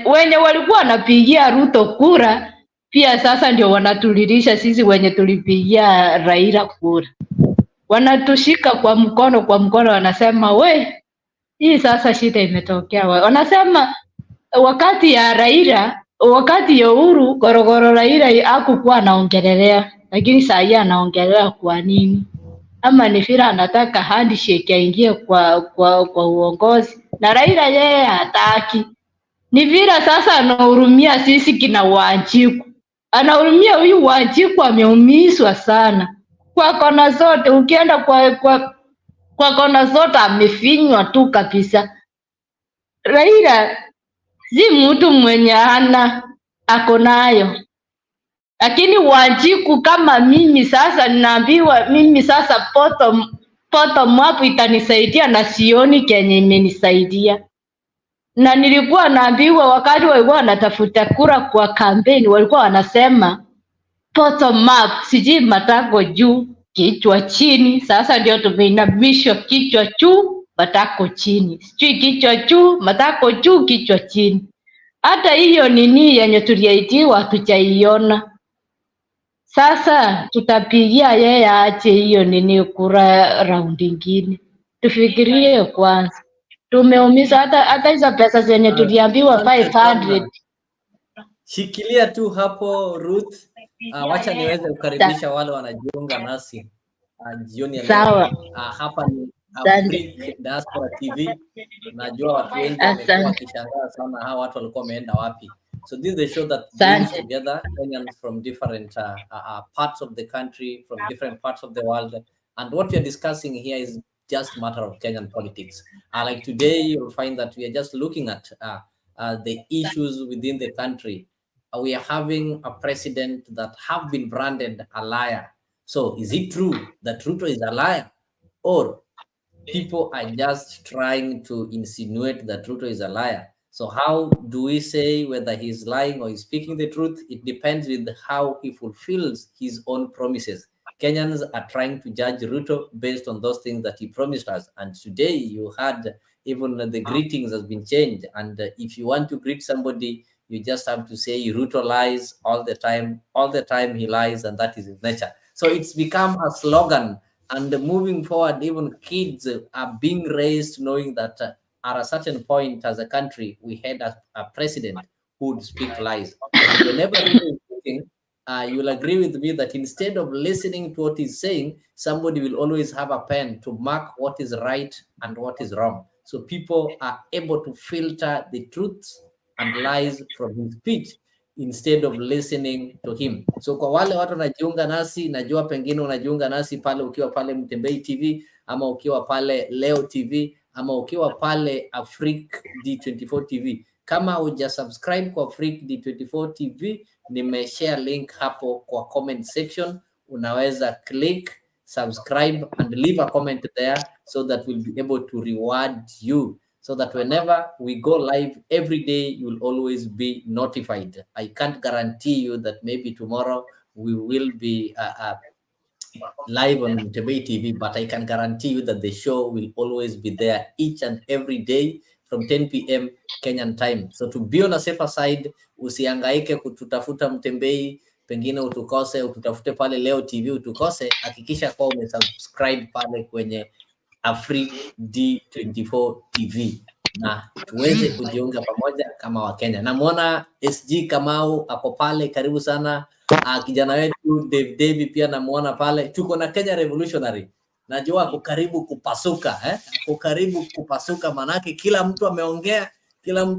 Wenye walikuwa wanapigia Ruto kura pia sasa ndio wanatulilisha sisi wenye tulipigia Raila kura, wanatushika kwa mkono wanasema we, hii sasa shida imetokea. Wanasema wakati ya Raila, wakati ya Uhuru, Gorogoro Raila hakukuwa anaongelelea, lakini saa hii anaongelea. Kwa nini? Ama ni vile anataka handshake aingie kwa uongozi, na Raila yeye hataki. Ni vile sasa anahurumia sisi kina Wanjiku, anahurumia huyu Wanjiku, ameumizwa sana kwa kona zote. Ukienda kwa kona zote amefinywa tu kabisa. Raila si mtu mwenye ako nayo, lakini Wanjiku kama mimi sasa ninaambiwa mimi sasa bottom up itanisaidia, na sioni Kenya imenisaidia. Na nilikuwa naambiwa wakati walikuwa wanatafuta kura kwa kampeni, walikuwa wanasema bottom up, sijui matako juu kichwa chini. Sasa ndio tumeinamishwa kichwa juu matako chini, sijui kichwa juu matako juu kichwa chini. Hata hiyo nini yenye tuliaitiwa hatujaiona. Sasa tutapigia yeye aache hiyo nini kura raundi ingine, tufikirie kwanza. Tumeumiza hata hizo pesa zenye tuliambiwa 500. Shikilia tu hapo Ruth. Wacha niweze kukaribisha wale wanajiunga nasi jioni ya leo. Hapa ni Afrika Diaspora TV. Najua watu wengi wamekuwa wakishangaa sana hawa watu walikuwa wameenda wapi. So this is the show that brings together Kenyans from different parts of the country, from different parts of the world. And what we are discussing here is just a matter of Kenyan politics. Like today, you'll find that we are just looking at the issues within the country. We are having a president that have been branded a liar. So is it true that Ruto is a liar? Or people are just trying to insinuate that Ruto is a liar? So how do we say whether he's lying or he's speaking the truth? It depends with how he fulfills his own promises. Kenyans are trying to judge Ruto based on those things that he promised us. And today you had even the greetings has been changed. And if you want to greet somebody, you just have to say Ruto lies all the time. All the time he lies, and that is his nature. So it's become a slogan. And moving forward, even kids are being raised knowing that at a certain point as a country, we had a president who would speak lies. Whenever he's speaking, you'll agree with me that instead of listening to what he's saying, somebody will always have a pen to mark what is right and what is wrong. So people are able to filter the truths and lies from his speech instead of listening to him. So kwa wale watu wanajiunga nasi, najua pengine unajiunga nasi pale ukiwa pale Mtembei TV, ama ukiwa pale Leo TV, ama ukiwa pale Afrika D24 TV. Kama huja subscribe kwa Afrika D24 TV, nimeshare link hapo kwa comment section. Unaweza click subscribe and leave a comment there so that we'll be able to reward you, so that whenever we go live every day, you'll always be notified. I can't guarantee you that maybe tomorrow we will be live on Mtembei TV, but I can guarantee you that the show will always be there each and every day from 10 p.m. Kenyan time. So to be on a safer side, usihangaike kututafuta Mtembei, pengine utukose, ututafute pale Leo TV utukose. Hakikisha kwa umesubscribe pale kwenye Afrika D24 TV. na tuweze kujiunga pamoja kama Wakenya. Namuona SG Kamau ako pale, karibu sana. Kijana wetu Dave pia namuona pale. Tuko na Kenya Revolutionary. Najua ako karibu kupasuka, ako karibu kupasuka, manake kila mtu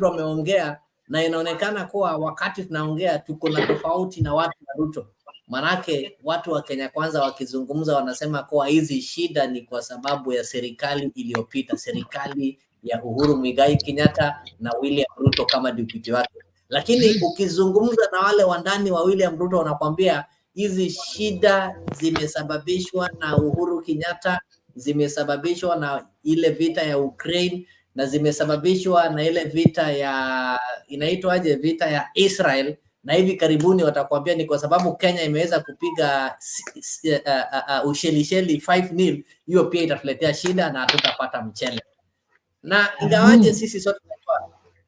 ameongea na inaonekana kuwa wakati tunaongea tuko na tofauti na watu wa Ruto. Manake watu wa Kenya Kwanza wakizungumza wanasema kuwa hizi shida ni kwa sababu ya serikali iliyopita, serikali ya Uhuru Muigai Kenyatta na William Ruto kama deputy wake. Lakini ukizungumza na wale wandani wa William Ruto wanakwambia hizi shida zimesababishwa na Uhuru Kenyatta, zimesababishwa na ile vita ya Ukraine, na zimesababishwa na ile vita ya inaitwaje, vita ya Israel, na hivi karibuni watakwambia ni kwa sababu Kenya imeweza kupiga Ushelisheli 5-0, hiyo pia itatuletea shida na hatutapata mchele. Na ingawaje sisi sote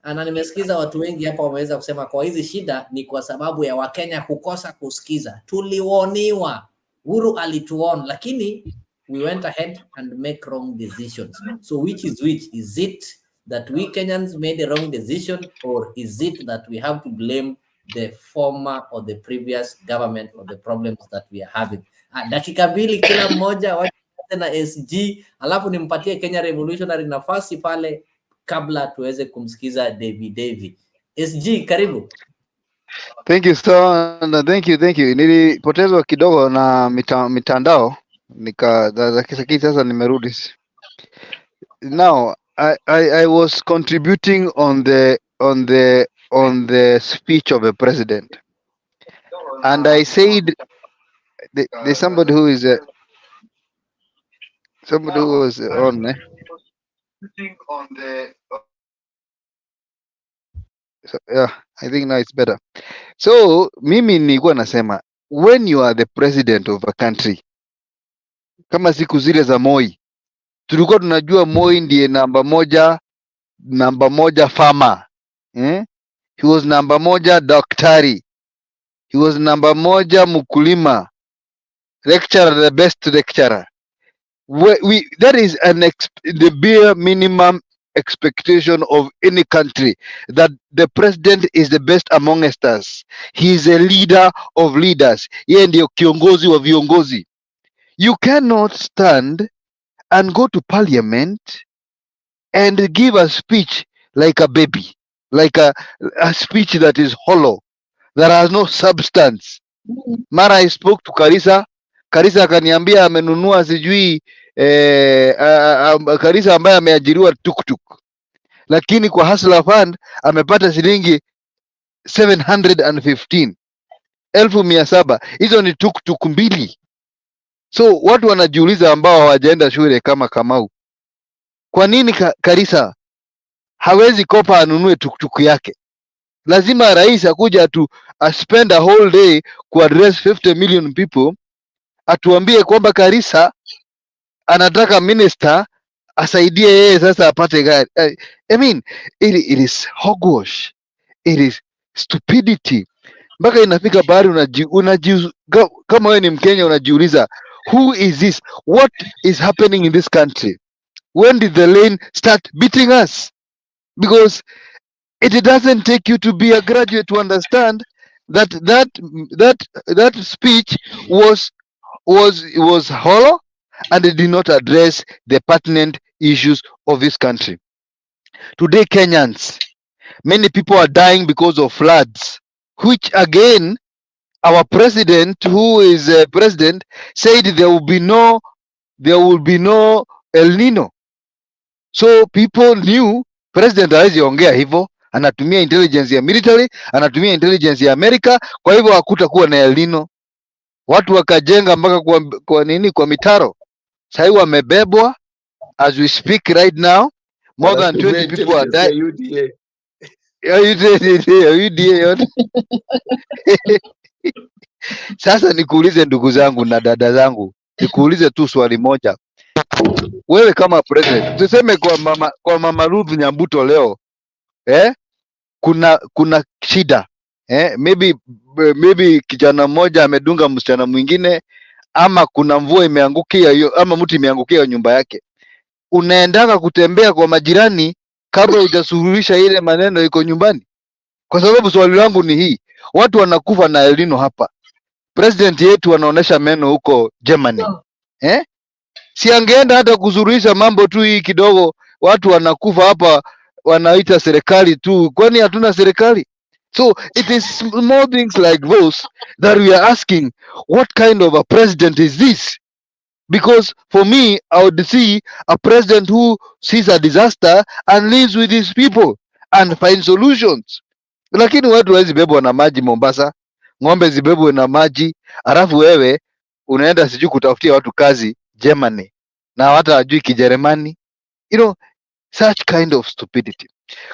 na nimesikiza watu wengi hapa wameweza kusema kwa hizi shida ni kwa sababu ya Wakenya kukosa kusikiza. Tulioniwa, Uhuru alituon, lakini we went ahead and make wrong decisions. So which? Is it that we Kenyans made a wrong decision, or is it that we have to blame the former or the previous government for the problems that we are having? Dakika mbili kila mmoja na SG, alafu nimpatie Kenya Revolutionary nafasi pale kabla tuweze kumsikiza David. SG, karibu. Thank you so, thank you. Nilipotezwa kidogo na mitandao lakini sasa nimerudi. Now I was contributing on the speech of the president, and I said there's somebody who is somebody who was on so, yeah, I think now it's better. So mimi nilikuwa nasema, when you are the president of a country, kama siku zile za Moi, tulikuwa tunajua Moi ndiye namba moja farmer, he was namba moja daktari, he was namba moja mkulima, lecturer, the best lecturer. That is the bare minimum expectation of any country, that the president is the best amongst us. He is a leader of leaders. Yeye ndio kiongozi wa viongozi. You cannot stand and go to parliament and give a speech like a baby, like a speech that is hollow, that has no substance. Mara I spoke to Karisa akaniambia amenunua sijui Karisa ambaye ameajiriwa tuktuk, lakini kwa Hustler Fund amepata shilingi 715,700. Hizo ni tuktuk mbili. So watu wanajiuliza ambao hawajaenda shule kama Kamau, kwa nini Karisa hawezi kopa anunue tuktuk yake? Lazima rais akuja spend a whole day ku address 50 million people, atuambie kwamba Karisa anataka minister asaidie yeye sasa apate gari. I mean, it is hogwash, it is stupidity. Mpaka inafika bahari kama wewe ni Mkenya unajiuliza, who is this? What is happening in this country? When did the lane start beating us? Because it doesn't take you to be a graduate to understand that speech was hollow, and it did not address the pertinent issues of this country. Today, Kenyans, many people are dying because of floods, which again, our president, who is president, said there will be no El Nino. So people knew president hawezi ongea hivyo, anatumia intelligence ya military, anatumia intelligence ya America, kwa hivyo hakutakuwa na El Nino. Watu wakajenga mpaka kwa mitaro. Sasa wamebebwa, as we speak right now, more than 20 people are dying. UDA. Sasa nikuulize ndugu zangu na dada zangu, nikuulize tu swali moja. Wewe kama president, tuseme kwa mama Ruth Nyambuto leo, kuna shida, maybe kijana mmoja amedunga msichana mwingine, ama kuna mvua imeangukia hiyo, ama mtu imeangukia nyumba yake. Unaendanga kutembea kwa majirani kabla hujasuluhisha ile maneno iko nyumbani? Kwa sababu swali langu ni hii, watu wanakufa na El Nino hapa, president yetu anaonesha meno huko Germany, si angeenda hata kuzuruhisha mambo tu hii kidogo? Watu wanakufa hapa, wanaita serikali tu, kwani hatuna serikali? So it is small things like those that we are asking, what kind of a president is this? Because for me, I would see a president who sees a disaster and lives with his people and find solutions. Lakini watu hawezi bebwa na maji Mombasa, ng'ombe zibebwe na maji, alafu wewe unaenda sijui kutafutia watu kazi Germany na hata hajui Kijerumani. Such kind of stupidity.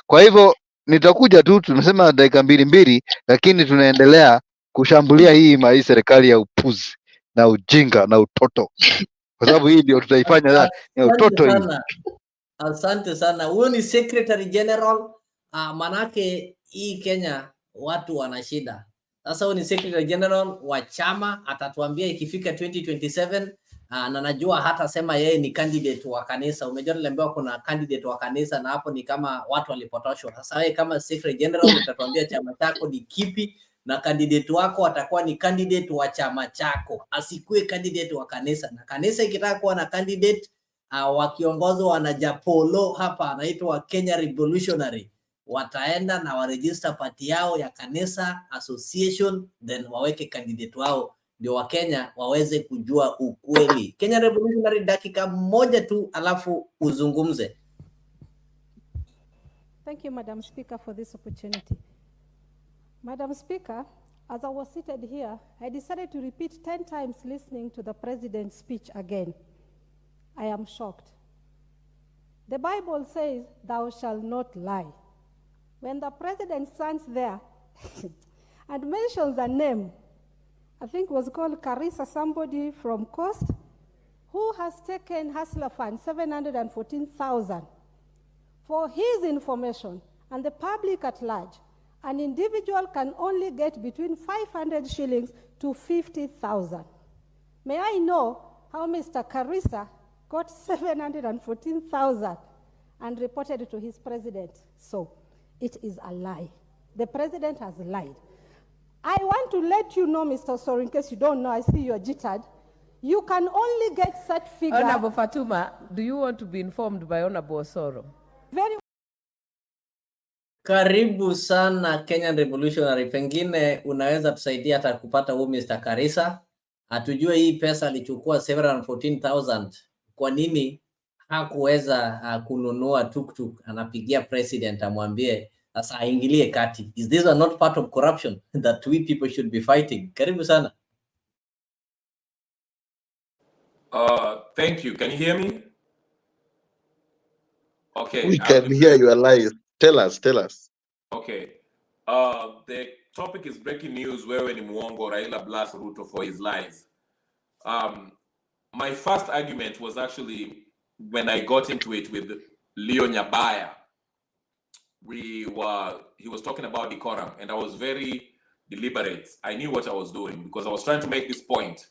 Kwa hivyo nitakuja tu, tunasema dakika mbili, lakini tunaendelea kushambulia hii serikali ya upuzi na ujinga na utoto, kwa sababu hii ndio tutaifanya ya utoto hii. Asante sana. Huyo ni Secretary General. Manake hii Kenya watu wana shida. Sasa huyo ni Secretary General wa chama, atatuambia ikifika 2027. Na najua hata sema yeye ni candidate wa kanisa. Umejua niliambiwa kuna candidate wa kanisa na hapo ni kama watu walipotoshwa. Sasa wewe kama Secretary General utatuambia chama chako ni kipi na candidate wako atakuwa ni candidate wa chama chako, asikue candidate wa kanisa. Na kanisa ikitaka kuwa na candidate wakiongozwa na Japolo hapa anaitwa Kenya Revolutionary, wataenda na waregister party yao ya kanisa association, then waweke candidate wao ndio Wakenya waweze kujua ukweli. Kenya Revolutionary, dakika moja tu alafu uzungumze. Thank you, Madam Speaker, for this opportunity. Madam Speaker, as I was seated here, I decided to repeat 10 times listening to the President's speech again. I am shocked. The Bible says, "Thou shalt not lie." When the President stands there and mentions a name, I think it was called Carissa, somebody from Coast, who has taken Hustler Fund 714,000. For his information and the public at large, an individual can only get between 500 shillings to 50,000. May I know how Mr. Carissa got 714,000 and reported it to his president? So it is a lie. The president has lied. I want to let you know, Mr. Soro, in case you don't know, I see you're jittered. You can only get such figure. Honorable Fatuma, do you want to be informed by Honorable Soro? Very. Karibu sana Kenyan Revolutionary. Pengine unaweza tusaidia hata kupata huyu Mr. Carissa. Atujue hii pesa alichukua 714,000. Kwa nini hakuweza kununua tuktuk? Anapigia president amwambie sasa aingilie kati. Is this not part of corruption that we people should be fighting? Karibu sana. Thank you. Can you hear me? Okay. We can hear your lies. Tell us. Okay. The topic is breaking news. Wewe ni Muongo Raila blast Ruto for his lies. My first argument was actually when I got into it with Leo Nyabaya. He was talking about decorum, and I was very deliberate. I knew what I was doing because I was trying to make this point.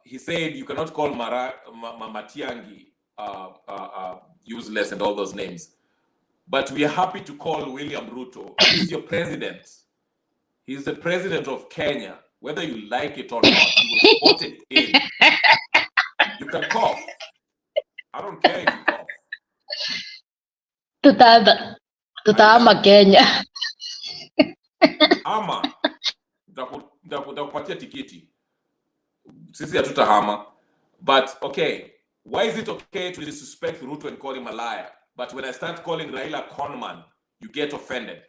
He said you cannot call Matiangi useless and all those names, but we are happy to call William Ruto. He's your president. He's the president of Kenya. Whether you like it or not, he was voted in. You can cough. I don't care if you cough. Tutaama Kenya. Ama ndakupatia tikiti. Sisi hatutahama. But okay, why is it okay to disrespect Ruto and call him a liar? But when I start calling Raila conman, you get offended.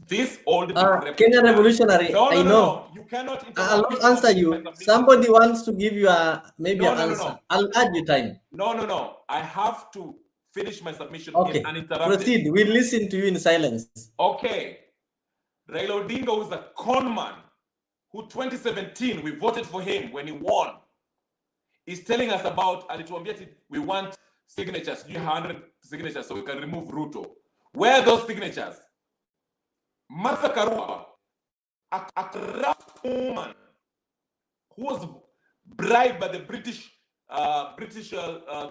This old Kenya Revolutionary, no, I know. No. You cannot I'll not answer you. Somebody wants to give you an answer. No. I'll add you time. No. I have to finish my submission uninterrupted. Proceed. We'll listen to you in silence. Okay. Raila Odinga was a conman who 2017 we voted for him when he won. He's telling us about we want signatures, 100 signatures so we can remove Ruto. Where are those signatures? Martha Karua, a corrupt woman who was bribed by the British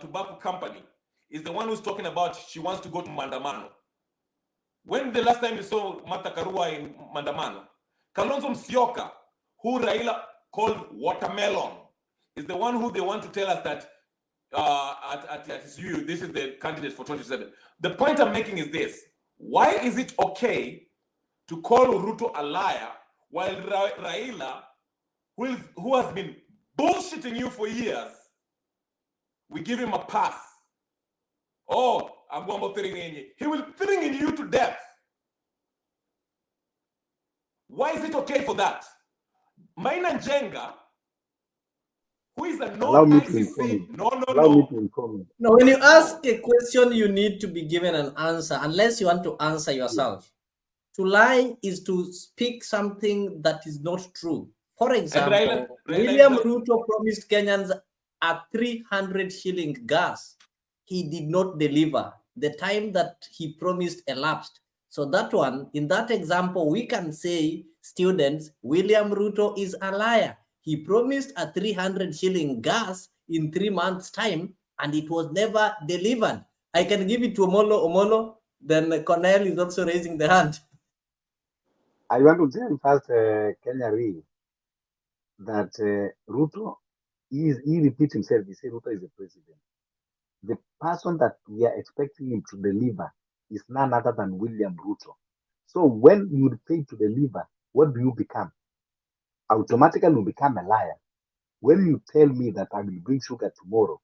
Tobacco Company, is the one who's talking about she wants to go to Mandamano. When the last time you saw Martha Karua in Mandamano? Kalonzo Musyoka, who Raila called watermelon, is the one who they want to tell us that this is the candidate for 2027. The point I'm making is this. Why is it okay to call Ruto a liar while Raila, who has been bullshitting you for years, we give him a pass? Oh, I'm going to he will thring you to death. Why is it okay for that? Maina Njenga, who is a non-ICC, No, when you ask a question, you need to be given an answer, unless you want to answer yourself. To lie is to speak something that is not true. For example, William Ruto promised Kenyans a 300 shilling gas. He did not deliver. The time that he promised elapsed. So that one, in that example, we can say, students, William Ruto is a liar. He promised a 300 shilling gas in 3 months' time, and it was never delivered. I can give it to Omolo. Then Cornell is also raising the hand. I want to tell first Kenya Re that Ruto, he repeats himself. He says Ruto is the president. The person that we are expecting him to deliver is none other than William Ruto. So when you fail to deliver, what do you become? Automatically you become a liar. When you tell me that I will bring sugar tomorrow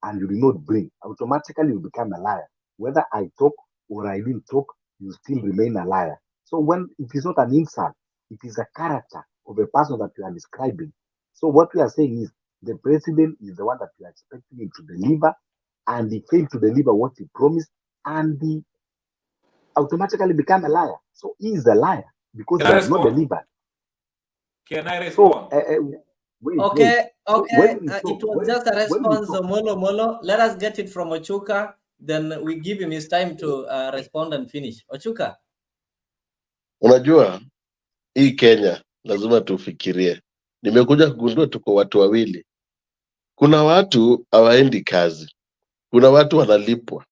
and you will not bring, automatically you become a liar. Whether I talk or I didn't talk, you still remain a liar. So when it is not an insult, it is a character of a person that you are describing. So what we are saying is the president is the one that you are expecting him to deliver, and he failed to deliver what he promised, and he automatically become a liar. So he is a liar because he has not delivered. Can I respond? Okay. It was just a response, Molo. Let us get it from Ochuka. Then we give him his time to respond and finish. Ochuka. Unajua hii Kenya lazima tufikirie. Nimekuja kugundua tuko watu wawili. Kuna watu hawaendi kazi. Kuna watu wanalipwa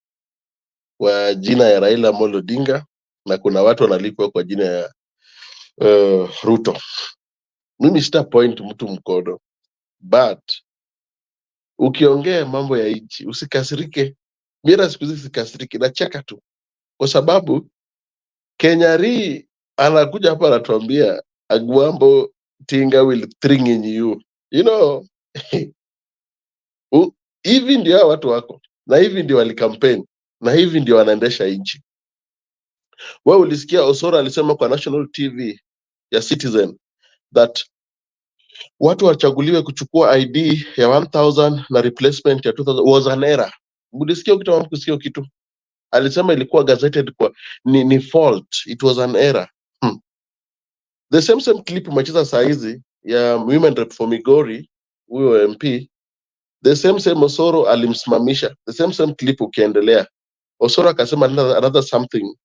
kwa jina ya Raila Amolo Odinga na kuna watu wanalipwa kwa jina ya Ruto. Mimi sita point mtu mkono, but ukiongea mambo ya nchi usikasirike. Mira siku hizi sikasirike, nacheka tu kwa sababu Kenya Re anakuja hapa anatuambia Agwambo Tinga will thring in you. You know, hivi ndio watu wako na hivi ndio walikampeni na hivi ndio wanaendesha nchi. Wewe ulisikia Osoro alisema kwa national TV ya Citizen that watu wachaguliwe kuchukua ID ya 1000 na replacement ya 2000 was an error. Ulisikia kitu ama kusikia kitu? Alisema ilikuwa gazetted kwa ni fault, it was an error. The same clip umecheza saa hizi ya women rep for Migori, huyo MP, the same Osoro alimsimamisha. The same clip ukiendelea, Osoro akasema another something.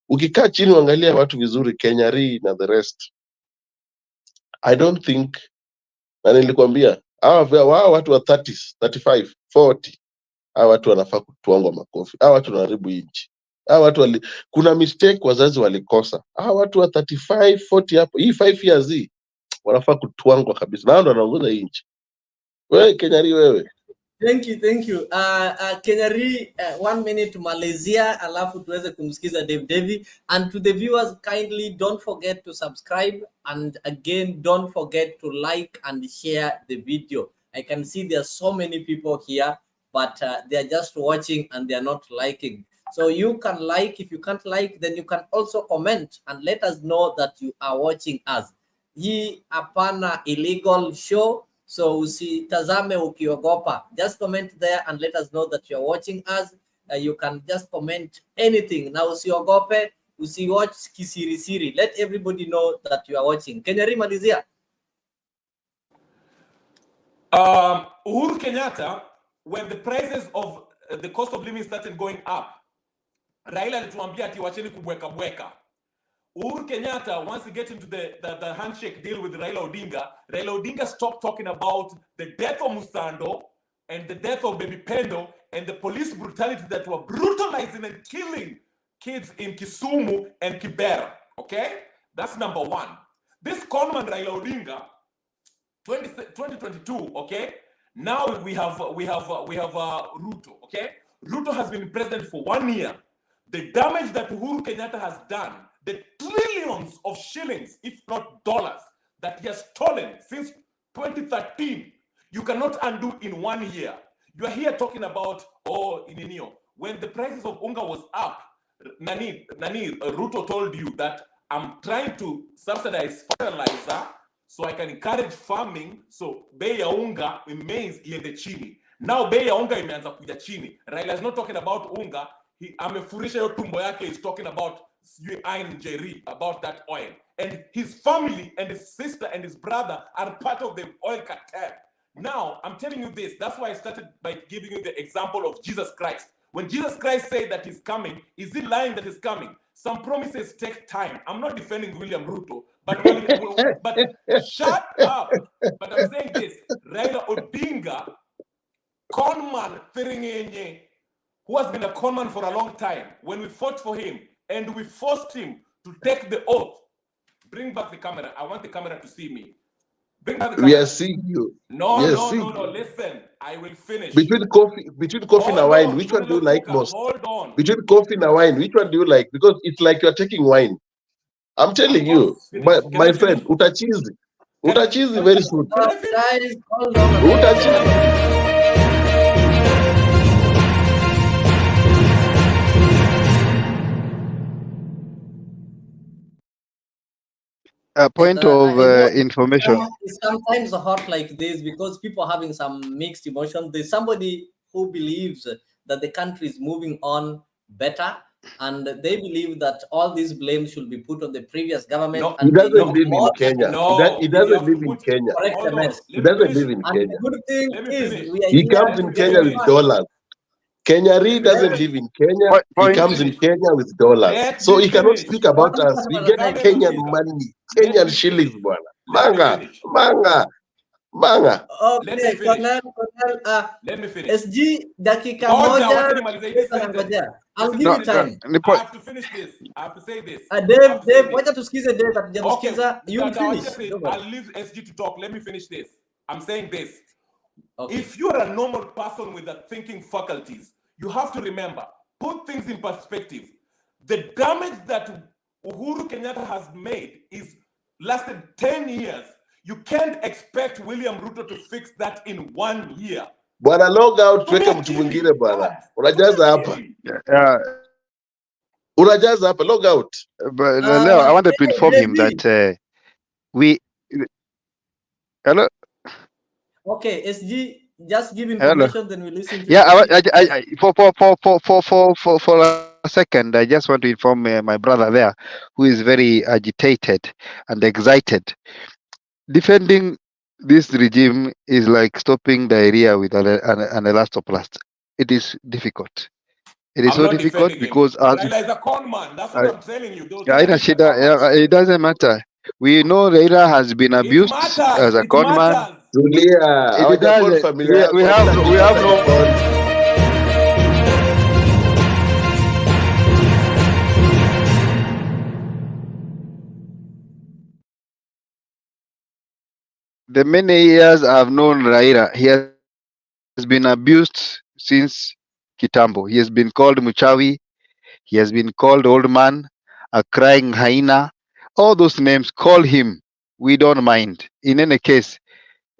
Ukikaa chini uangalia watu vizuri, Kenya Re na the rest, I don't think, na nilikwambia hawa watu wa 30s, 35, 40, hawa watu wanafaa kutuangwa makofi. Hawa watu wanaharibu nchi. Hawa watu kuna mistake wazazi walikosa. Hawa watu wa 35, 40 hapo, hii 5 years hii wanafaa kutuangwa kabisa. Na ndo anaongoza hii nchi. Wewe Kenya Re wewe. Thank you. Kenya Re, 1 minute Malaysia, alafu tuweze kumsikiza Dave. And to the viewers, kindly don't forget to subscribe, and again don't forget to like and share the video. I can see there are so many people here, but they are just watching and they are not liking. So you can like. If you can't like, then you can also comment and let us know that you are watching us. Hii hapana illegal show. So usitazame ukiogopa. Just comment there and let us know that you're watching us. You can just comment anything. Now usiogope, usiwatch kisirisiri. Let everybody know that you are watching. Kenya Re malizia. Uhuru Kenyatta, when the prices of the cost of living started going up, Raila alituambia ati wacheni kubweka. Uhuru Kenyatta, once he gets into the handshake deal with Raila Odinga stopped talking about the death of Musando and the death of Baby Pendo and the police brutality that were brutalizing and killing kids in Kisumu and Kibera. Okay, that's number one. This conman Raila Odinga, 2022. Okay, now we have Ruto. Okay, Ruto has been president for 1 year. The damage that Uhuru Kenyatta has done, the trillions of shillings, if not dollars, that he has stolen since 2013, you cannot undo in 1 year. You are here talking about, when the prices of unga was up, Ruto told you that I'm trying to subsidize fertilizer so I can encourage farming, so bei ya unga maize iende chini. Now bei ya unga imeanza kuja chini. Raila is not talking about unga. Amefurisha yo tumbo yake is talking about iron jerry, about that oil. And his family and his sister and his brother are part of the oil cartel. Now, I'm telling you this. That's why I started by giving you the example of Jesus Christ. When Jesus Christ said that he's coming, is he lying that he's coming? Some promises take time. I'm not defending William Ruto, but shut up. But I'm saying this. Raila Odinga, conman Thiringenye, who has been a conman for a long time, when we fought for him and we forced him to take the oath, bring back the camera. I want the camera to see me. Bring back the camera. We are seeing you. No. Listen, I will finish. Between coffee and wine, which one do you like most? Hold on. Between coffee and wine, which one do you like? Because it's like you're taking wine. I'm telling you, my friend, utachizi very soon. Guys, hold on. Utachizi. A point of information. It's sometimes hot like this because people are having some mixed emotions. There's somebody who believes that the country is moving on better, and they believe that all these blame should be put on the previous government. No, he doesn't live in Kenya. He doesn't live in Kenya. He doesn't live in Kenya. The good thing is he comes in Kenya with dollars. Kenyari doesn't live in Kenya. He comes in Kenya with dollars. So he cannot speak about us. We get Kenyan money, Kenyan shillings, bwana. Manga. Okay, Colonel, let me finish. SG dakika moja. I'll give you time. I have to finish this. I have to say this. Dave, wacha tusikize Dave atujamsikiza. You finish. I'll leave SG to talk. Let me finish this. I'm saying this. Okay. If you're a normal person with the thinking faculties, you have to remember, put things in perspective. The damage that Uhuru Kenyatta has made is lasted 10 years. You can't expect William Ruto to fix that in 1 year. Bwana, log out, tuweke mtu mwingine bwana. Unajaza hapa. Unajaza hapa, log out. But I wanted to inform him that hello. Okay, SG, just give information, then we listen to I for a second, I just want to inform my brother there, who is very agitated and excited. Defending this regime is like stopping diarrhea with an elastoplast. It is difficult. It is so difficult because Raila is a con man. That's what I'm telling you. It doesn't matter. We know Raila has been abused as a con man. We have no. The many years I've known Raila, he has been abused since Kitambo. He has been called Muchawi. He has been called old man, a crying hyena. All those names, call him. We don't mind. In any case,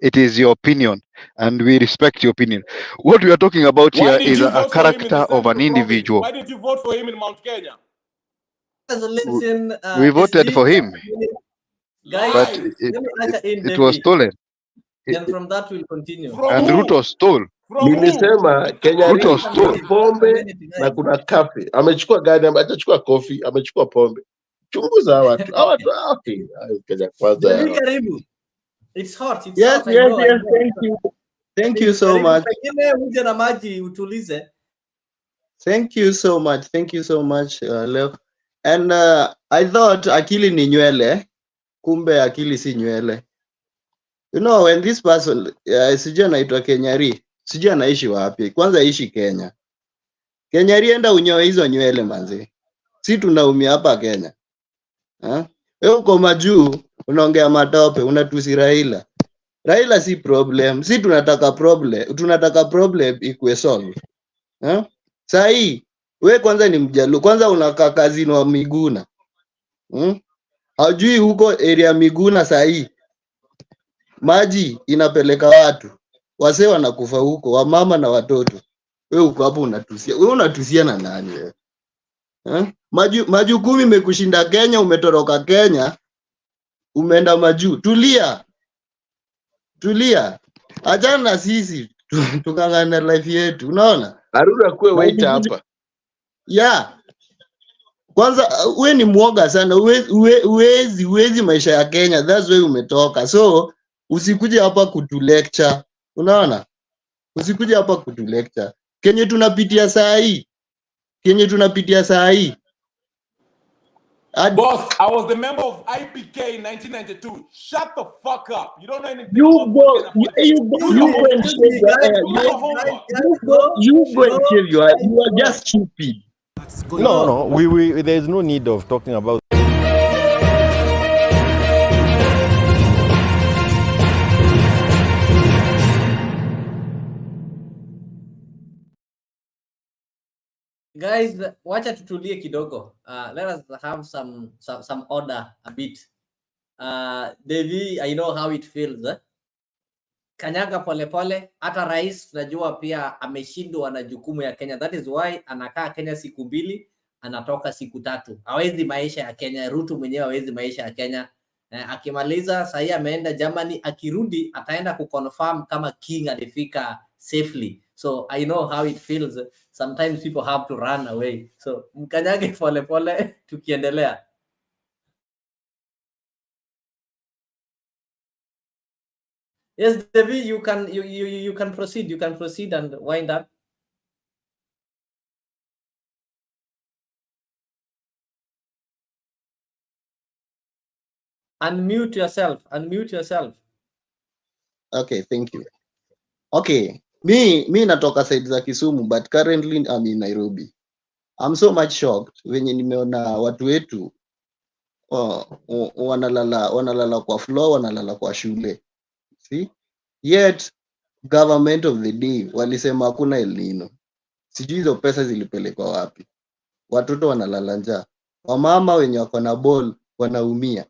it is your opinion, and we respect your opinion. What we are talking about here is a character of an individual. Why did you vote for him in Mount Kenya? Listen, we voted for him, guys, but it was stolen. And from that we'll continue. And Ruto stole. Nilisema Kenya pombe na kuna kafe. Amechukua gani? Amechukua coffee, amechukua pombe. Chunguza watu. Kenya kwanza. It's hot. It's yes, hot. Yes, thank you. Thank you so much. Thank you so much. Thank you so much, Leo. And I thought akili ni nywele, kumbe akili si nywele. You know, when this person, sijui anaitwa Kenyari. Sijui anaishi wapi. Kwanza aishi Kenya. Kenya rienda unyoe hizo nywele manzi. Si tunaumia hapa Kenya. Wewe uko majuu unaongea matope, unatusi Raila. Raila si problem. Si tunataka problem ikuwe solve. Sahi wewe kwanza ni Mjaluo. Kwanza unakaa kazini wa Miguna. Hajui huko area Miguna sahi. Maji inapeleka watu. Wasee wanakufa huko, wamama na watoto. Wewe uko hapo unatusia. Wewe unatusia na nani wewe? Majukumu imekushinda Kenya, umetoroka Kenya, umeenda majuu. Tulia. Achana na sisi tukangana life yetu. Unaona? Arura kwe wait hapa. Yeah. Kwanza we ni mwoga sana. Uwezi maisha ya Kenya. That's why umetoka. So usikuje hapa kutulecture. Unaona? Usikuje hapa kutulecture. Kenye tunapitia saa hii. Boss, I was the member of IPK in 1992. Shut the fuck up. You don't know anything You about go Kenya politics. You go and shave your head. You are just stupid. No. There is no need of talking about. Guys, wacha tutulie kidogo. Let us have some order a bit. Devi, I know how it feels. Kanyaga polepole. Hata rais tunajua pia ameshindwa na jukumu ya Kenya. That is why anakaa Kenya siku 2, anatoka siku 3. Hawezi maisha ya Kenya. Ruto mwenyewe hawezi maisha ya Kenya. Akimaliza sasa ameenda Germany, akirudi ataenda kuconfirm kama king alifika safely. So I know how it feels. Sometimes people have to run away. So mkanyage polepole tukiendelea. Yes, Devi, you can proceed. You can proceed and wind up. Unmute yourself. Okay, thank you. Okay, me natoka side za Kisumu, but currently I'm in Nairobi. I'm so much shocked wenye nimeona watu wetu wanalala kwa floor, wanalala kwa shule. See? Yet government of the day walisema hakuna El Nino. Sijui hizo pesa zilipelekwa wapi. Watoto wanalala njaa. Wamama wenye wako na ball wanaumia.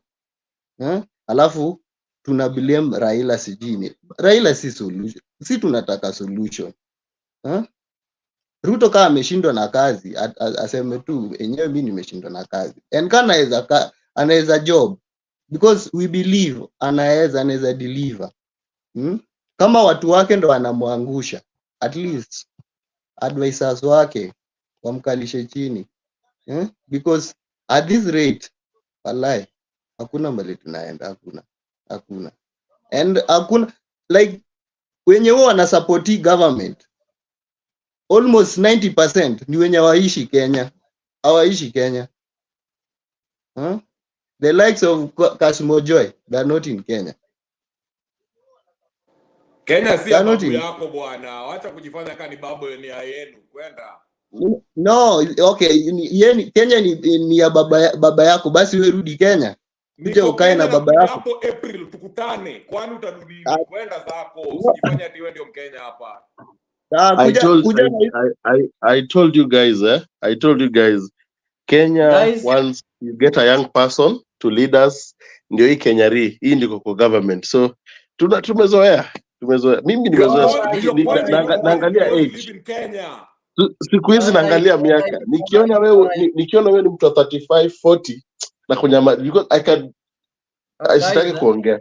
Alafu tuna blame Raila sijini. Raila si solution. Si tunataka solution. Ruto kama ameshindwa na kazi aseme tu enyewe mimi nimeshindwa na kazi. And kana anaweza job because we believe anaweza deliver. Kama watu wake ndo wanamwangusha, at least advisors wake wamkalishe chini. Because at this rate wallahi hakuna mbali tunaenda, hakuna. And hakuna like wenye wao wanasupport government almost 90% ni wenye hawaishi Kenya. The likes of Kasimo Joy, they are not in Kenya. Kenya si babu yako bwana. Wacha kujifanya kama ni babu ni yenu kwenda. No, okay, Kenya ni ya baba yako, basi wewe rudi Kenya. Kuja ukae na baba yako. Hapo April tukutane. Kwani utarudi kwenda zako. Usijifanye ati wewe ndio Mkenya hapa. I told you guys, Kenya, once you get a young person to lead us, ndio hii Kenya hii ndiko kwa government. So tumezoea. Mimi nimezoea. Naangalia age. Siku hizi naangalia miaka. Nikiona wewe ni mtu wa 35, 40 na kunyama because I sitaki kuongea.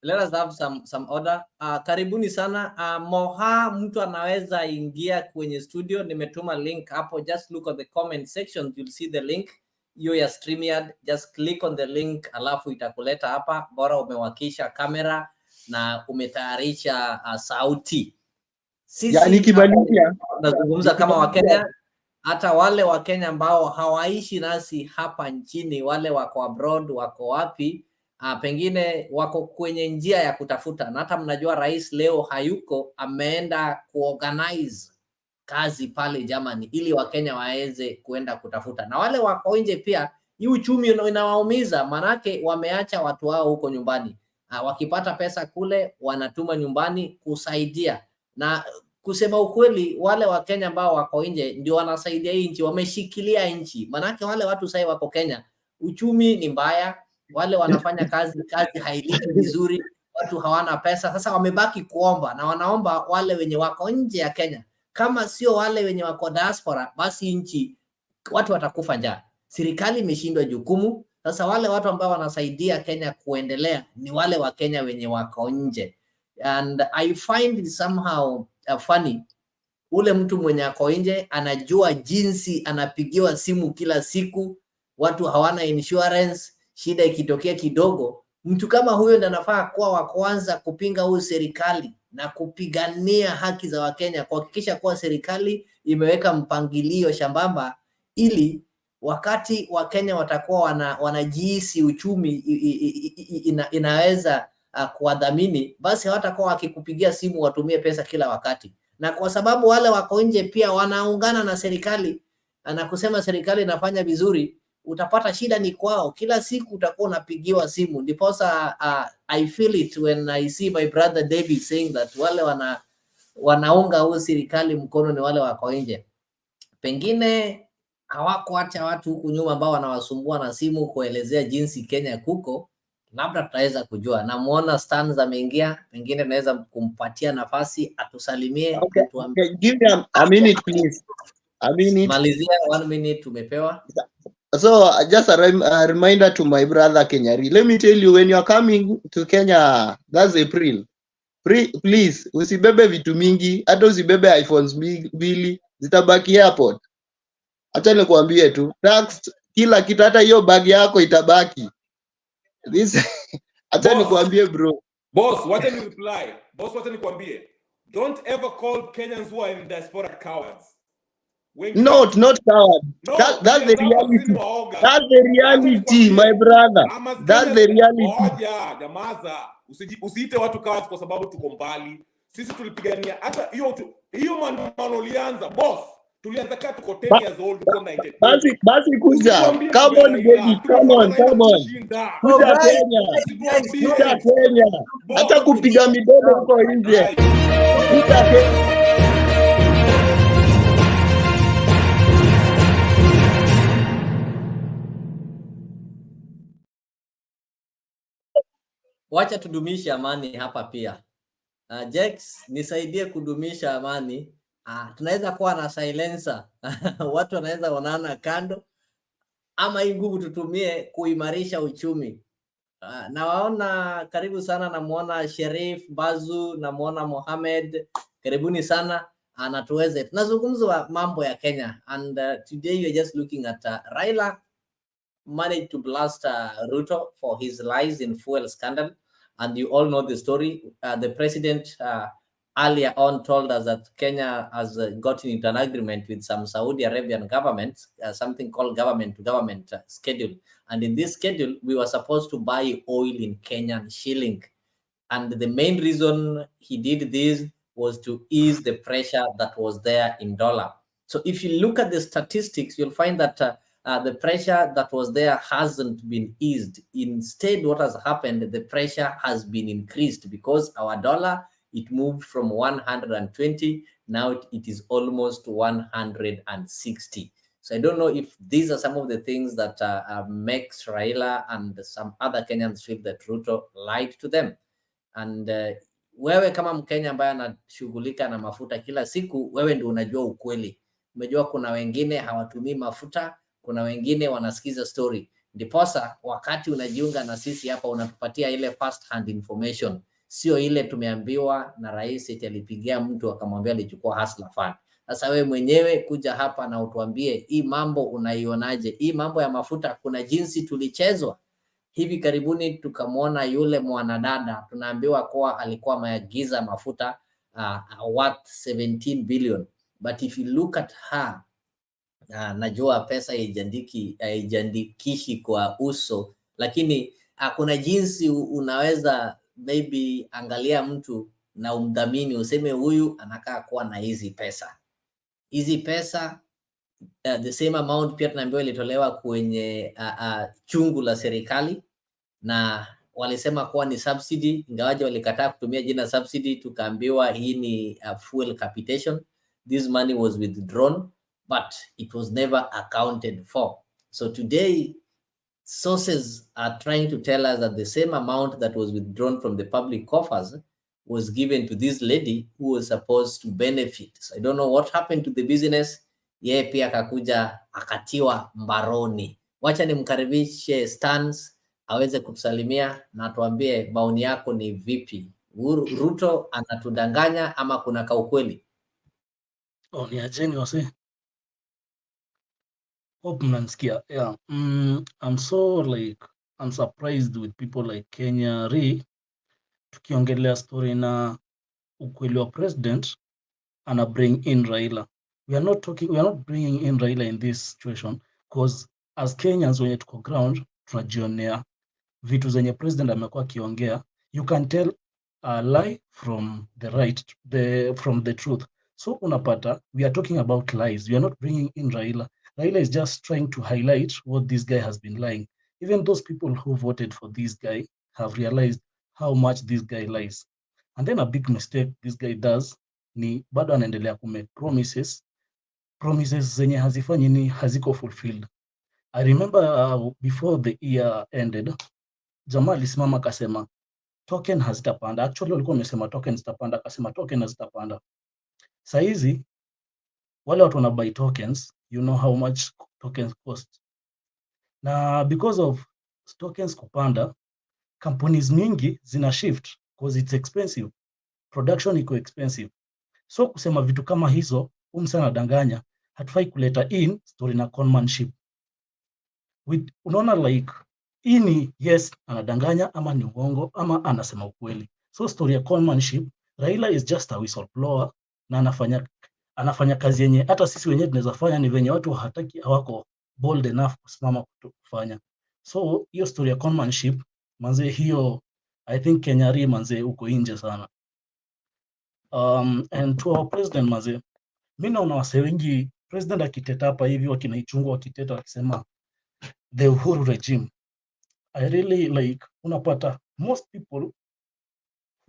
Let us have some order. Karibuni sana. Moha, mtu anaweza ingia kwenye studio. Nimetuma link hapo. Just look at the comment section. You'll see the link. Hiyo ya StreamYard. Just click on the link. Alafu itakuleta hapa. Bora umewakisha kamera na umetayarisha sauti. Sisi nazungumza kama Wakenya. Hata wale Wakenya ambao hawaishi nasi hapa nchini, wale wako abroad, wako wapi, pengine wako kwenye njia ya kutafuta, na hata mnajua rais leo hayuko, ameenda kuorganize kazi pale Germany ili Wakenya waweze kuenda kutafuta. Na wale wako nje pia, hii uchumi inawaumiza, manake wameacha watu wao huko nyumbani. Wakipata pesa kule wanatuma nyumbani kusaidia. Na kusema ukweli, wale Wakenya ambao wako nje ndio wanasaidia hii nchi, wameshikilia nchi. Manake wale watu sasa wako Kenya, uchumi ni mbaya, wale wanafanya kazi hailipi vizuri, watu hawana pesa. Sasa wamebaki kuomba, na wanaomba wale wenye wako nje ya Kenya. Kama sio wale wenye wako diaspora, basi nchi watu watakufa njaa. Serikali imeshindwa jukumu. Sasa wale watu ambao wanasaidia Kenya kuendelea ni wale wa Kenya wenye wako nje. And I find it somehow funny, ule mtu mwenye ako nje anajua jinsi anapigiwa simu kila siku, watu hawana insurance, shida ikitokea kidogo, mtu kama huyo ndiye anafaa kuwa wa kwanza kupinga huu serikali na kupigania haki za Wakenya, kuhakikisha kuwa serikali imeweka mpangilio shambamba ili wakati Wakenya watakuwa wanajihisi uchumi inaweza kuwadhamini, basi hawatakuwa wakikupigia simu watumie pesa kila wakati. Na kwa sababu wale wako nje pia wanaungana na serikali na kusema serikali inafanya vizuri, utapata shida ni kwao. Kila siku utakuwa unapigiwa simu. Ndiposa I feel it when I see my brother David saying that wale wanaunga huu serikali mkono ni wale wako nje. Pengine hawakuacha watu huku nyuma ambao wanawasumbua na simu kuelezea jinsi Kenya kuko, labda tutaweza kujua. Namuona Stans ameingia, pengine naweza kumpatia nafasi atusalimie. Okay, give me a minute please. A minute. Malizia 1 minute tumepewa. So just a reminder to my brother Kenyari. Let me tell you, when you are coming to Kenya, that's April. Please, usibebe vitu mingi, hata usibebe iPhones mbili, zitabaki airport. Acha nikwambie tu, tax kila kitu, hata hiyo bag yako itabaki. This acha nikwambie bro. Boss, wacha ni reply. Boss, wacha nikwambie. Don't ever call Kenyans who are in diaspora cowards. Not coward. No, that's the reality. That's the reality, my brother. That's the reality. Oja, jamaza. Usiite watu cowards kwa sababu tuko mbali. Sisi tulipigania hata hiyo maandamano ulianza, boss. Tulianza kama tuko 10 years old, tuko 90. Basi kuja. Come on baby, come on. Kuja Kenya. Kuja Kenya. Hata kupiga midomo huko nje. Kuja Kenya. Wacha tudumishe amani hapa pia. Jex, nisaidie kudumisha amani. Tunaweza kuwa na silencer. Watu wanaweza onana kando, ama hii nguvu tutumie kuimarisha uchumi. Nawaona karibu sana, namuona Sherif Bazu, namuona Mohamed, karibuni sana. Na tuweze tunazungumza mambo ya Kenya, and today we are just looking at Raila managed to blast Ruto for his lies in fuel scandal, and you all know the story. The president earlier on told us that Kenya has gotten into an agreement with some Saudi Arabian government, something called government-to-government schedule. And in this schedule, we were supposed to buy oil in Kenyan shilling. And the main reason he did this was to ease the pressure that was there in dollar. So if you look at the statistics, you'll find that the pressure that was there hasn't been eased. Instead, what has happened, the pressure has been increased because our dollar, it moved from 120, now it is almost 160. So I don't know if these are some of the things that makes Raila and some other Kenyans feel that Ruto lied to them. And wewe kama Mkenya ambaye anashughulika na mafuta kila siku, wewe ndio unajua ukweli. Umejua kuna wengine hawatumii mafuta, kuna wengine wanasikiza story. Ndiposa wakati unajiunga na sisi hapa unatupatia ile first hand information, sio ile tumeambiwa na rais eti alipigia mtu akamwambia alichukua hustler fund. Sasa wewe mwenyewe kuja hapa na utuambie hii mambo unaionaje? Hii mambo ya mafuta kuna jinsi tulichezwa. Hivi karibuni tukamwona yule mwanadada, tunaambiwa kuwa alikuwa ameagiza mafuta worth 17 billion. But if you look at her, najua pesa haijandikishi kwa uso, lakini kuna jinsi unaweza maybe angalia mtu na umdhamini useme huyu anakaa kuwa na hizi pesa. Hizi pesa the same amount pia tunaambiwa ilitolewa kwenye chungu la serikali na walisema kuwa ni subsidy, ingawaje walikataa kutumia jina subsidy, tukaambiwa hii ni fuel capitation. This money was withdrawn but it was never accounted for. So today sources are trying to tell us that the same amount that was withdrawn from the public coffers was given to this lady who was supposed to benefit. So I don't know what happened to the business. Yeye pia akakuja akatiwa mbaroni. Wacha nimkaribishe Stans aweze kutusalimia na tuambie maoni yako ni vipi. Ruto anatudanganya ama kuna kaukweli? Ni ajeni wase. Hope mnanisikia. Yeah. I'm so like I'm surprised with people like Kenya Re tukiongelea story na ukweli wa president ana bring in Raila. We are not bringing in Raila in this situation because as Kenyans when tuko ground tunajionea vitu zenye president amekuwa akiongea. You can tell a lie from the truth. So unapata we are talking about lies. We are not bringing in Raila. Raila is just trying to highlight what this guy has been lying. Even those people who voted for this guy have realized how much this guy lies. And then a big mistake this guy does ni bado anaendelea kumake promises zenye haziko fulfilled. I remember before the year ended, jamaa alisimama akasema token hazitapanda. Actually walikuwa wamesema token zitapanda, akasema token hazitapanda. Saizi wale watu wana buy tokens, you know how much tokens cost. Na because of tokens kupanda, companies mingi zina shift because it's expensive. Production iko expensive. So kusema vitu kama hizo, sana danganya, hatufai kuleta in story na conmanship. Unaona like ini yes anadanganya ama ni uongo ama anasema ukweli. So story ya conmanship, Raila is just a whistleblower na anafanya kazi yenye hata sisi wenyewe tunaweza fanya, ni venye watu hawako bold enough kusimama kufanya. So hiyo story ya conmanship manze, hiyo I think Kenya Re manze uko nje sana. And to our president manze, mimi naona wase wengi president akiteta hapa hivi wakinaichungwa wakiteta wakisema the Uhuru regime. I really like unapata most people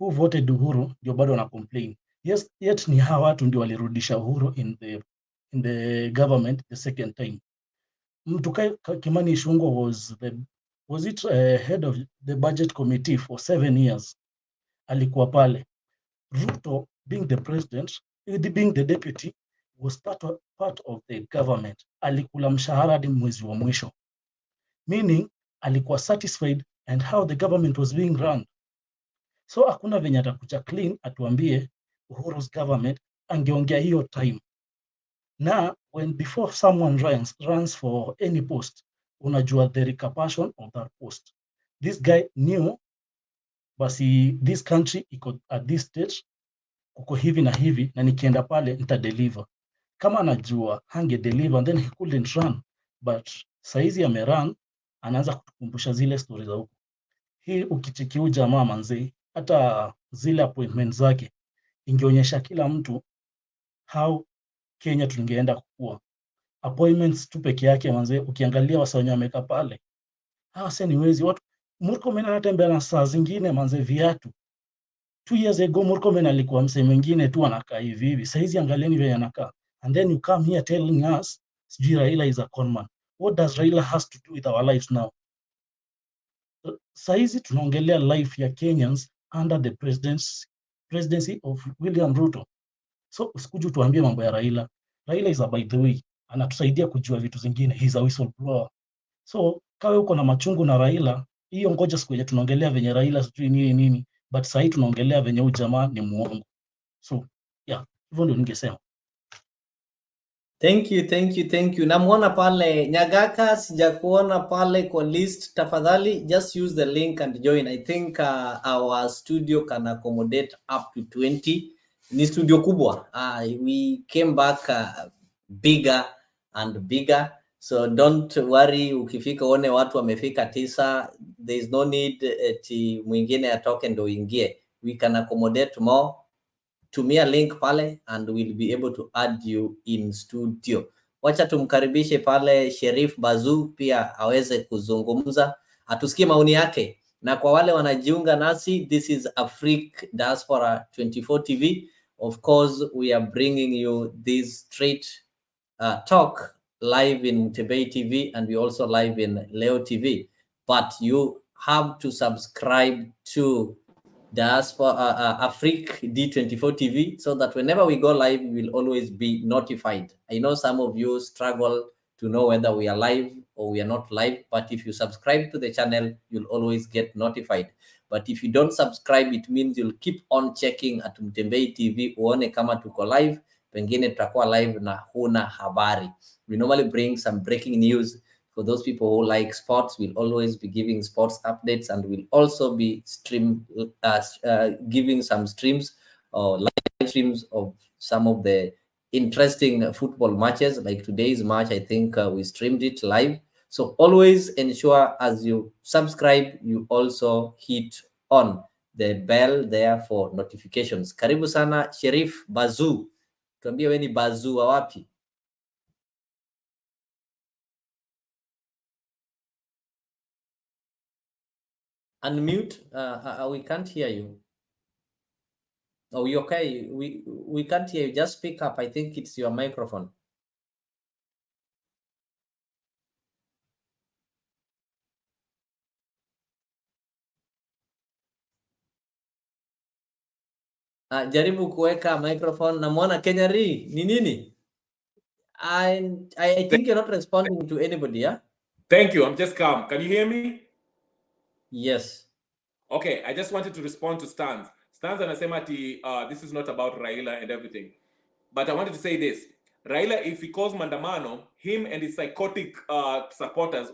who voted Uhuru ndio bado wana complain. Yes, yet ni hawa watu ndio walirudisha Uhuru in the government the second time. Mtu Kimani Ichung'wah was it head of the budget committee for 7 years. Alikuwa pale. Ruto being the president, being the deputy, was part of the government. Alikula mshahara hadi mwezi wa mwisho. Meaning alikuwa satisfied and how the government was being run. So hakuna venye atakuja clean atuambie Uhuru's government angeongea hiyo time. Na before someone runs for any post, unajua the repercussion of that post. This guy knew basi this country iko at this stage kuko hivi na hivi na nikienda pale nitadeliver. Kama anajua hange deliver then he couldn't run, but saizi amerun, anaanza kutukumbusha zile stories za huko. Hii ukicheki jamaa manze, hata zile appointments zake ingeonyesha kila mtu how Kenya tungeenda kukua. Appointments tu peke yake manze, ukiangalia wasanii wameka pale. Sasa ni wezi watu. Murkomen anatembea na saa zingine manze viatu. 2 years ago Murkomen alikuwa msee mwingine tu anakaa hivi. Saizi angalieni vile anakaa. And then you come here telling us sijui Raila is a conman. What does Raila has to do with our lives now? Saizi tunaongelea life ya Kenyans under the presidency of William Ruto. So usikuju tuambie mambo ya Raila. Raila is a, by the way, anatusaidia kujua vitu zingine. He's a whistleblower. So kawe uko na machungu na Raila, hiyo ngoja siku yenye tunaongelea venye Raila sijui nini, but sasa tunaongelea venye huyu jamaa ni muongo. So yeah, hivyo ndio ningesema. Thank you. Namuona pale Nyagaka, sijakuona pale kwa list. Tafadhali just use the link and join. I think our studio can accommodate up to 20. Ni studio kubwa. We came back bigger and bigger. So don't worry, ukifika uone watu wamefika 9, there is no need eti mwingine atoke ndo ingie. We can accommodate more. Tumia link pale and we'll be able to add you in studio. Wacha tumkaribishe pale Sheriff Bazu pia aweze kuzungumza, atusikie maoni yake. Na kwa wale wanajiunga nasi, this is Afrique Diaspora 24 TV. Of course, we are bringing you this straight talk live in Mtebei TV, and we also live in Leo TV. But you have to subscribe to Diaspora Afrique D24 TV so that whenever we go live, we will always be notified. I know some of you struggle to know whether we are live or we are not live, but if you subscribe to the channel, you'll always get notified. But if you don't subscribe, it means you'll keep on checking at Mtembei TV uone kama tuko live, pengine tutakuwa live na huna habari. We normally bring some breaking news. For those people who like sports, we'll always be giving sports updates, and we'll also be giving some streams or live streams of some of the interesting football matches. Like today's match, I think we streamed it live. So always ensure as you subscribe, you also hit on the bell there for notifications. Karibu sana Sheriff Bazu. Tuambie wewe ni Bazu wa wapi? Unmute. We can't hear you. Oh, you okay? We can't hear you. Just speak up. I think it's your microphone. Jaribu kuweka microphone. Namuona Kenya Ri. Ni nini? I think you're not responding to anybody, yeah? Thank you. I'm just calm. Can you hear me? Yes. Okay, I just wanted to respond to Stans. Stans anasema ati this is not about Raila and everything. But I wanted to say this. Raila, if he calls mandamano, him and his psychotic supporters,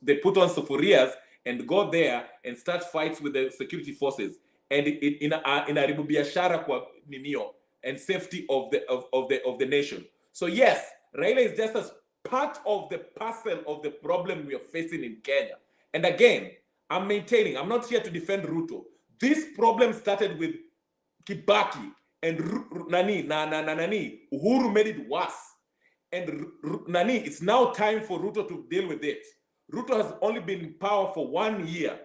they put on sufurias and go there and start fights with the security forces. And inaharibu biashara kwa ninio and safety of the nation. So yes, Raila is just as part of the parcel of the problem we are facing in Kenya. And again, I'm maintaining, I'm not here to defend Ruto. This problem started with Kibaki and Uhuru made it worse. And it's now time for Ruto to deal with it. Ruto has only been in power for 1 year.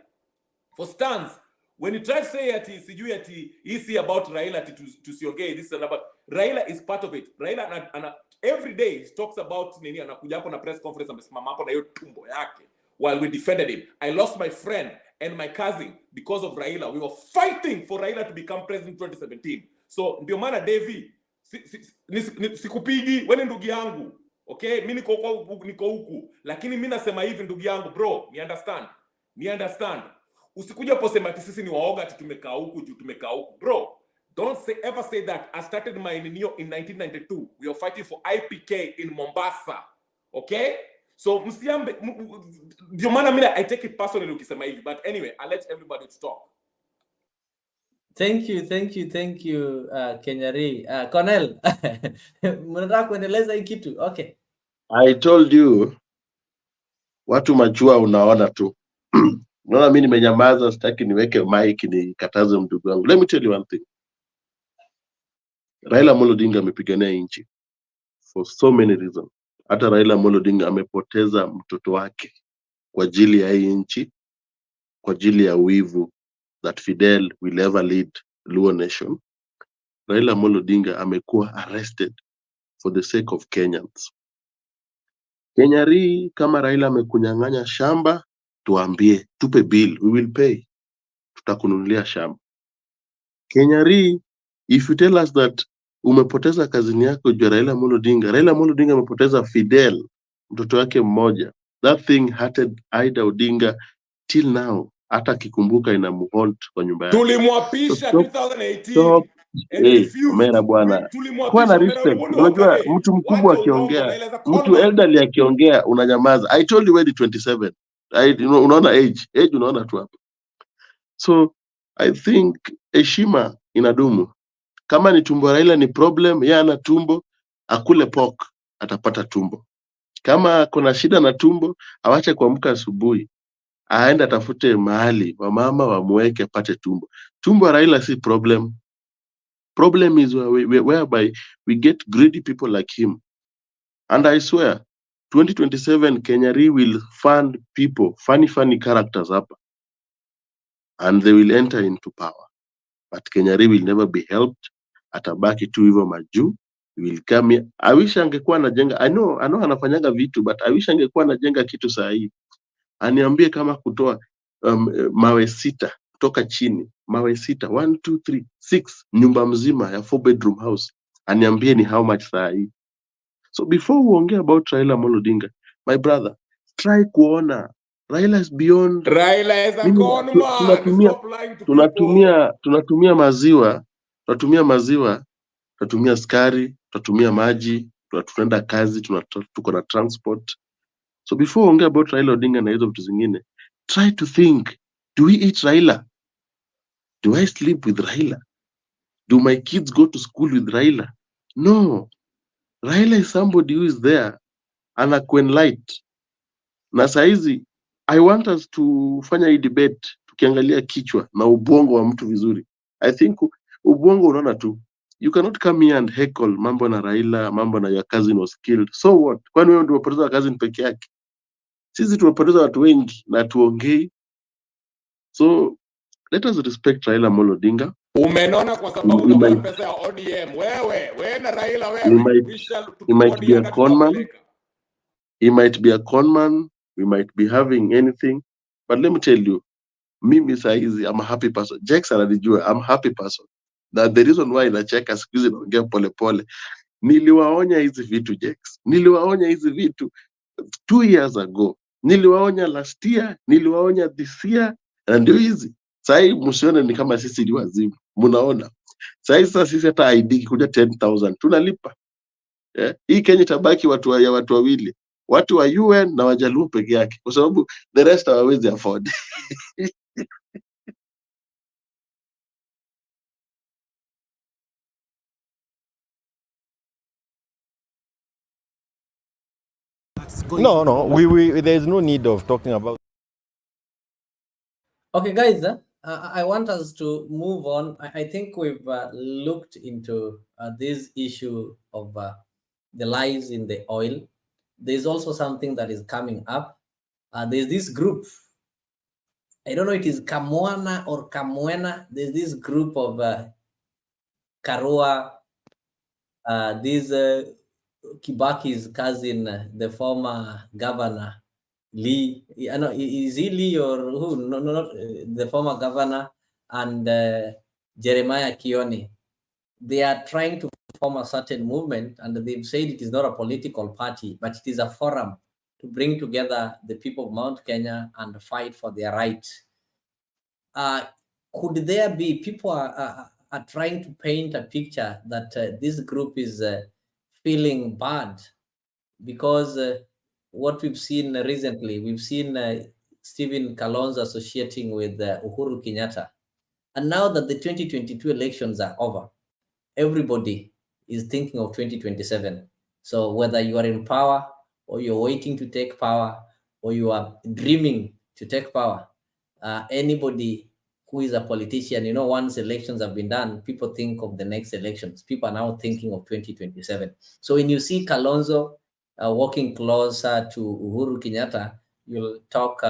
For Stans, when you try to say that it's about Raila to siongee this and about Raila is part of it. Raila every day he talks about nini anakuja hapo na press conference amesimama hapo na hiyo tumbo yake while we defended him. I lost my friend and my cousin because of Raila. We were fighting for Raila to become president in 2017. So ndio maana Devi sikupigi wewe ndugu yangu. Okay, mimi niko huku. Lakini mimi nasema hivi ndugu yangu bro, ni understand. Usikuja posema ati sisi ni waoga ati tumekaa huku juu tumekaa huku. Bro, don't ever say that. I started my NIO in 1992. We were fighting for IPK in Mombasa. Okay? So msiambe ndio maana mimi I take it personally ukisema hivi, but anyway, I let everybody talk. Thank you Kenyari. Cornel, mnataka kuendeleza hii kitu? Okay. I told you watu majua unaona tu. Unaona mimi nimenyamaza, sitaki niweke mic nikataze mdugu wangu. Let me tell you one thing. Raila Amolo Odinga amepigania nchi for so many reasons. Hata Raila Amolo Odinga amepoteza mtoto wake kwa ajili ya hii nchi, kwa ajili ya wivu that Fidel will ever lead Luo nation. Raila Amolo Odinga amekuwa arrested for the sake of Kenyans. Kenyari, kama Raila amekunyang'anya shamba, tuambie, tupe bill, we will pay. Tutakununulia shamba. Kenyari, if you tell us that umepoteza kazini yako juu Raila Amolo Odinga amepoteza Fidel, mtoto wake mmoja. That thing hurted Ida Odinga till now. Hata kikumbuka ina muhaunt kwa nyumba yake. Tulimwapisha 2018 and refused. Omera bwana. Kwa na respect. Unajua mtu mkubwa akiongea, mtu elderly akiongea unanyamaza. I told you when 27. Unaona age unaona tu hapa. So I think heshima inadumu. Kama ni tumbo Raila ni problem, yeye ana tumbo, akule pork atapata tumbo. Kama kuna shida na tumbo, awache kuamka asubuhi, aende atafute mahali wamama wamweke apate tumbo. Tumbo ya Raila si problem. Problem is whereby we get greedy people like him. And I swear, 2027 Kenyari will fund people, funny characters hapa, and they will enter into power. But Kenyari will never be helped. Atabaki tu hivyo majuu. Will come here. I wish angekuwa anajenga. I know anafanyaga vitu, but I wish angekuwa anajenga kitu saa hii. Aniambie kama kutoa mawe 6 kutoka chini, mawe 6, 1 2 3 6, nyumba mzima ya 4-bedroom house. Aniambie ni how much saa hii. So before we ongea about Raila Amolo Odinga, my brother, try kuona Raila is beyond. Raila is a con man. Stop lying to people. Tunatumia maziwa, tunatumia skari, tunatumia maji, tunaenda kazi, tuko na transport. So before we ongea about Raila Odinga na hizo vitu zingine, try to think, do we eat Raila? Do I sleep with Raila? Do my kids go to school with Raila? No. Raila is somebody who is there, anakuenlight. Na saizi, I want us to fanya hii debate, tukiangalia kichwa na ubongo wa mtu vizuri. I think ubongo unaona tu. You cannot come here and heckle mambo na Raila, mambo na your cousin was killed. So what? Kwani wewe ndio umepoteza cousin peke yake? Sisi tumepoteza watu wengi na tuongei. So let us respect Raila Amolo Odinga. Umenona kwa sababu unapata pesa ya ODM. Wewe na Raila wewe. He might be a con man. He might be a con man. We might be having anything. But let me tell you, mimi saizi, I'm a happy person. Jex ananijua, I'm a happy person. That the reason why nacheka siku hizi naongea pole pole. Niliwaonya hizi vitu Jex. Niliwaonya hizi vitu 2 years ago. Niliwaonya last year, niliwaonya this year, na ndio hizi. Sai msione ni kama sisi ni wazimu. Mnaona. Sai sasa sisi hata ID kuja 10,000 tunalipa. Hii Kenya tabaki watu wawili. Watu wa UN na Wajaluo peke yake, kwa sababu the rest hawawezi afford. No, there's no need of talking about. Okay, guys, I want us to move on. I think we've looked into this issue of the lies in the oil. There's also something that is coming up. There's this group. I don't know if it is Kamwana or Kamwena. There's this group of Karua, this Kibaki's cousin, the former governor, Lee. I know, is he Lee or who? No, not the former governor, and Jeremiah Kioni. They are trying to form a certain movement, and they've said it is not a political party, but it is a forum to bring together the people of Mount Kenya and fight for their rights. Could there be people are trying to paint a picture that this group is feeling bad because what we've seen recently, we've seen Stephen Kalonzo associating with Uhuru Kenyatta. And now that the 2022 elections are over, everybody is thinking of 2027. So whether you are in power or you're waiting to take power or you are dreaming to take power, anybody who is a politician, you know, once elections have been done, people think of the next elections. People are now thinking of 2027. So when you see Kalonzo walking closer to Uhuru Kenyatta, you'll talk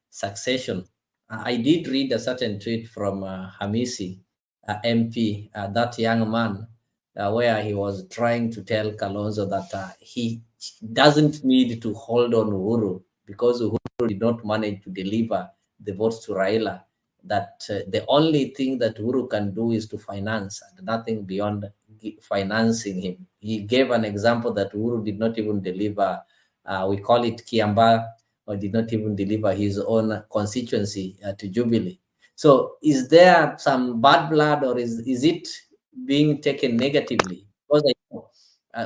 succession. I did read a certain tweet from Hamisi, MP, that young man, where he was trying to tell Kalonzo that he doesn't need to hold on Uhuru because Uhuru did not manage to deliver the votes to Raila, that the only thing that Uhuru can do is to finance and nothing beyond financing him. He gave an example that Uhuru did not even deliver, we call it Kiamba, or did not even deliver his own constituency to Jubilee. So is there some bad blood, or is it being taken negatively? Because I know,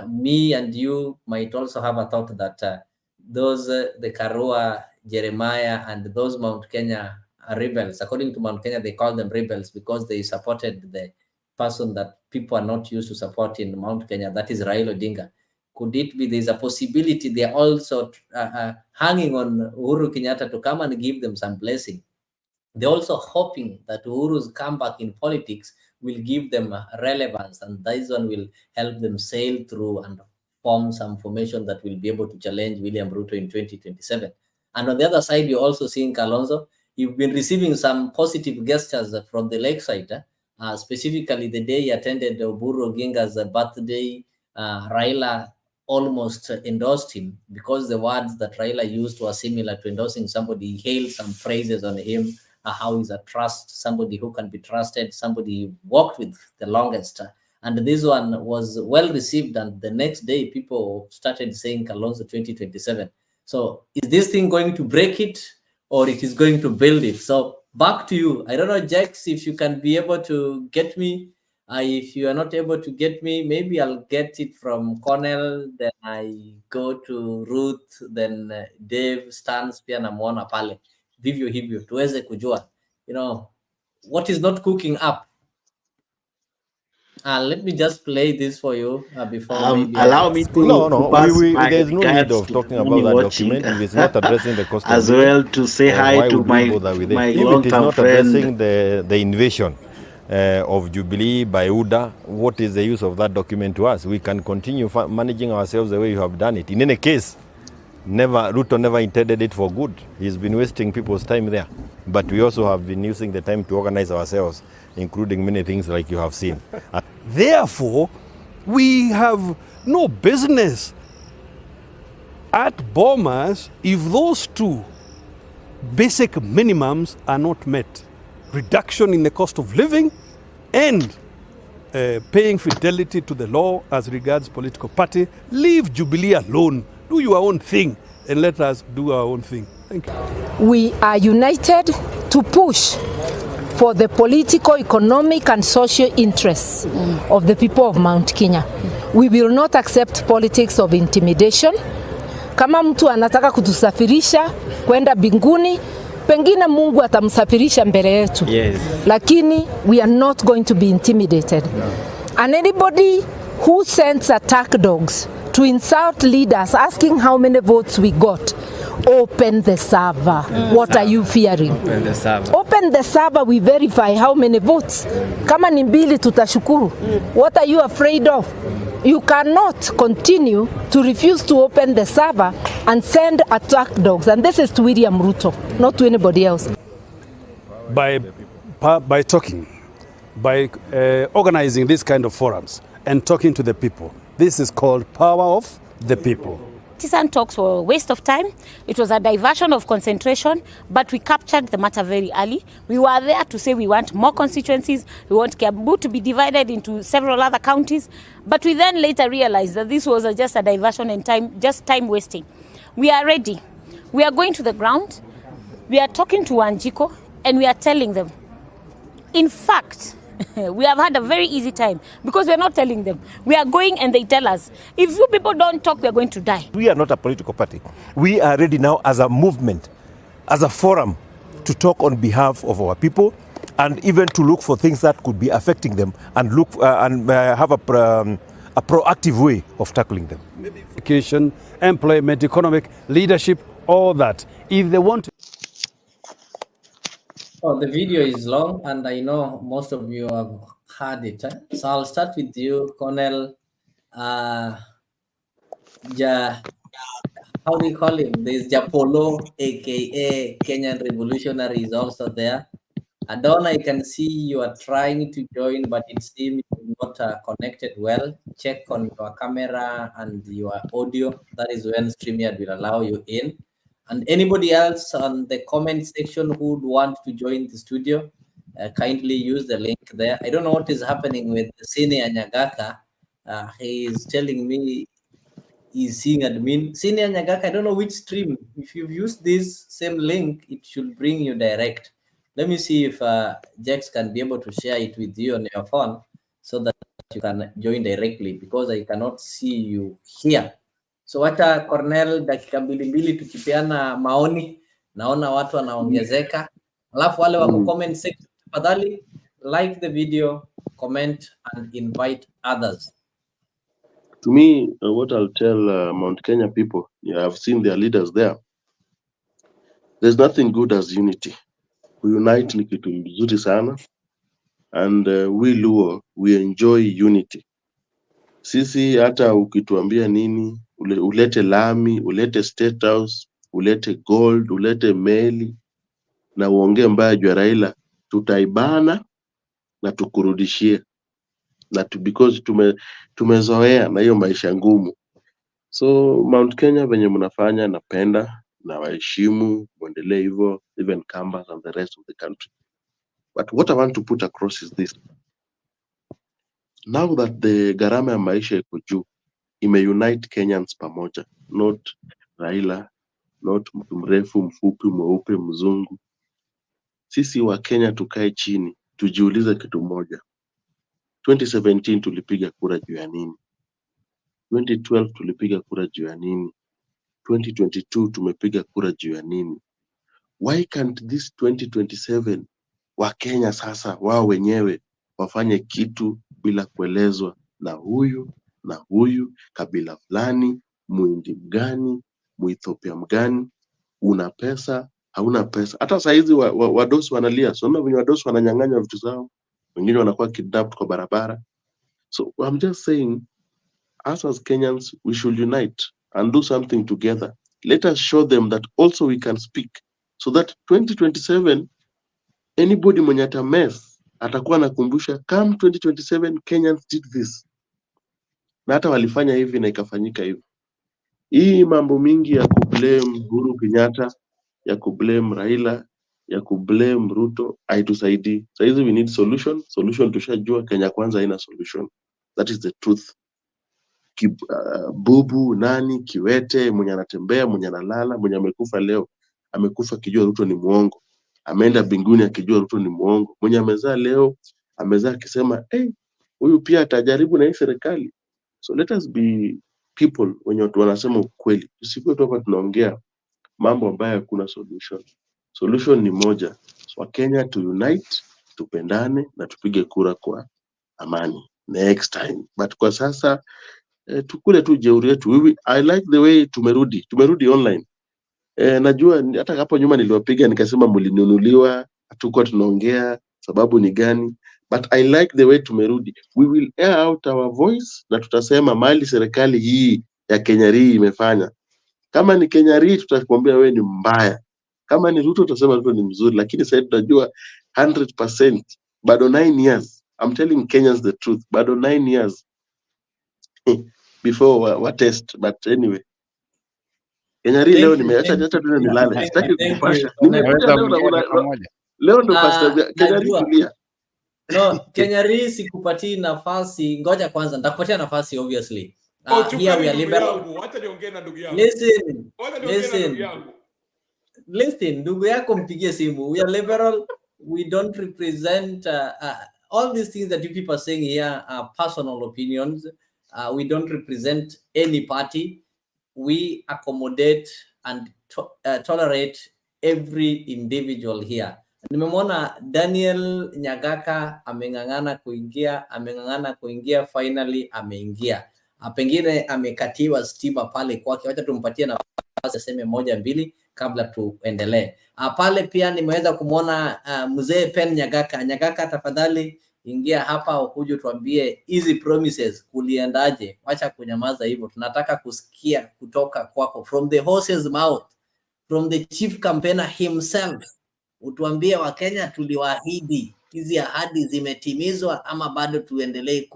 me and you might also have a thought that those, the Karua, Jeremiah, and those Mount Kenya rebels, according to Mount Kenya, they call them rebels because they supported the person that people are not used to support in Mount Kenya, that is Raila Odinga. could it be there's a possibility they're also hanging on Uhuru Kenyatta to come and give them some blessing? They're also hoping that Uhuru's comeback in politics will give them relevance, and this one will help them sail through and form some formation that will be able to challenge William Ruto in 2027. And on the other side, you're also seeing Kalonzo. You've been receiving some positive gestures from the lakeside, specifically the day he attended Oburu Oginga's birthday. Raila almost endorsed him because the words that Raila used were similar to endorsing somebody. He hailed some praises on him, how he's a trust, somebody who can be trusted, somebody he worked with the longest. And this one was well received, and the next day people started saying Kalonzo 2027. So is this thing going to break it, or it is going to build it? So back to you. I don't know, Jax, if you can be able to get me. If you are not able to get me, maybe I'll get it from Cornell, then I go to Ruth, then Dave, Stans pia namuona pale. Vivyo hivyo tuweze kujua, what is not cooking up. Let me just play this for you before maybe allow me to there's no need of talking about that document if it's not addressing the cost as of living, well to say hi to my if it is not addressing the invasion of Jubilee by UDA, what is the use of that document to us? We can continue managing ourselves the way you have done it. In any case, Ruto never intended it for good. He's been wasting people's time there. But we also have been using the time to organize ourselves, including many things like you have seen. Therefore, we have no business at Bomas if those two basic minimums are not met. Reduction in the cost of living and paying fidelity to the law as regards political party. Leave Jubilee alone. Do your own thing and let us do our own thing. Thank you. We are united to push for the political, economic and social interests of the people of Mount Kenya. We will not accept politics of intimidation. Kama mtu anataka kutusafirisha kwenda binguni, pengine Mungu atamsafirisha mbele yetu. Yes. Lakini we are not going to be intimidated. No. And anybody who sends attack dogs to insult leaders asking how many votes we got, open the server. What are you fearing? Open the server. Open the server, we verify how many votes. Kama ni mbili tutashukuru. What are you afraid of? You cannot continue to refuse to open the server and send attack dogs. And this is to William Ruto, not to anybody else. By talking, by organizing this kind of forums and talking to the people. This is called power of the people. Partisan talks were a waste of time. It was a diversion of concentration, but we captured the matter very early. We were there to say we want more constituencies, we want Kiambu to be divided into several other counties, but we then later realized that this was just a diversion and time wasting. We are ready. We are going to the ground. We are talking to Wanjiko, and we are telling them, in fact, we have had a very easy time because we are not telling them. We are going and they tell us, if you people don't talk, we are going to die. We are not a political party. We are ready now as a movement, as a forum to talk on behalf of our people and even to look for things that could be affecting them and look and have a proactive way of tackling them. Education, employment, economic, leadership, all that. If they want to... Oh, the video is long, and I know most of you have heard it. So I'll start with you, Cornell. How do you call him? There's Japolo, aka Kenyan Revolutionary, is also there. Adona, I can see you are trying to join, but it seems you're not connected well. Check on your camera and your audio. That is when StreamYard will allow you in. And anybody else on the comment section who would want to join the studio, kindly use the link there. I don't know what is happening with Sine Anyagaka. He is telling me he's seeing admin. Sine Anyagaka, I don't know which stream. If you've used this same link, it should bring you direct. Let me see if Jax can be able to share it with you on your phone so that you can join directly, because I cannot see you here. So wacha Cornell, dakika mbili tukipeana maoni, naona watu wanaongezeka. Alafu wale wako comment section, tafadhali like the video, comment and invite others. To me, what I'll tell Mount Kenya people, I've seen their leaders there. There's nothing good as unity. Unite ni kitu mzuri sana, and we Luo, we enjoy unity. Sisi hata ukituambia nini, ulete lami, ulete State House, ulete gold, ulete meli, na uongee mbaya juu ya Raila, tutaibana na tukurudishie, na because tumezoea na hiyo maisha ngumu. So Mount Kenya venye mnafanya napenda na waheshimu, muendelee hivyo, even Kambas and the rest of the country. But what I want to put across is this. Now that the gharama ya maisha iko juu, ime-unite Kenyans pamoja, not Raila, not mtu mrefu, mfupi, mweupe, mzungu. Sisi wa Kenya tukae chini, tujiulize kitu moja. 2017 tulipiga kura juu ya nini? 2012 tulipiga kura juu ya nini? 2022 tumepiga kura juu ya nini? Why can't this 2027 wa Kenya sasa wao wenyewe wafanye kitu bila kuelezwa na huyu, kabila fulani, Muhindi mgani, Muethiopia mgani, una pesa, hauna pesa. Hata saizi wadosi wanalia, so venye wadosi wananyang'anya vitu zao, wengine wanakuwa kidnapped kwa barabara. So I'm just saying, us as Kenyans, we should unite and do something together. Let us show them that also we can speak, so that 2027 anybody mwenye ata mess atakuwa nakumbusha, come 2027 Kenyans did this, na hata walifanya hivi na ikafanyika hivi. Hii mambo mingi ya kublame Uhuru Kenyatta, ya kublame Raila, ya kublame Ruto haitusaidii. Saizi we need solution tushajua Kenya kwanza haina solution. That is the truth. Bubu nani, kiwete, mwenye anatembea, mwenye analala, mwenye amekufa leo, amekufa akijua Ruto ni muongo, ameenda mbinguni akijua Ruto ni muongo. Mwenye amezaa leo, amezaa akisema huyu pia atajaribu na hii serikali. So let us be people wenye watu wanasema ukweli. Tusikuwe tu hapa tunaongea mambo ambayo hakuna solution. Solution ni moja. So Kenya to unite, tupendane na tupige kura kwa amani next time. But kwa sasa tukule tu jeuri yetu. I like the way tumerudi online. Najua hata hapo nyuma niliwapiga nikasema mlinunuliwa, hatukuwa tunaongea, sababu ni gani? But I like the way tumerudi. We will air out our voice na tutasema mali serikali hii ya Kenya hii imefanya. Kama ni Kenya hii tutakwambia wewe ni mbaya. Kama ni Ruto tutasema Ruto ni mzuri, lakini sasa tunajua 100% bado 9 years. I'm telling Kenyans the truth. Bado 9 years before wa test. But anyway, Kenya hii leo nimeacha tu nilale. Sitaki kukupasha. Nimekuja leo ndo pastor Kenya hii tulia. No, Kenya hii sikupatii nafasi. Ngoja kwanza nitakupatia nafasi obviously. Here we are liberal. Wacha niongee na ndugu yangu. Listen, ndugu yako mpigie simu. We are liberal. We don't represent all these things that you people are saying here are personal opinions. We don't represent any party. We accommodate and tolerate every individual here. Nimemwona Daniel Nyagaka ameng'ang'ana kuingia, finally ameingia. Pengine amekatiwa stima pale kwake. Wacha tumpatie nafasi aseme moja mbili kabla tuendelee. Pale pia nimeweza kumwona mzee Pen Nyagaka. Nyagaka, tafadhali ingia hapa ukuje tuambie hizi promises kuliendaje. Wacha kunyamaza hivyo. Tunataka kusikia kutoka kwako, from the horse's mouth, from the chief campaigner himself. Utuambie Wakenya tuliwaahidi, hizi ahadi zimetimizwa ama bado tuendelee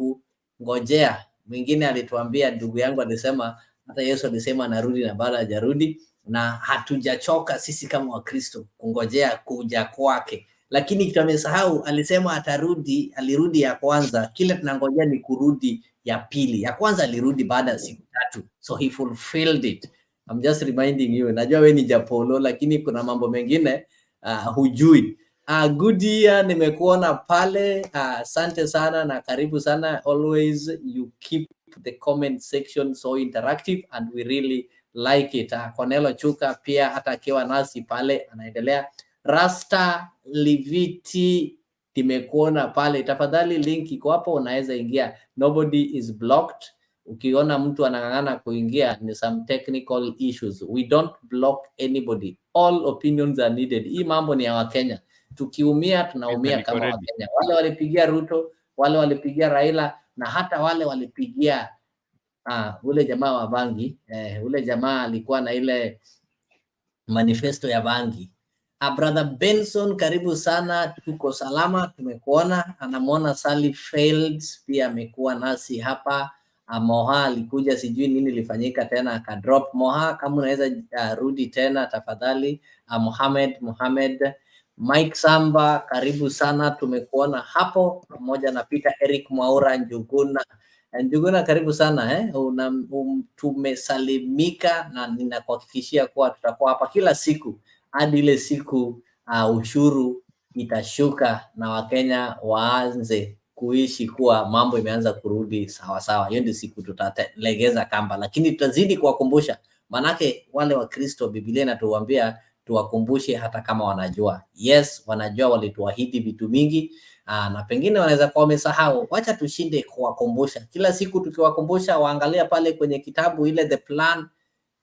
kungojea? Mwingine alituambia, ndugu yangu alisema hata Yesu alisema anarudi na bado hajarudi, na hatujachoka sisi kama Wakristo kungojea kuja kwake. Lakini kitu amesahau, alisema atarudi, alirudi ya kwanza, kile tunangojea ni kurudi ya pili. Ya kwanza alirudi baada ya siku 3, so he fulfilled it. I'm just reminding you. Najua wewe ni Japolo, lakini kuna mambo mengine hujui. Good year, nimekuona pale. Asante sana na karibu sana. Always you keep the comment section so interactive and we really like it. Cornelo Chuka pia hata akiwa nasi pale anaendelea. Rasta Liviti nimekuona pale. Tafadhali link iko hapo, unaweza ingia. Nobody is blocked. Ukiona mtu anang'ang'ana kuingia ni some technical issues. We don't block anybody. All opinions are needed. Hii mambo ni ya Wakenya. Tukiumia tunaumia kama Wakenya. Wale walipigia Ruto, wale walipigia Raila na hata wale walipigia ule jamaa wa bangi. Ule jamaa alikuwa na ile manifesto ya bangi. Brother Benson, karibu sana, tuko salama, tumekuona. Anamuona Sally Fields pia amekuwa nasi hapa. Moha alikuja, sijui nini lifanyika tena akadrop. Moha, kama unaweza rudi tena tafadhali. Mohamed Mike Samba, karibu sana, tumekuona hapo, pamoja na Peter Eric Mwaura Njuguna, karibu sana tumesalimika, na ninakuhakikishia kuwa tutakuwa hapa kila siku hadi ile siku ushuru itashuka na Wakenya waanze kuishi kuwa mambo imeanza kurudi sawa sawa. Hiyo ndio siku tutalegeza kamba, lakini tutazidi kuwakumbusha, manake wale wa Kristo Biblia inatuambia tuwakumbushe hata kama wanajua. Yes, wanajua, walituahidi vitu mingi na pengine wanaweza kuwa wamesahau. Wacha tushinde kuwakumbusha kila siku, tukiwakumbusha waangalia pale kwenye kitabu ile The Plan,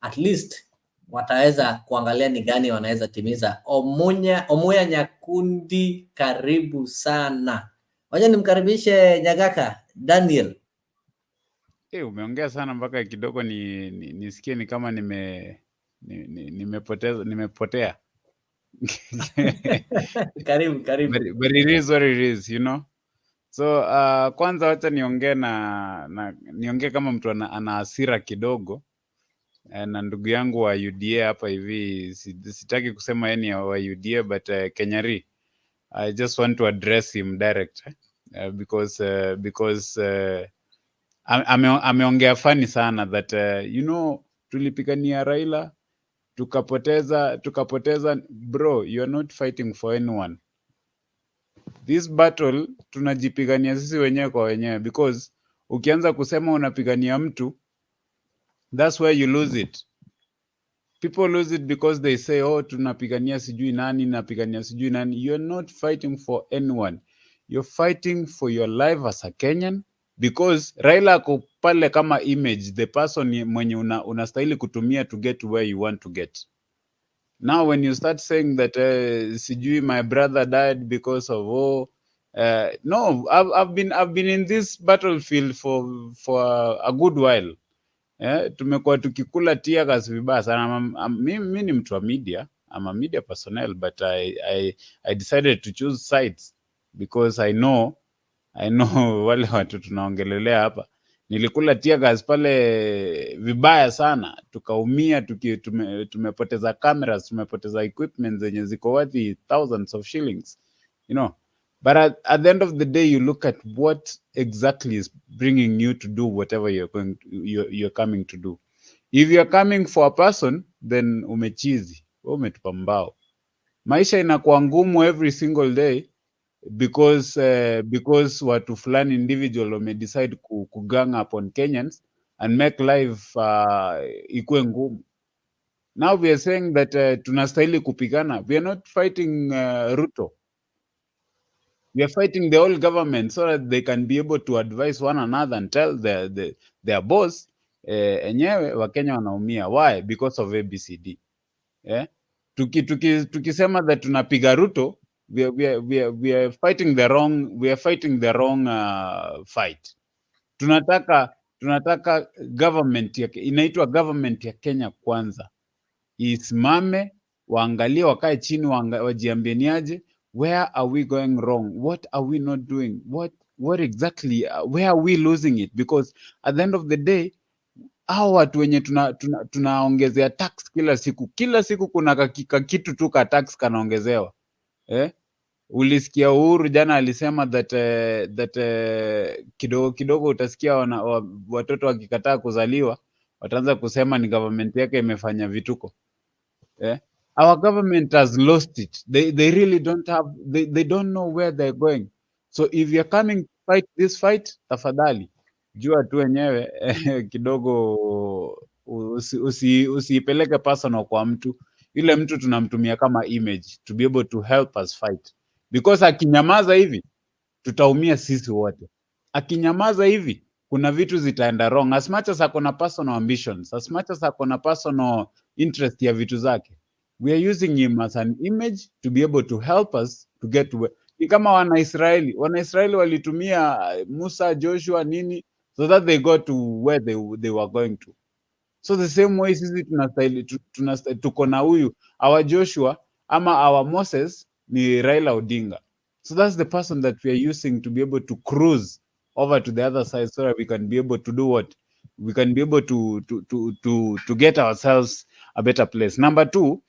at least wataweza kuangalia ni gani wanaweza timiza. Omuya Nyakundi, karibu sana. Wacha nimkaribishe Nyagaka Daniel. Umeongea sana mpaka kidogo nisikie ni kama nimepotea. Karibu. But it is what it is, you know. So kwanza wacha niongee kama mtu ana hasira kidogo na ndugu yangu wa UDA hapa hivi. Sitaki kusema yeye wa UDA, but Kenyari, I just want to address him direct because ameongea funny sana that you know, tulipigania Raila tukapoteza. Bro, you are not fighting for anyone. This battle tunajipigania sisi wenyewe kwa wenyewe, because ukianza kusema unapigania mtu, that's where you lose it. People lose it because they say, tunapigania sijui nani, napigania sijui nani. You're not fighting for anyone. You're fighting for your life as a Kenyan, because Raila ako pale kama image, the person mwenye unastahili kutumia to get where you want to get. Now when you start saying that sijui my brother died because of no, I've been in this battlefield for a good while. Tumekuwa tukikula tear gas vibaya sana. Mimi ni mtu wa media, I'm a media personnel, but I decided to choose sides because I know wale watu tunaongelelea hapa. Nilikula tear gas pale vibaya sana, tukaumia, tumepoteza cameras, tumepoteza equipment zenye ziko worth thousands of shillings, you know. But at the end of the day, you look at what exactly is bringing you to do whatever you're coming to do. If you're coming for a person, then umechizi, umetupa mbao. Maisha inakuwa ngumu every single day because watu fulani individual wame decide kugang upon Kenyans and make life ikuwe ngumu. Now we are saying that tunastahili kupigana. We are not fighting Ruto. We are fighting the whole government so that they can be able to advise one another and tell their boss, enyewe Wakenya wanaumia. Why? Because of ABCD. Tukisema that tunapiga Ruto, we are fighting the wrong fight. Tunataka government inaitwa government ya Kenya kwanza isimame, waangalie, wakae chini, wajiambie niaje, where are we going wrong, what are we not doing, what exactly, where are we losing it? Because at the end of the day, hao watu wenye tunaongezea tax kila siku kuna kitu tu ka tax kanaongezewa. Ulisikia Uhuru jana alisema that kidogo utasikia watoto wakikataa kuzaliwa wataanza kusema ni government yake imefanya vituko. Our government has lost it. They really don't have, they don't know where they're going. So if you're coming to fight this fight, tafadhali jua tu wenyewe kidogo usiipeleke personal kwa mtu. Yule mtu tunamtumia kama image to be able to help us fight. Because akinyamaza hivi tutaumia sisi wote. Akinyamaza hivi kuna vitu zitaenda wrong. As much as akona personal ambitions, as much as akona personal interest ya vitu zake, we are using him as an image to be able to help us to get to ni kama Wanaisraeli walitumia Musa, Joshua nini so that they got to where they were going to. So the same way sisi tuko na huyu our Joshua ama our Moses ni Raila Odinga. So that's the person that we are using to be able to cruise over to the other side so that we can be able to do what? We can be able to get ourselves a better place. Number two,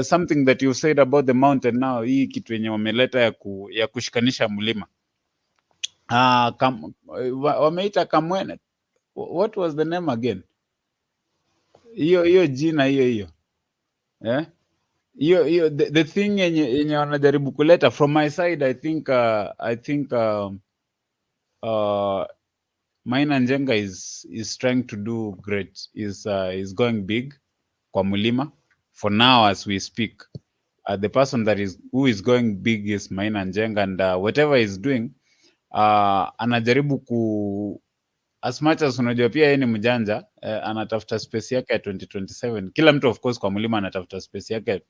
something that you said about the mountain now, hii kitu yenye wameleta ya kushikanisha mlima. Wameita Kamwene. What was the name again? Hiyo jina hiyo. Yeah? Hiyo the thing yenye wanajaribu kuleta from my side, I think Maina Njenga is trying to do great, is going big kwa mlima for now as we speak. The person who is going big is Maina Njenga, and whatever he's doing anajaribu as much as unajua pia yeye ni mjanja, anatafuta space yake ya 2027. Kila mtu of course kwa mlima anatafuta space yake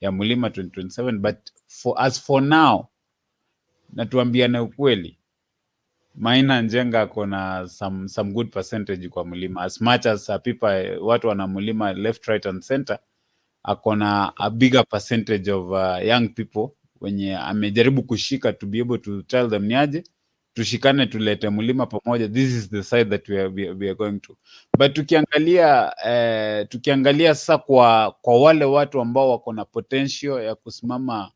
ya mlima 2027, but for now natuambiane ukweli, Maina Njenga akona some good percentage kwa mlima. As much as watu wana mlima left, right and center, akona a bigger percentage of young people wenye amejaribu kushika to be able to tell them niaje tushikane tulete mlima pamoja. This is the side that we are going to. But tukiangalia sasa kwa wale watu ambao wako na potential ya kusimama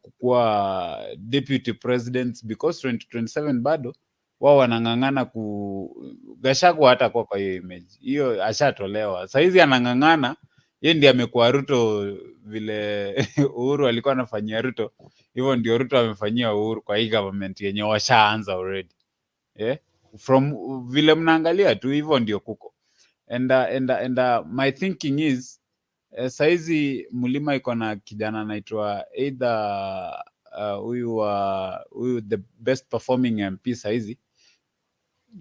kukuwa deputy presidents, because 2027 bado wao wanang'ang'ana Gachagua hata kwa hiyo image hiyo ashatolewa. Sasa hizi anang'ang'ana yeye ndiye amekuwa Ruto, vile Uhuru alikuwa anafanyia Ruto, hivyo ndio Ruto amefanyia Uhuru kwa hii government yenye washaanza already. From vile mnaangalia tu hivyo ndio kuko. And my thinking is saizi mlima iko na kijana anaitwa either huyu the best performing MP saizi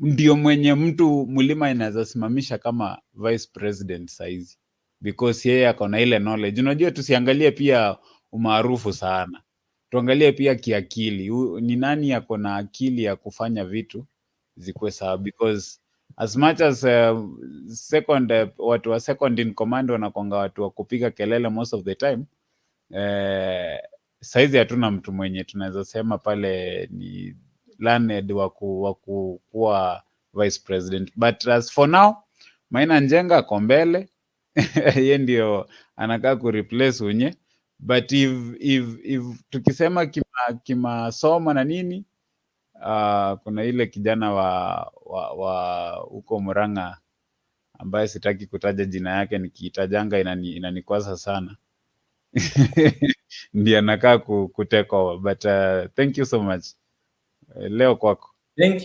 ndio mwenye mtu mlima inaweza simamisha kama vice president saizi, because yeye akona ile knowledge. Unajua tusiangalie pia umaarufu sana, tuangalie pia kiakili. Ni nani akona akili ya kufanya vitu zikuwe sawa, because as much as watu wa second in command wanakonga watu wa kupiga kelele most of the time, saizi hatuna mtu mwenye tunaweza sema pale ni learned wa kuwa vice president. But as for now, Maina Njenga ako mbele yeye ndio anakaa kureplace Unye. But if tukisema kimasomo na nini, kuna ile kijana wa huko Murang'a ambaye sitaki kutaja jina yake, nikiitajanga inanikwaza sana ndiye anakaa kutake over. But thank you so much. Leo kwako. Thank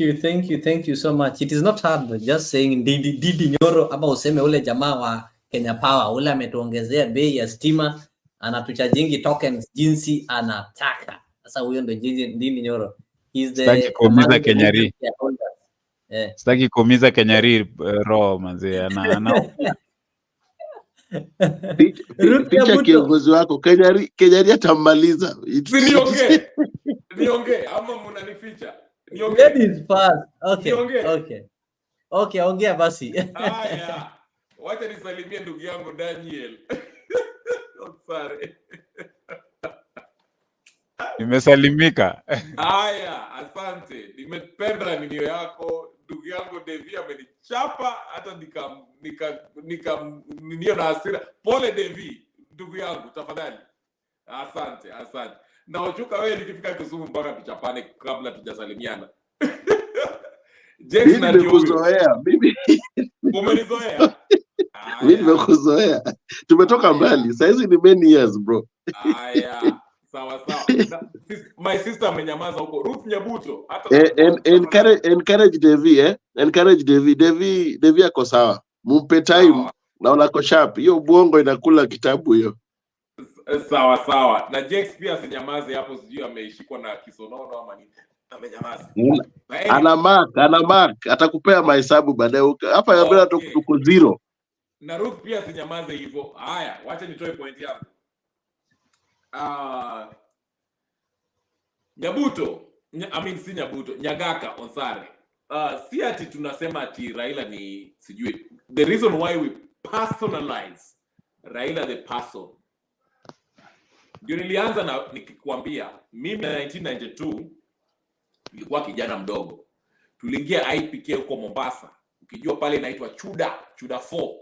you so much. It is not hard just saying Ndindi Nyoro, ama useme ule jamaa wa Kenya Power ule ametuongezea bei ya stima, anatuchargingi tokens jinsi anataka. Sasa huyo ndio Ndindi Nyoro. Sitaki kuumiza Kenyari. Sitaki kuumiza Kenyari roho manzi ana picha kiongozi wako Kenyari atamaliza. Niongee ama mnanificha? Niongee. Ladies first. Okay, ongea basi. Haya. Wacha nisalimie ndugu yangu Daniel. Sorry. Nimesalimika. Haya, asante. Nimependa minio yako. Ndugu yangu Devi amenichapa hata nio na hasira. Pole Devi, ndugu yangu, tafadhali. Asante. Na wachuka wewe nikifika Kisumu mpaka tuchapane kabla tujasalimiana. Mimi nimekuzoea. Umenizoea? Mimi nimekuzoea. Tumetoka mbali. Sasa hizi ni many years bro. Haya. Sawa. My sister amenyamaza huko. Ruth Nyabuto hata encourage Devi encourage Devi ako sawa. Mumpe time na unako sharp. Hiyo buongo inakula kitabu hiyo. Sawa. Na Jex pia sinyamaze hapo, sijui ameishikwa na kisonono ama nini. Amenyamaza. Ana mark atakupea mahesabu baadaye hapa yabela tuko zero. Na Ruth pia sinyamaze hivyo. Haya, wacha nitoe point yangu. Nyabuto, si Nyabuto, Nyagaka Onsare. Si ati tunasema ati Raila ni sijui. The reason why we personalize Raila the person. Ndio nilianza na nikikwambia mimi 1992 nilikuwa kijana mdogo. Tuliingia IPK huko Mombasa. Ukijua pale inaitwa Chuda 4.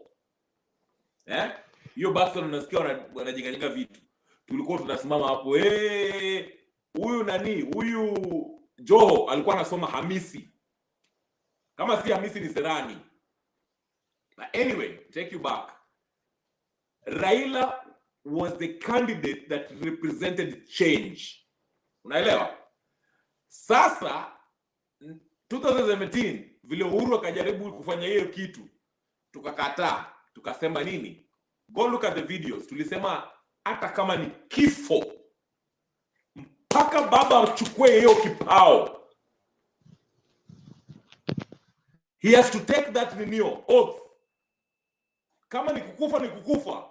Hiyo basi unasikia wanajenga vitu. Tulikuwa tunasimama hapo huyu Joho alikuwa anasoma Hamisi. Kama si Hamisi ni Serani. But anyway, take you back. Raila was the candidate that represented change. Unaelewa? Sasa 2017 vile Uhuru akajaribu kufanya hiyo kitu, tukakataa, tukasema nini? Go look at the videos. Tulisema hata kama ni kifo mpaka baba achukue hiyo kipao. He has to take that oath. Kama ni kukufa ni kukufa.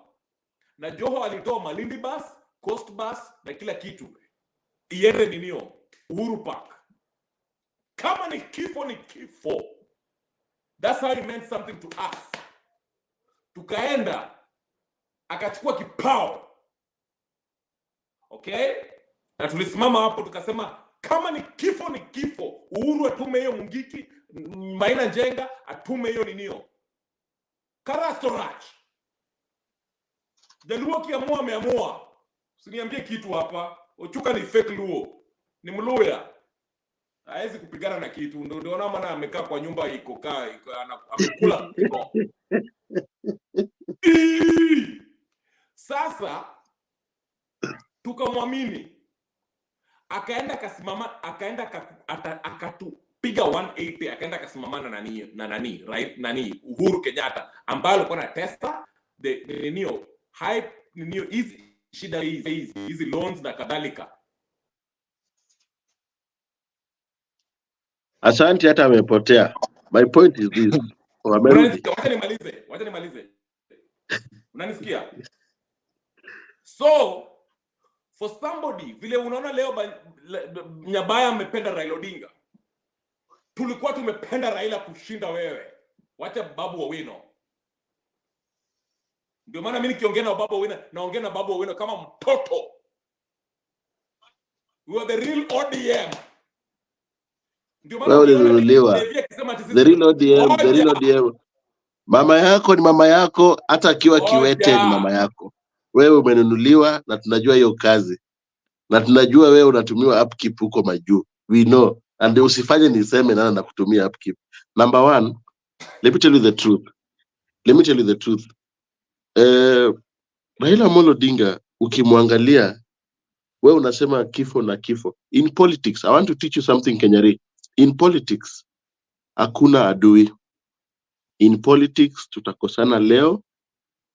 Na Joho alitoa Malindi bus, Coast bus na kila kitu. Iende Uhuru Park. Kama ni kifo ni kifo. That's how he meant something to us. Tukaenda akachukua kipao. Okay? Na tulisimama hapo tukasema kama ni kifo ni kifo. Uhuru atume hiyo Mungiki, Maina Njenga atume hiyo Karastorach. Jaluo kiamua ameamua. Usiniambie kitu hapa. Ochuka ni fake Luo. Ni Mluya. Haezi kupigana na kitu. Ndio na maana amekaa kwa nyumba amekula iko. Sasa tukamwamini. Akaenda akatupiga 180, akaenda akasimamana na nani Uhuru Kenyatta ambaye alikuwa na testa hizi shida hizi loans na kadhalika. Asante, hata amepotea. My point is this. Wacha nimalize. Unanisikia? So for somebody vile unaona leo Nyabaya amependa Raila Odinga. Tulikuwa tumependa Raila kushinda wewe. Wacha Babu Owino. Ndio maana mimi nikiongea na Babu Owino naongea na Babu Owino kama mtoto. We are the real ODM. Ndio maana the real ODM. Mama yako ni mama yako, hata akiwa kiwete ni mama yako. Wewe umenunuliwa na tunajua hiyo kazi. Na tunajua wewe unatumiwa upkeep huko majuu. We know. And usifanye niseme nana na kutumia upkeep. Number one, let me tell you the truth. Raila Amolo Odinga ukimwangalia wewe unasema kifo na kifo. In politics, I want to teach you something, Kenyari. In politics, hakuna adui. In politics, tutakosana leo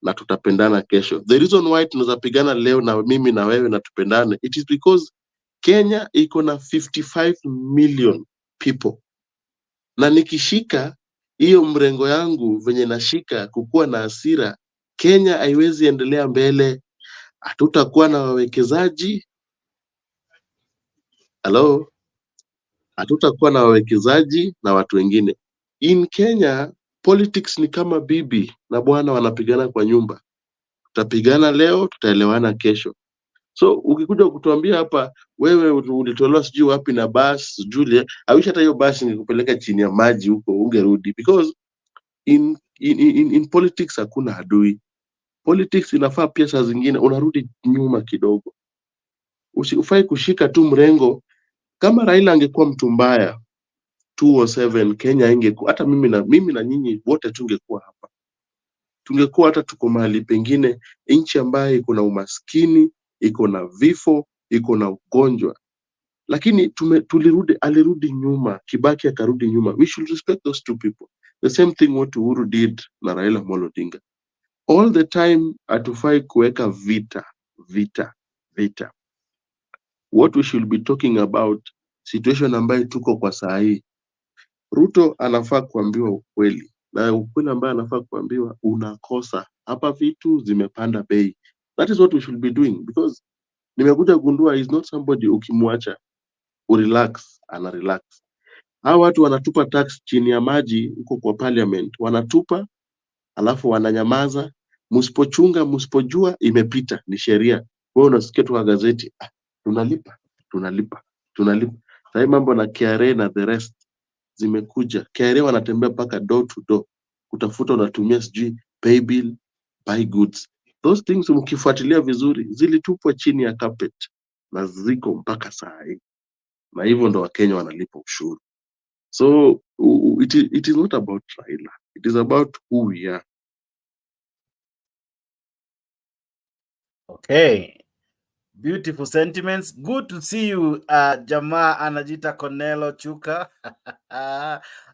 na tutapendana kesho. The reason why tunazapigana leo na mimi na wewe na tupendane, it is because Kenya iko na 55 million people. Na nikishika hiyo mrengo yangu venye nashika kukuwa na hasira, Kenya haiwezi endelea mbele. Hatutakuwa na wawekezaji. Hatutakuwa na wawekezaji na watu wengine. In Kenya, politics ni kama bibi na bwana wanapigana kwa nyumba. Tutapigana leo, tutaelewana kesho. So ukikuja kutuambia hapa wewe ulitolewa sijui wapi na bus Julia, I wish hata hiyo bus ingekupeleka chini ya maji huko ungerudi, because in politics hakuna adui. Politics inafaa pia saa zingine unarudi nyuma kidogo. Usifai kushika tu mrengo. Kama Raila angekuwa mtu mbaya 207 Kenya ingekuwa, hata mimi na nyinyi wote tungekuwa hapa. Tungekuwa hata tuko mahali pengine, nchi ambayo iko na umaskini, iko na vifo, iko na ugonjwa. Lakini alirudi nyuma, Kibaki akarudi nyuma. We should respect those two people. The same thing what Uhuru did na Raila Amolo Odinga. All the time hatufai kuweka vita. What we should be talking about situation ambayo tuko kwa saa hii. Ruto anafaa kuambiwa ukweli, na ukweli ambaye anafaa kuambiwa unakosa. Hapa vitu zimepanda bei. That is what we should be doing, because nimekuja gundua is not somebody ukimwacha urelax, ana relax. Hawa watu wanatupa tax chini ya maji huko kwa parliament, wanatupa alafu wananyamaza. Msipochunga, msipojua, imepita, ni sheria. Wewe unasikia tu kwa gazeti, tunalipa. Sasa mambo na KRA na the rest zimekuja. KRA wanatembea paka door to door kutafuta unatumia sijui pay bill, buy goods. Those things mkifuatilia vizuri zilitupwa chini ya carpet na ziko mpaka saa hii, na hivyo ndo Wakenya wanalipa ushuru. So it is not about Raila, it is about who we are. Okay, beautiful sentiments. Good to see you. Jamaa anajita Cornelo Chuka.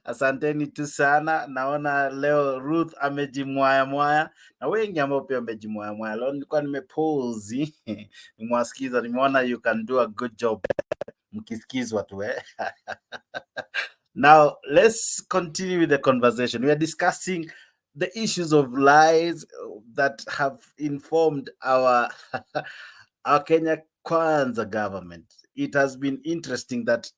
Asanteni tu sana. Naona leo Ruth amejimwaya na wengi ambao pia amejimwaya. Leo nilikuwa nimepause nimewasikiza, nimeona you can do a good job mkisikizwa tu Now let's continue with the conversation. We are discussing the issues of lies that have informed our our Kenya Kwanza government. It has been interesting that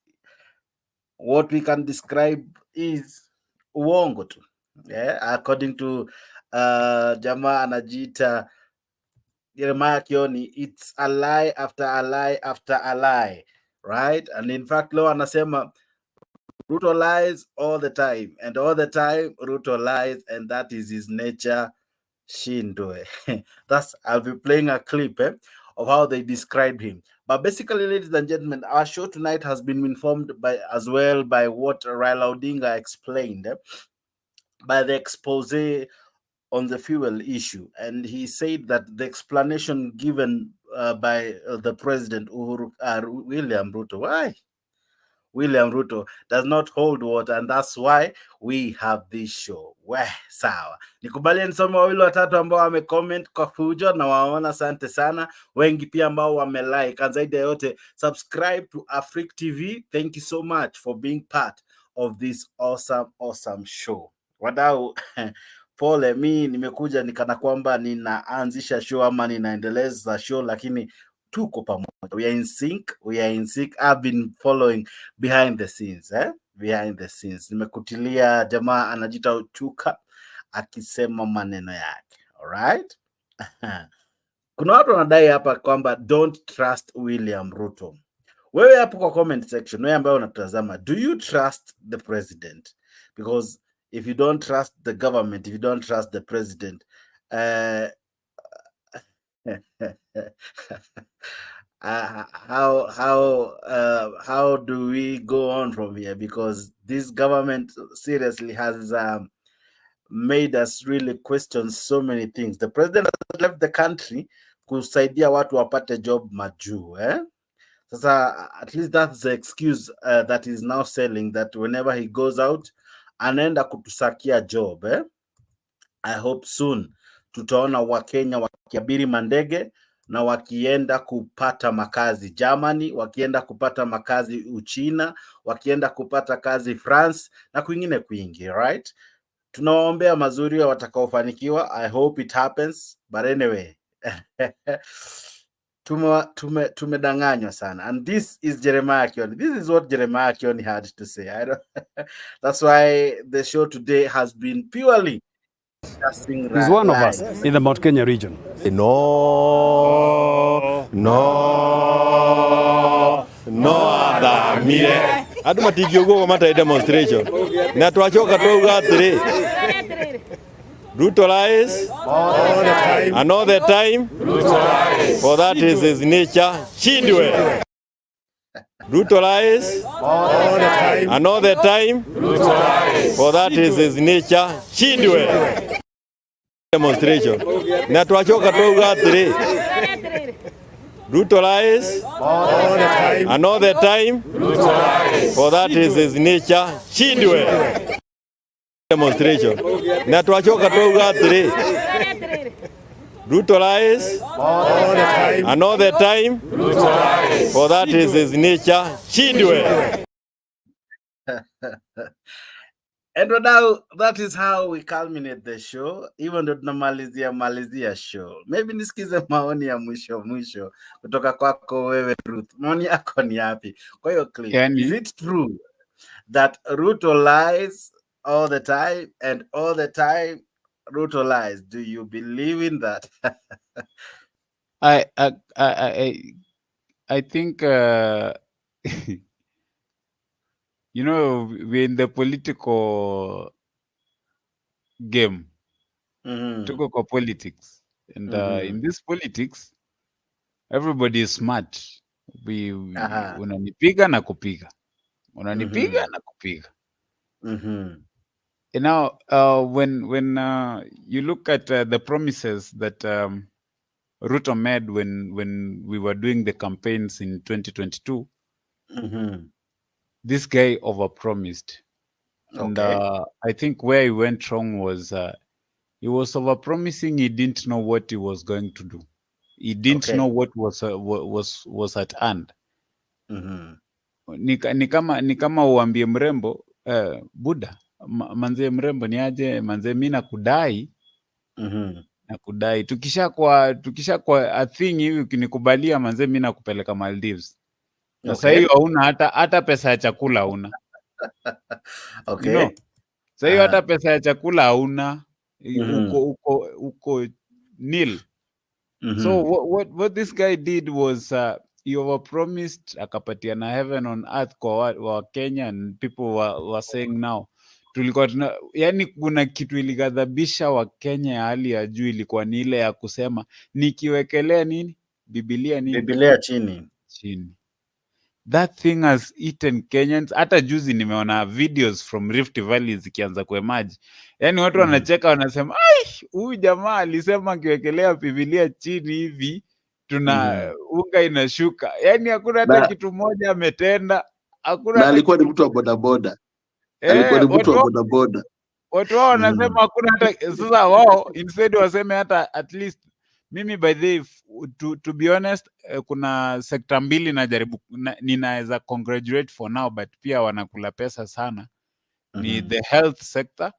what we can describe is uongo tu. Yeah, according to jamaa anajita Jeremiah Kioni, it's a lie after a lie after a lie, right? And in fact, leo anasema Ruto lies all the time, and all the time Ruto lies, and that is his nature. Shindwe. I'll be playing a clip of how they described him. But basically, ladies and gentlemen, our show tonight has been informed as well by what Raila Odinga explained by the expose on the fuel issue. And he said that the explanation given by the president, William Ruto, William Ruto does not hold water, and that's why we have this show. Sawa. Nikubalia nisome wawili watatu ambao wamecomment kwa fujo na waona, asante sana. Wengi pia ambao wamelike. And zaidi ya yote, subscribe to Afrique TV. Thank you so much for being part of this awesome show. Wadau, pole, mi nimekuja nikana kwamba ninaanzisha show ama ninaendeleza show, lakini tuko pamoja. We are in sync. I've been following behind the scenes, behind the scenes. Nimekutilia jamaa anajita Uchuka akisema maneno yake. Alright? Kuna watu wanadai hapa kwamba don't trust William Ruto. Wewe hapo kwa comment section, wewe ambaye unatazama, do you trust the president? Because if you don't trust the government, if you don't trust the president, how do we go on from here? Because this government seriously has made us really question so many things. The president has left the country kusaidia watu wapate job majuu. Sasa at least that's the excuse that is now selling, that whenever he goes out anaenda kutusakia job. I hope soon tutaona Wakenya wakiabiri mandege na wakienda kupata makazi Germany, wakienda kupata makazi Uchina, wakienda kupata kazi France na kwingine kwingi, right? Tunawaombea mazuri watakaofanikiwa. I hope it happens, but anyway tumedanganywa sana. And this is Jeremiah Kioni. This is what Jeremiah Kioni had to say. That's why the show today has been purely discussing. He's one of us in the Mount Kenya region. Adamire adu matigiogo mata demonstration na twachoka twauga atiri Ruto lies all the time, and all the time Ruto lies, for that is his nature. Shindwe. Ruto lies all the time, and all the time Ruto lies, for that is his nature. Shindwe. Demonstration na twachoka twauga atiri Ruto lies all the time, and all the time Ruto lies, for that is his nature. Shindwe. Demonstration na twachoka twauga atiri Ruto lies all the time. and all the time. Ruto lies. For that is his nature. Chidwe. And now that is how we culminate the show. Even though tunamalizia show. Maybe nisikize maoni ya mwisho kutoka kwako wewe Ruth. Maoni yako ni yapi? Kwa hiyo clip. Is it true that Ruto lies all the time and all the time Ruto lies? Do you believe in that? I think you know, we're in the political game. Tuko kwa politics. And in this politics, everybody is smart. Unanipiga na kupiga. Unanipiga na kupiga. You know, when you look at the promises that Ruto made when we were doing the campaigns in 2022, this guy overpromised. And I think where he went wrong was he was overpromising. He didn't know what he was going to do. He didn't know what was at hand. Ni kama uambie mrembo Buda, manze mrembo ni aje, manze mimi nakudai. Nakudai. Tukisha kwa a thing hivi ukinikubalia manze mimi nakupeleka Maldives. Sasa hiyo hauna hata pesa ya chakula hauna. You know? Sasa hiyo hata pesa ya chakula hauna. Uko nil. So what this guy did was he overpromised, akapatiana heaven on earth kwa Kenya, and people were saying now tulikuwa yani kuna kitu iligadhabisha wa Kenya ya hali ya juu, ilikuwa ni ile ya kusema nikiwekelea nini Biblia chini. That thing has eaten Kenyans. Hata juzi nimeona videos from Rift Valley zikianza kuemerge. Yani watu wanacheka wanasema, ai, huyu jamaa alisema akiwekelea Biblia chini hivi tuna unga inashuka. Yani hakuna hata kitu moja ametenda. Hakuna. Na alikuwa ni mtu wa bodaboda. Alikuwa ni mtu wa bodaboda. Watu wao wanasema hakuna hata. Sasa wao instead waseme hata at least mimi by the to be honest, kuna sekta mbili najaribu ninaweza congratulate for now, but pia wanakula pesa sana. Ni the health sector.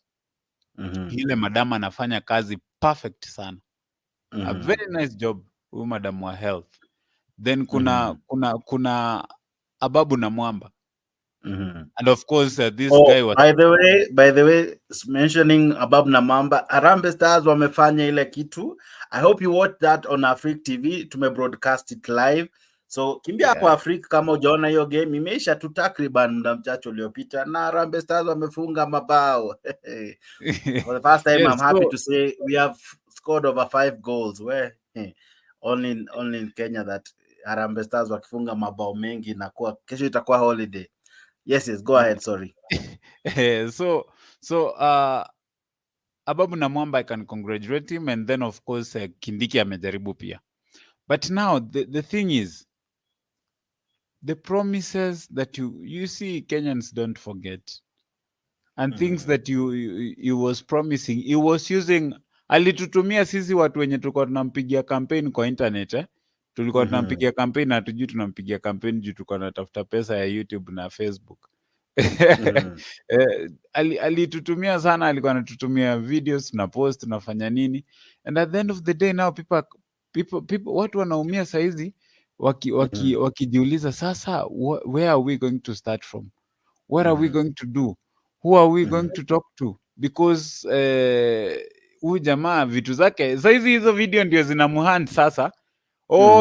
Ile madam anafanya kazi perfect sana. A very nice job huyu madam wa health. Then kuna Ababu na Mwamba. And of course this guy was by the way mentioning Ababu na Mwamba, Harambee Stars wamefanya ile kitu. I hope you watch that on Africa TV. Tume broadcast it live. So kimbia hapo Afrika kama hujaona hiyo game, imeisha tu takriban muda mchache uliopita na Harambee Stars wamefunga mabao. For the first time, I'm happy to say we have scored over 5 goals. Where only in Kenya that Harambee Stars wakifunga mabao mengi na kwa kesho itakuwa holiday. Yes, go ahead, sorry. So Ababu na Mwamba, I can congratulate him, and then of course Kindiki amejaribu pia. But now the thing is, the promises that you see Kenyans don't forget, and things that you was promising, he was using. Alitutumia sisi watu wenye tulikuwa tunampigia campaign kwa internet tulikuwa tunampigia campaign na tujui tunampigia campaign juu tulikuwa tunatafuta pesa ya YouTube na Facebook. Alitutumia sana, alikuwa anatutumia videos na post tunafanya nini, and at the end of the day now people watu wanaumia saizi wakijiuliza sasa where are we going to start from, what are we going to do, who are we going to talk to, because huyu jamaa vitu zake saizi hizo video ndio zinamuhand sasa.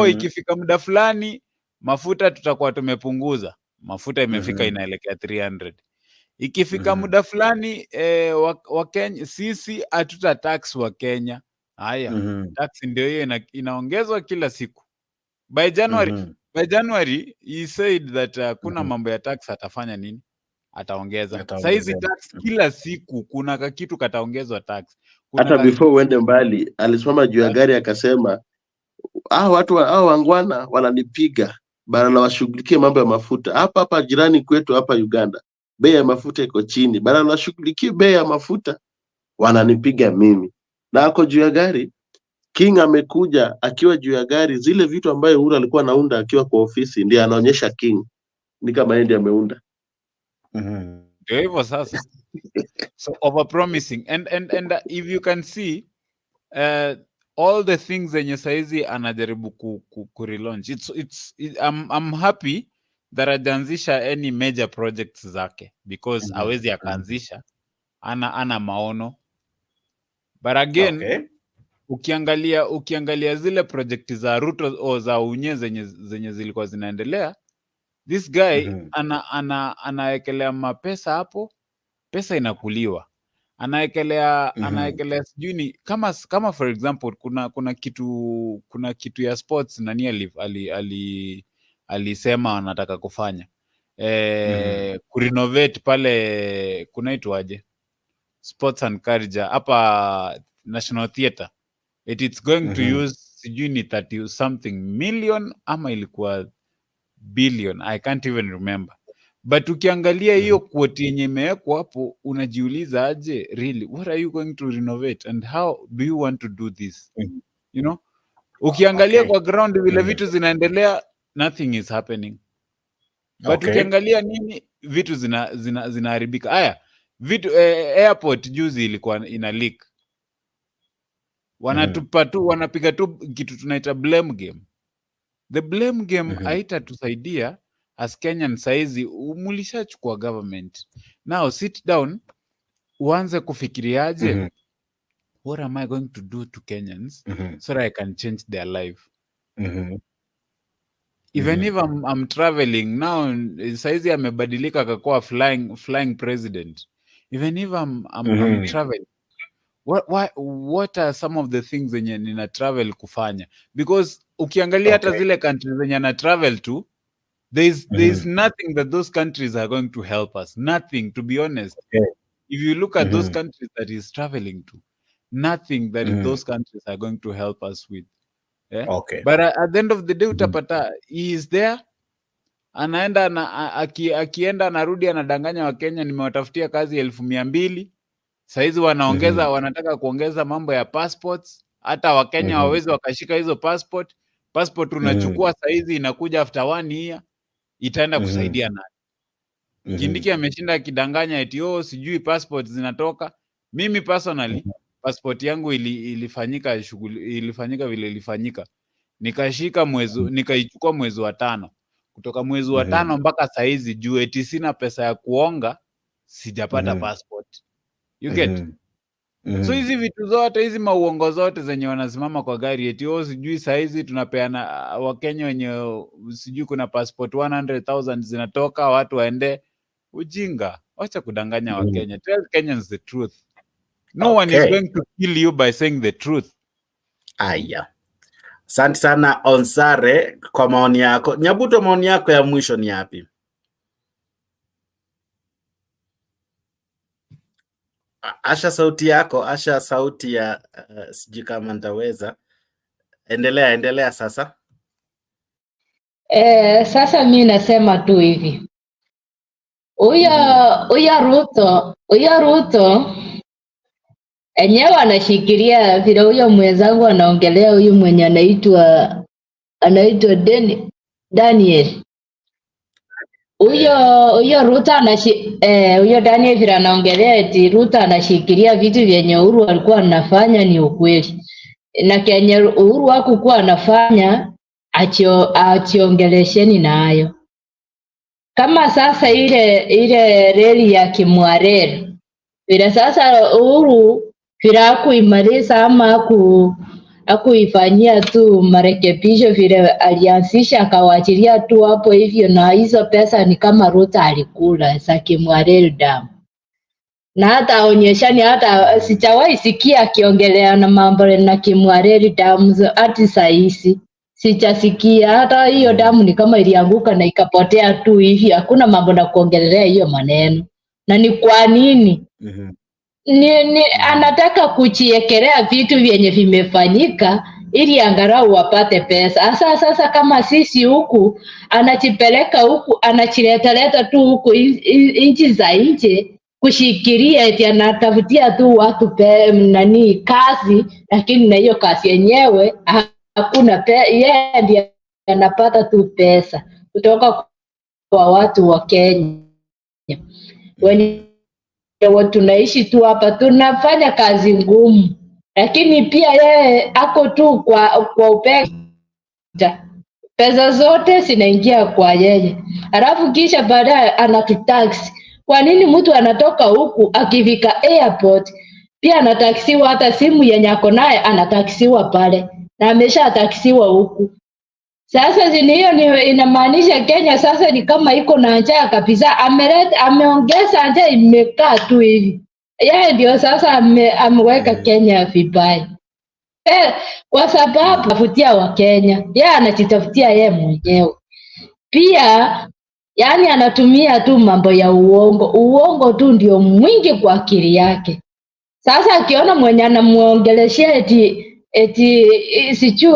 Ikifika muda fulani mafuta tutakuwa tumepunguza, mafuta imefika inaelekea 300. Ikifika muda fulani wa Kenya sisi hatuta tax wa Kenya. Haya, tax ndio hiyo inaongezwa kila siku. By January he said that kuna mambo ya tax atafanya nini? Ataongeza. Saizi tax kila siku kuna kitu kataongezwa tax. Hata before uende mbali alisimama juu ya gari akasema watu wangwana wananipiga bana na washughulikie mambo ya mafuta. Hapa jirani kwetu hapa Uganda bei ya mafuta iko chini, bana na washughulikie bei ya mafuta, wananipiga mimi. Na ako juu ya gari King amekuja akiwa juu ya gari, zile vitu ambayo Uhuru alikuwa anaunda akiwa kwa ofisi ndiye anaonyesha King ni kama yeye ndiye ameunda. Ndio hivyo sasa. So overpromising and if you can see all the things zenye saizi anajaribu ku relaunch, I'm happy that ajaanzisha any major projects zake because hawezi akaanzisha ana maono, but again ukiangalia zile project za Ruto o za unye zenye zilikuwa zinaendelea, this guy anaekelea mapesa hapo, pesa inakuliwa, anaekelea sijui ni kama for example kuna kitu ya sports nani alisema anataka kufanya kurenovate pale kunaitwaje Sports and Culture hapa National Theatre, it's going to use sijui ni 30 something million ama ilikuwa billion, I can't even remember. But ukiangalia hiyo quote yenye imewekwa hapo, unajiuliza aje, really what are you going to renovate and how do you want to do this? You know, ukiangalia kwa ground vile vitu zinaendelea, nothing is happening. But ukiangalia nini vitu zinaharibika. Haya vitu airport juzi ilikuwa ina leak, wanatupa tu wanapiga tu kitu tunaita blame game. The blame game haitatusaidia as Kenyan saizi. Mulishachukua government, now sit down uanze kufikiriaje, what am I going to do to Kenyans so that I can change their life. Even if I'm traveling now, saizi amebadilika akakuwa flying president. Even if I'm traveling, what are some of the things zenye nina travel kufanya? Because ukiangalia hata zile countries zenye na travel to, there's nothing that those countries are going to help us. Nothing, to be honest. If you look at those countries that he's traveling to, nothing that those countries are going to help us with. But at the end of the day utapata he is there, anaenda akienda anarudi anadanganya Wakenya, nimewatafutia kazi 200,000. Saizi wanaongeza wanataka kuongeza mambo ya passports, hata Wakenya wawezi wakashika hizo passport unachukua saizi inakuja after 1 year, itaenda kusaidia nani? Kindiki ameshinda akidanganya eti sijui passport zinatoka. Mimi personally passport yangu ilifanyika vile ilifanyika, nikaichukua mwezi wa 5, kutoka mwezi wa 5 mpaka saizi juu eti sina pesa ya kuonga sijapata passport. You get? So hizi vitu zote hizi mauongo zote zenye wanasimama kwa gari eti sijui saizi tunapeana Wakenya wenye sijui kuna passport 100,000 zinatoka watu waende, ujinga. Wacha kudanganya Wakenya. Tell Kenyans the truth. No one is going to kill you by saying the truth. Aya. Asante sana Onsare kwa maoni yako. Nyabuto, maoni yako ya mwisho ni yapi? Asha sauti yako, asha sauti ya sijui kama nitaweza. Endelea sasa. Sasa mimi nasema tu hivi. Huyo Ruto enyewe anashikilia vile huyo mwenzangu anaongelea, huyu mwenye anaitwa Daniel. Huyo Ruto huyo Daniel vile anaongelea eti Ruto anashikilia vitu vyenye Uhuru alikuwa anafanya, ni ukweli. Na kenye Uhuru hakukuwa anafanya achiongelesheni nayo. Kama sasa ile reli ya Kimwarere vile sasa Uhuru vile hakuimaliza ama hakuifanyia tu marekebisho vile alianzisha akawachilia tu hapo hivyo, na hizo pesa ni kama Ruto alikula za Kimwarere Dam. Na hata aonyeshani, hata sijawahi sikia akiongelea na mambo na Kimwarere Dam hadi sahizi. Sijasikia hata hiyo damu ni kama ilianguka na ikapotea tu hivi, hakuna mambo na kuongelea hiyo maneno. Na ni kwa nini? Anataka kuchiekelea vitu vyenye vimefanyika ili angalau wapate pesa. Sasa kama sisi huku anachipeleka huku anachiletaleta tu huku nchi za nje kushikilia eti anatafutia tu watu kazi lakini na hiyo kazi yenyewe hakuna yeye ndiye anapata tu pesa kutoka kwa watu wa Kenya wenye tunaishi tu hapa, tunafanya kazi ngumu, lakini pia yeye ako tu kwa upekee. Pesa zote zinaingia kwa yeye, alafu kisha baadaye anatutax. Kwa nini mtu anatoka huku akifika airport pia anataksiwa? Hata simu yenye ako naye anataksiwa pale na ameshataksiwa huku. Sasa hiyo inamaanisha Kenya sasa ni kama iko na njaa kabisa. Ameongeza njaa, imekaa tu hivi. Yeye ndio sasa ameweka Kenya vibaya. Kwa sababu tafutia wa Kenya, yeye anajitafutia yeye mwenyewe. Pia yani anatumia tu mambo ya uongo tu ndio mwingi kwa akili yake. Sasa akiona mwenye anamuongeleshia eti sijui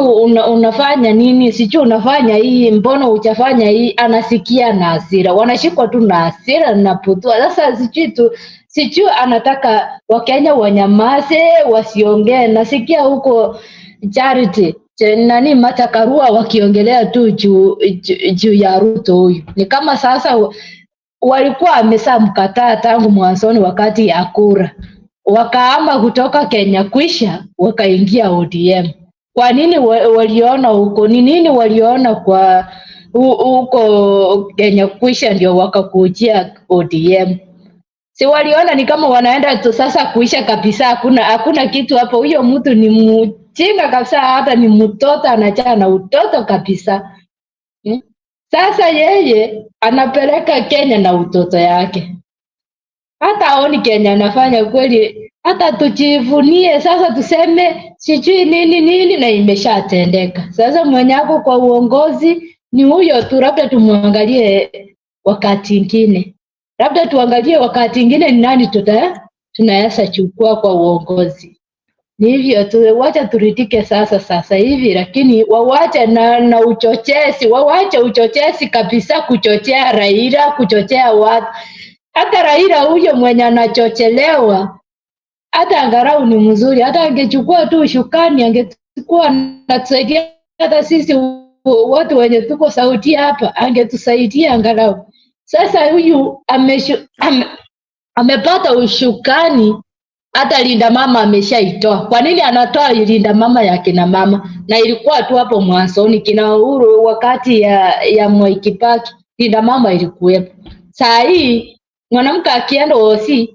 unafanya nini, sijui unafanya hii, mbona hujafanya hii, anasikia na hasira. Wanashikwa tu na hasira na putua. Sasa sijui anataka Wakenya wanyamaze wasiongee. Nasikia huko Charity Martha Karua wakiongelea tu juu ya Ruto huyu. Ni kama sasa walikuwa wameshamkataa tangu mwanzoni wakati ya kura. Wakaama kutoka Kenya kwisha wakaingia ODM. Kwa nini waliona huko? Ni nini waliona kwa huko Kenya kwisha ndio wakakujia ODM? Si waliona ni kama wanaenda tu sasa kuisha kabisa, hakuna kitu hapo. Huyo mtu ni mjinga kabisa, hata ni mtoto, anachana na utoto kabisa. Sasa yeye anapeleka Kenya na utoto yake. Hata aoni Kenya anafanya kweli, hata tujivunie sasa tuseme sijui nini na imeshatendeka. Sasa mwenye ako kwa uongozi ni huyo tu, labda tumwangalie wakati ingine. Labda tuangalie wakati ingine ni nani tunaweza chukua kwa uongozi. Ni hivyo tu, wacha turidike sasa hivi, lakini wawache na uchochezi, wawache uchochezi kabisa, kuchochea Raila, kuchochea watu. Hata Raila huyo mwenye anachochelewa, hata angalau ni mzuri, hata angechukua tu ushukani, angechukua anatusaidia hata sisi watu wenye tuko sauti hapa, angetusaidia angalau. Sasa huyu amepata ushukani, hata linda mama ameshaitoa. Kwa nini anatoa linda mama ya kina mama? Na ilikuwa tu hapo mwanzoni kina Uhuru wakati ya Mwai Kibaki, linda mama ilikuwepo. Saa hii mwanamke akienda OC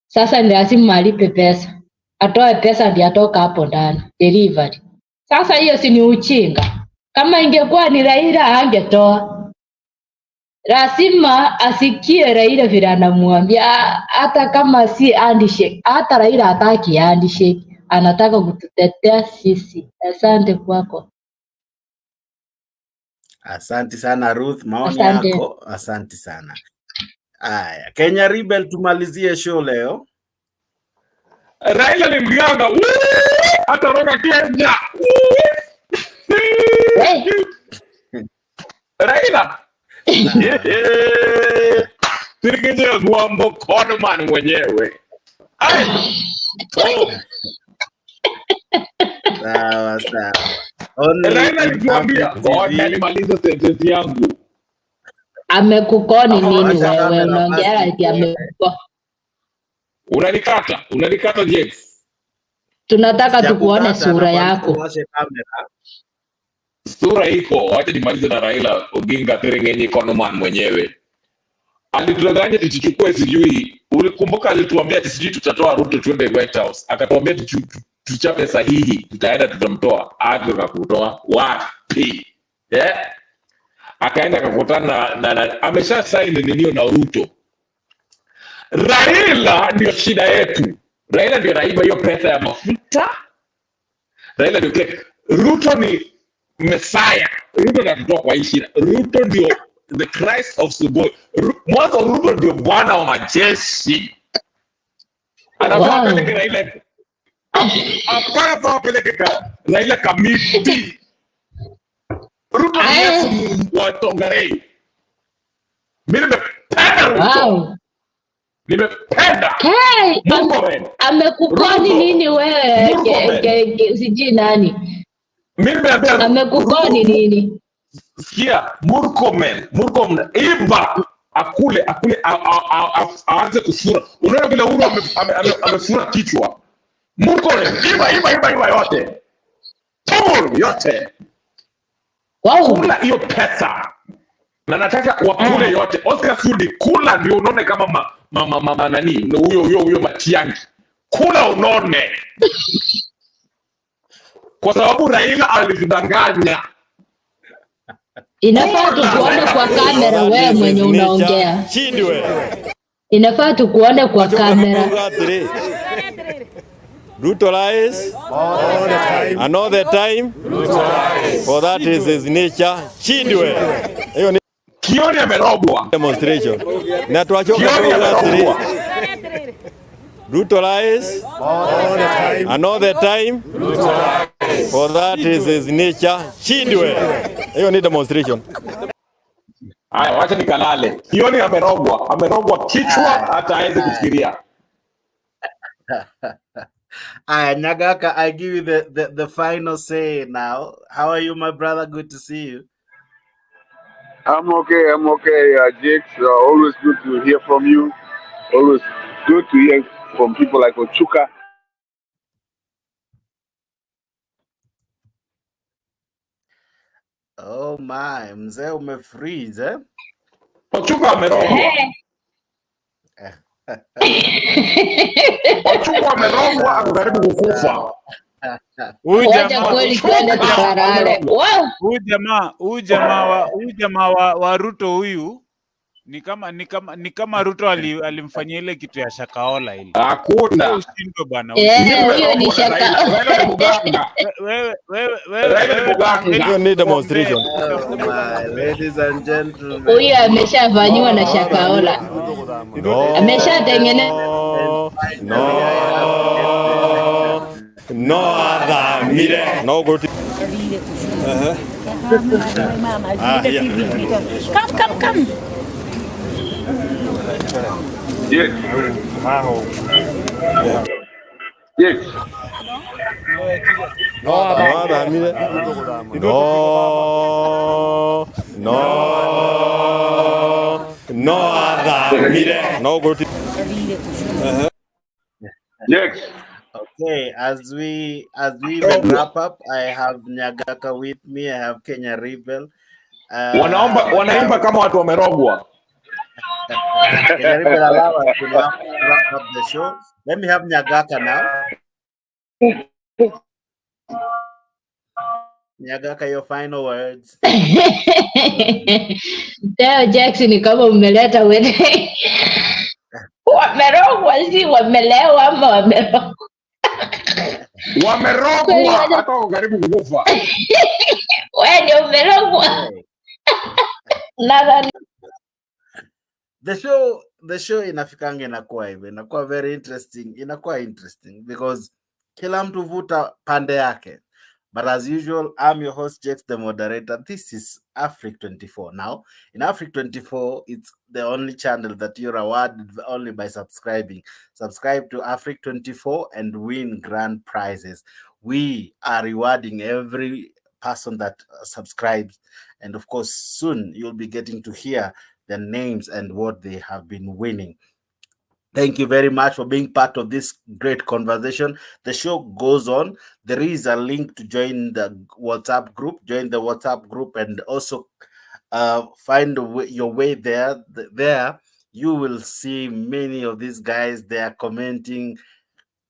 sasa ni lazima alipe pesa, atoe pesa ndio atoka hapo ndani delivery. Sasa hiyo si ni uchinga? Kama ingekuwa ni Raila angetoa. Lazima asikie Raila vile anamwambia, hata kama si handshake. Hata Raila hataki handshake, anataka kututetea sisi. Asante kwako. Asante sana Ruth, maoni yako. Asante sana. Aya, Kenya Rebel, tumalizie show leo. Raila ni mganga. Atoroka Kenya. Raila. Tirikije Muongo Raila mwenyewe. Sawa. Raila alikuambia ngoja nimalize sentence yangu. Amekukoni nini wewe? Unaongea ati amekukoni. Unanikata James. Tunataka tukuone sura yako. Sura iko, wacha nimalize na Raila Odinga Tirikije mwenyewe. Alitudanganya tuchukue sijui. Ulikumbuka alituambia sijui tutatoa Ruto twende White House. Akatuambia tuchape sahihi, tutaenda tutamtoa. Akakutoa wapi? Akaenda akakutana na amesha sign nini na Ruto. Raila ndio shida yetu. Raila ndio anaiba hiyo pesa ya mafuta. Raila ndio Ruto ni Messiah. Ruto anatoka kwa shida. Ruto ndio the Christ of Suboi. Mwanzo Ruto ndio bwana wa majeshi. Anapeleka Raila. Hapana peleka Raila kamiti. Ruto ni Yesu wa Tongarei. Mimi nimependa Ruto. Nimependa. Hey, Murkomen. amekukoni nini wewe? Murkomen. Sijui nani. Mimi Amekukoni nini? Sikia, Murkomen iba akule aanze kufura. Unaona vile Ruro amefura kichwa. Murkomen iba yote. Tumul yote. Kula hiyo pesa. Na nataka wakule yote. Oscar Sudi kula ndio unaone kama nani huyo Matiang'i. Kula unone. Kwa sababu Raila alitudanganya. Inafaa tukuone kwa kamera wewe mwenye unaongea. Inafaa tukuone kwa kamera. Ruto lies all the time. For that is his nature. Chindwe. Hiyo ni Kioni amerogwa. Demonstration. Na tuachoka kwa Ruto lies all the time. For that is his nature. Chindwe. Hiyo ni demonstration. Haya, wacha nikalale. Kioni amerogwa kichwa hata hawezi kufikiria. Nyagaka, I give you the final say now. How are you, my brother? Good to see you. I'm okay, Jakes. Always good to hear from you. Always good to hear from people like Ochuka. Oh my, mzee umefreeze, eh? Ochuka amerogwa. Ochuka amerogwa, akajaribu kukufa. Huyu jamaa wa Ruto huyu ni kama Ruto alimfanyia ile kitu ya Shakaola ile. Hakuna. Usindo bana. Hiyo ni Shakaola. You need demonstration. Ladies and gentlemen. Huyu ameshafanywa na Shakaola. Ameshatengeneza. No other mire. No go to. Come. Yes. Yes. No other mire. No other mire. No go to. Yes. Okay, as we wrap up, I have Nyagaka with me. I have Kenya Rebel. Wanaimba kama watu wamerogwa. Kenya Rebel, allow us to wrap up the show. Let me have Nyagaka now. Nyagaka, your final words. Teo Jackson, kama umeleta wewe. Wamerogwa, si wamelewa ama wamerogwa? Wamerogwa hata karibu kukufa. Wewe ndio umerogwa. The show inafikanga inakuwa hivyo, inakuwa very interesting, inakuwa interesting because kila mtu vuta pande yake. But as usual, I'm your host, Jakes, the moderator. This is Africa 24. Now, in Africa 24, it's the only channel that you're awarded only by subscribing. Subscribe to Africa 24 and win grand prizes. We are rewarding every person that subscribes. And of course, soon you'll be getting to hear their names and what they have been winning. Thank you very much for being part of this great conversation. The show goes on. There is a link to join the WhatsApp group. Join the WhatsApp group and also find your way there. There, you will see many of these guys. They are commenting,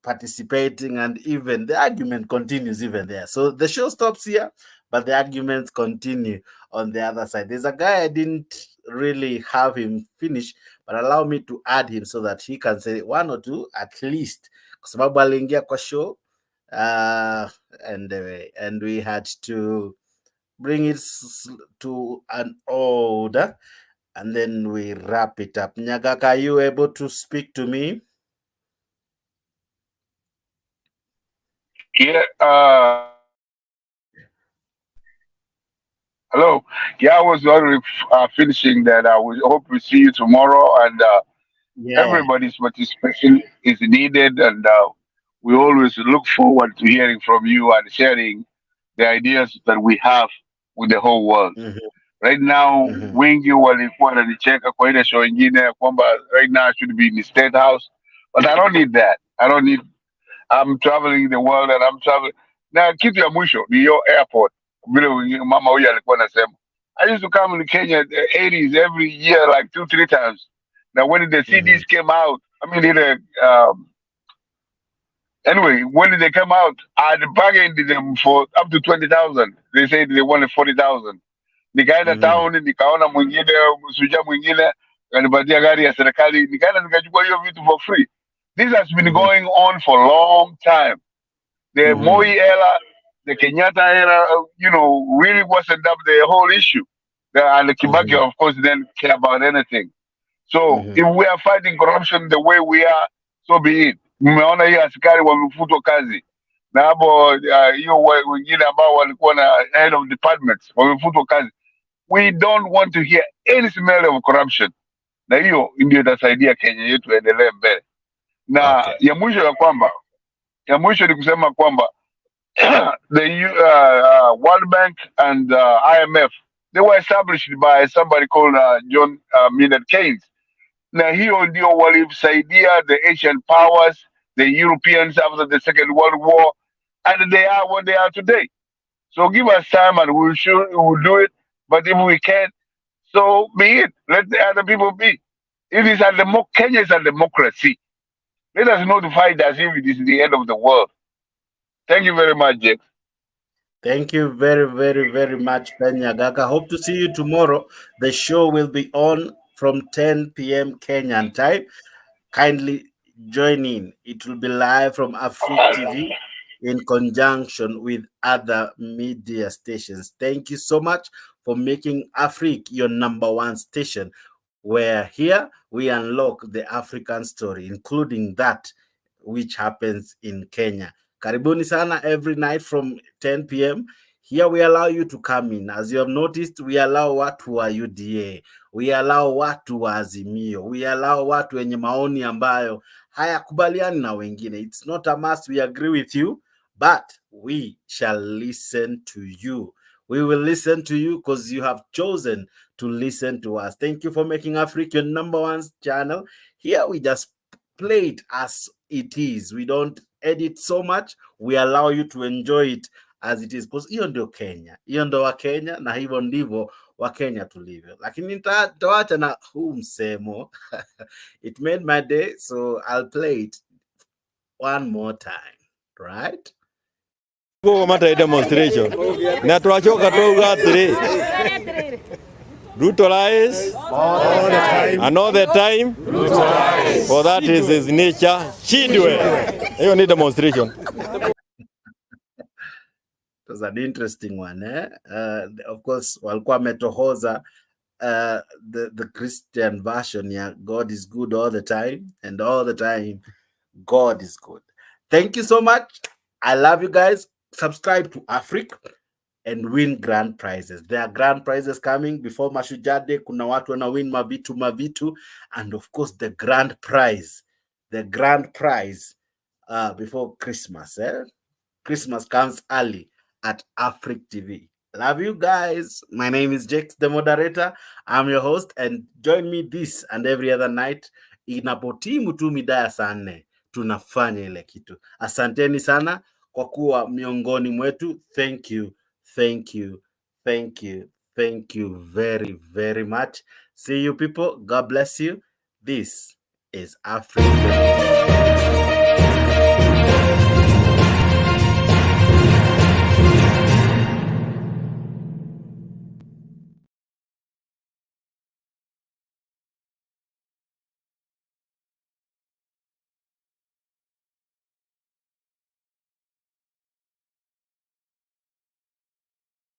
participating, and even the argument continues even there. So the show stops here, but the arguments continue on the other side. There's a guy I didn't really have him finish, but allow me to add him so that he can say one or two at least, kwa sababu aliingia kwa show and we had to bring it to an order and then we wrap it up. Nyagaka, are you able to speak to me? Yeah. Hello. Yeah, I was already finishing that. I hope we see you tomorrow. And Everybody's participation is needed, and we always look forward to hearing from you and sharing the ideas that we have with the whole world. Right now, wengi walikuwa wananicheka kwa ile show ingine ya kwamba right now I should be in the State House, but I don't need that. I don't need. I'm traveling the world and I'm traveling. Na kitu ya mwisho ni your airport. Vile mama huyu alikuwa anasema. I used to come in Kenya the 80s every year like 2-3 times. Now when the CDs came out, I mean anyway, when they came out, I bargained them for up to 20,000. They said they wanted 40,000. Nikaenda town, nikaona mwingine msuja mwingine kanipatia gari ya serikali, nikaenda nikachukua hiyo vitu for free. This has been going on for a long time. The Moi era, the Kenyatta era, really wasn't up the whole issue. And the Kibaki, of course, didn't care about anything. So if we are fighting corruption the way we are, so be it. Mmeona hiyo askari wamefutwa kazi na hapo hiyo wengine ambao walikuwa na head of departments wamefutwa kazi. We don't want to hear any smell of corruption, na hiyo ndio itasaidia Kenya yetu endelee mbele. Na ya mwisho ni kusema kwamba the World Bank and IMF, they were established by somebody called John Maynard Keynes. Na hiyo ndio walisaidia the Asian powers, the Europeans after the Second World War, and they are what they are today. So give us time and we'll do it. But if we can't, so be it. Let the other people be. It is Kenya is a democracy. Let us not fight as if it is the end of the world. Thank you very much, Jake. Thank you very, very, very much, Penyagaka. Hope to see you tomorrow. The show will be on from 10 p.m. Kenyan time. Kindly join in. It will be live from Africa TV in conjunction with other media stations. Thank you so much for making Africa your #1 station, where here we unlock the African story, including that which happens in Kenya. Karibuni sana every night from 10 p.m. Here we allow you to come in. As you have noticed, we allow watu wa UDA, we allow watu wa Azimio, we allow watu wenye maoni ambayo hayakubaliani na wengine. It's not a must we agree with you, but we shall listen to you. We will listen to you because you have chosen to listen to us. Thank you for making Africa your #1 channel. Here we just play it as it is. We don't edit so much. We allow you to enjoy it as it is, because hiyo ndio Kenya, hiyo ndio Wakenya, na hivyo ndivyo Wakenya tulivyo. Lakini nitaacha na huu msemo it made my day, so I'll play it one more time, right? Go mata demonstration na tuachoka tuuga atiri Ruto lies all the time, and all the time Ruto lies, for that is his nature. Chidwe, hiyo ni demonstration. It was an interesting one, eh? Of course, walikuwa metohoza the Christian version, yeah, God is good all the time, and all the time God is good. Thank you so much. I love you guys. Subscribe to Africa and win grand prizes. There are grand prizes coming before Mashujaa Day. Kuna watu wana win mavitu, and of course the grand prize before Christmas, eh? Christmas comes early at Africa TV. Love you guys. My name is Jake, the moderator. I'm your host, and join me this and every other night inapotimu tu midaya saa 4 tunafanya ile kitu. Asanteni sana kwa kuwa miongoni mwetu. Thank you very, very much. See you people. God bless you. This is Africa.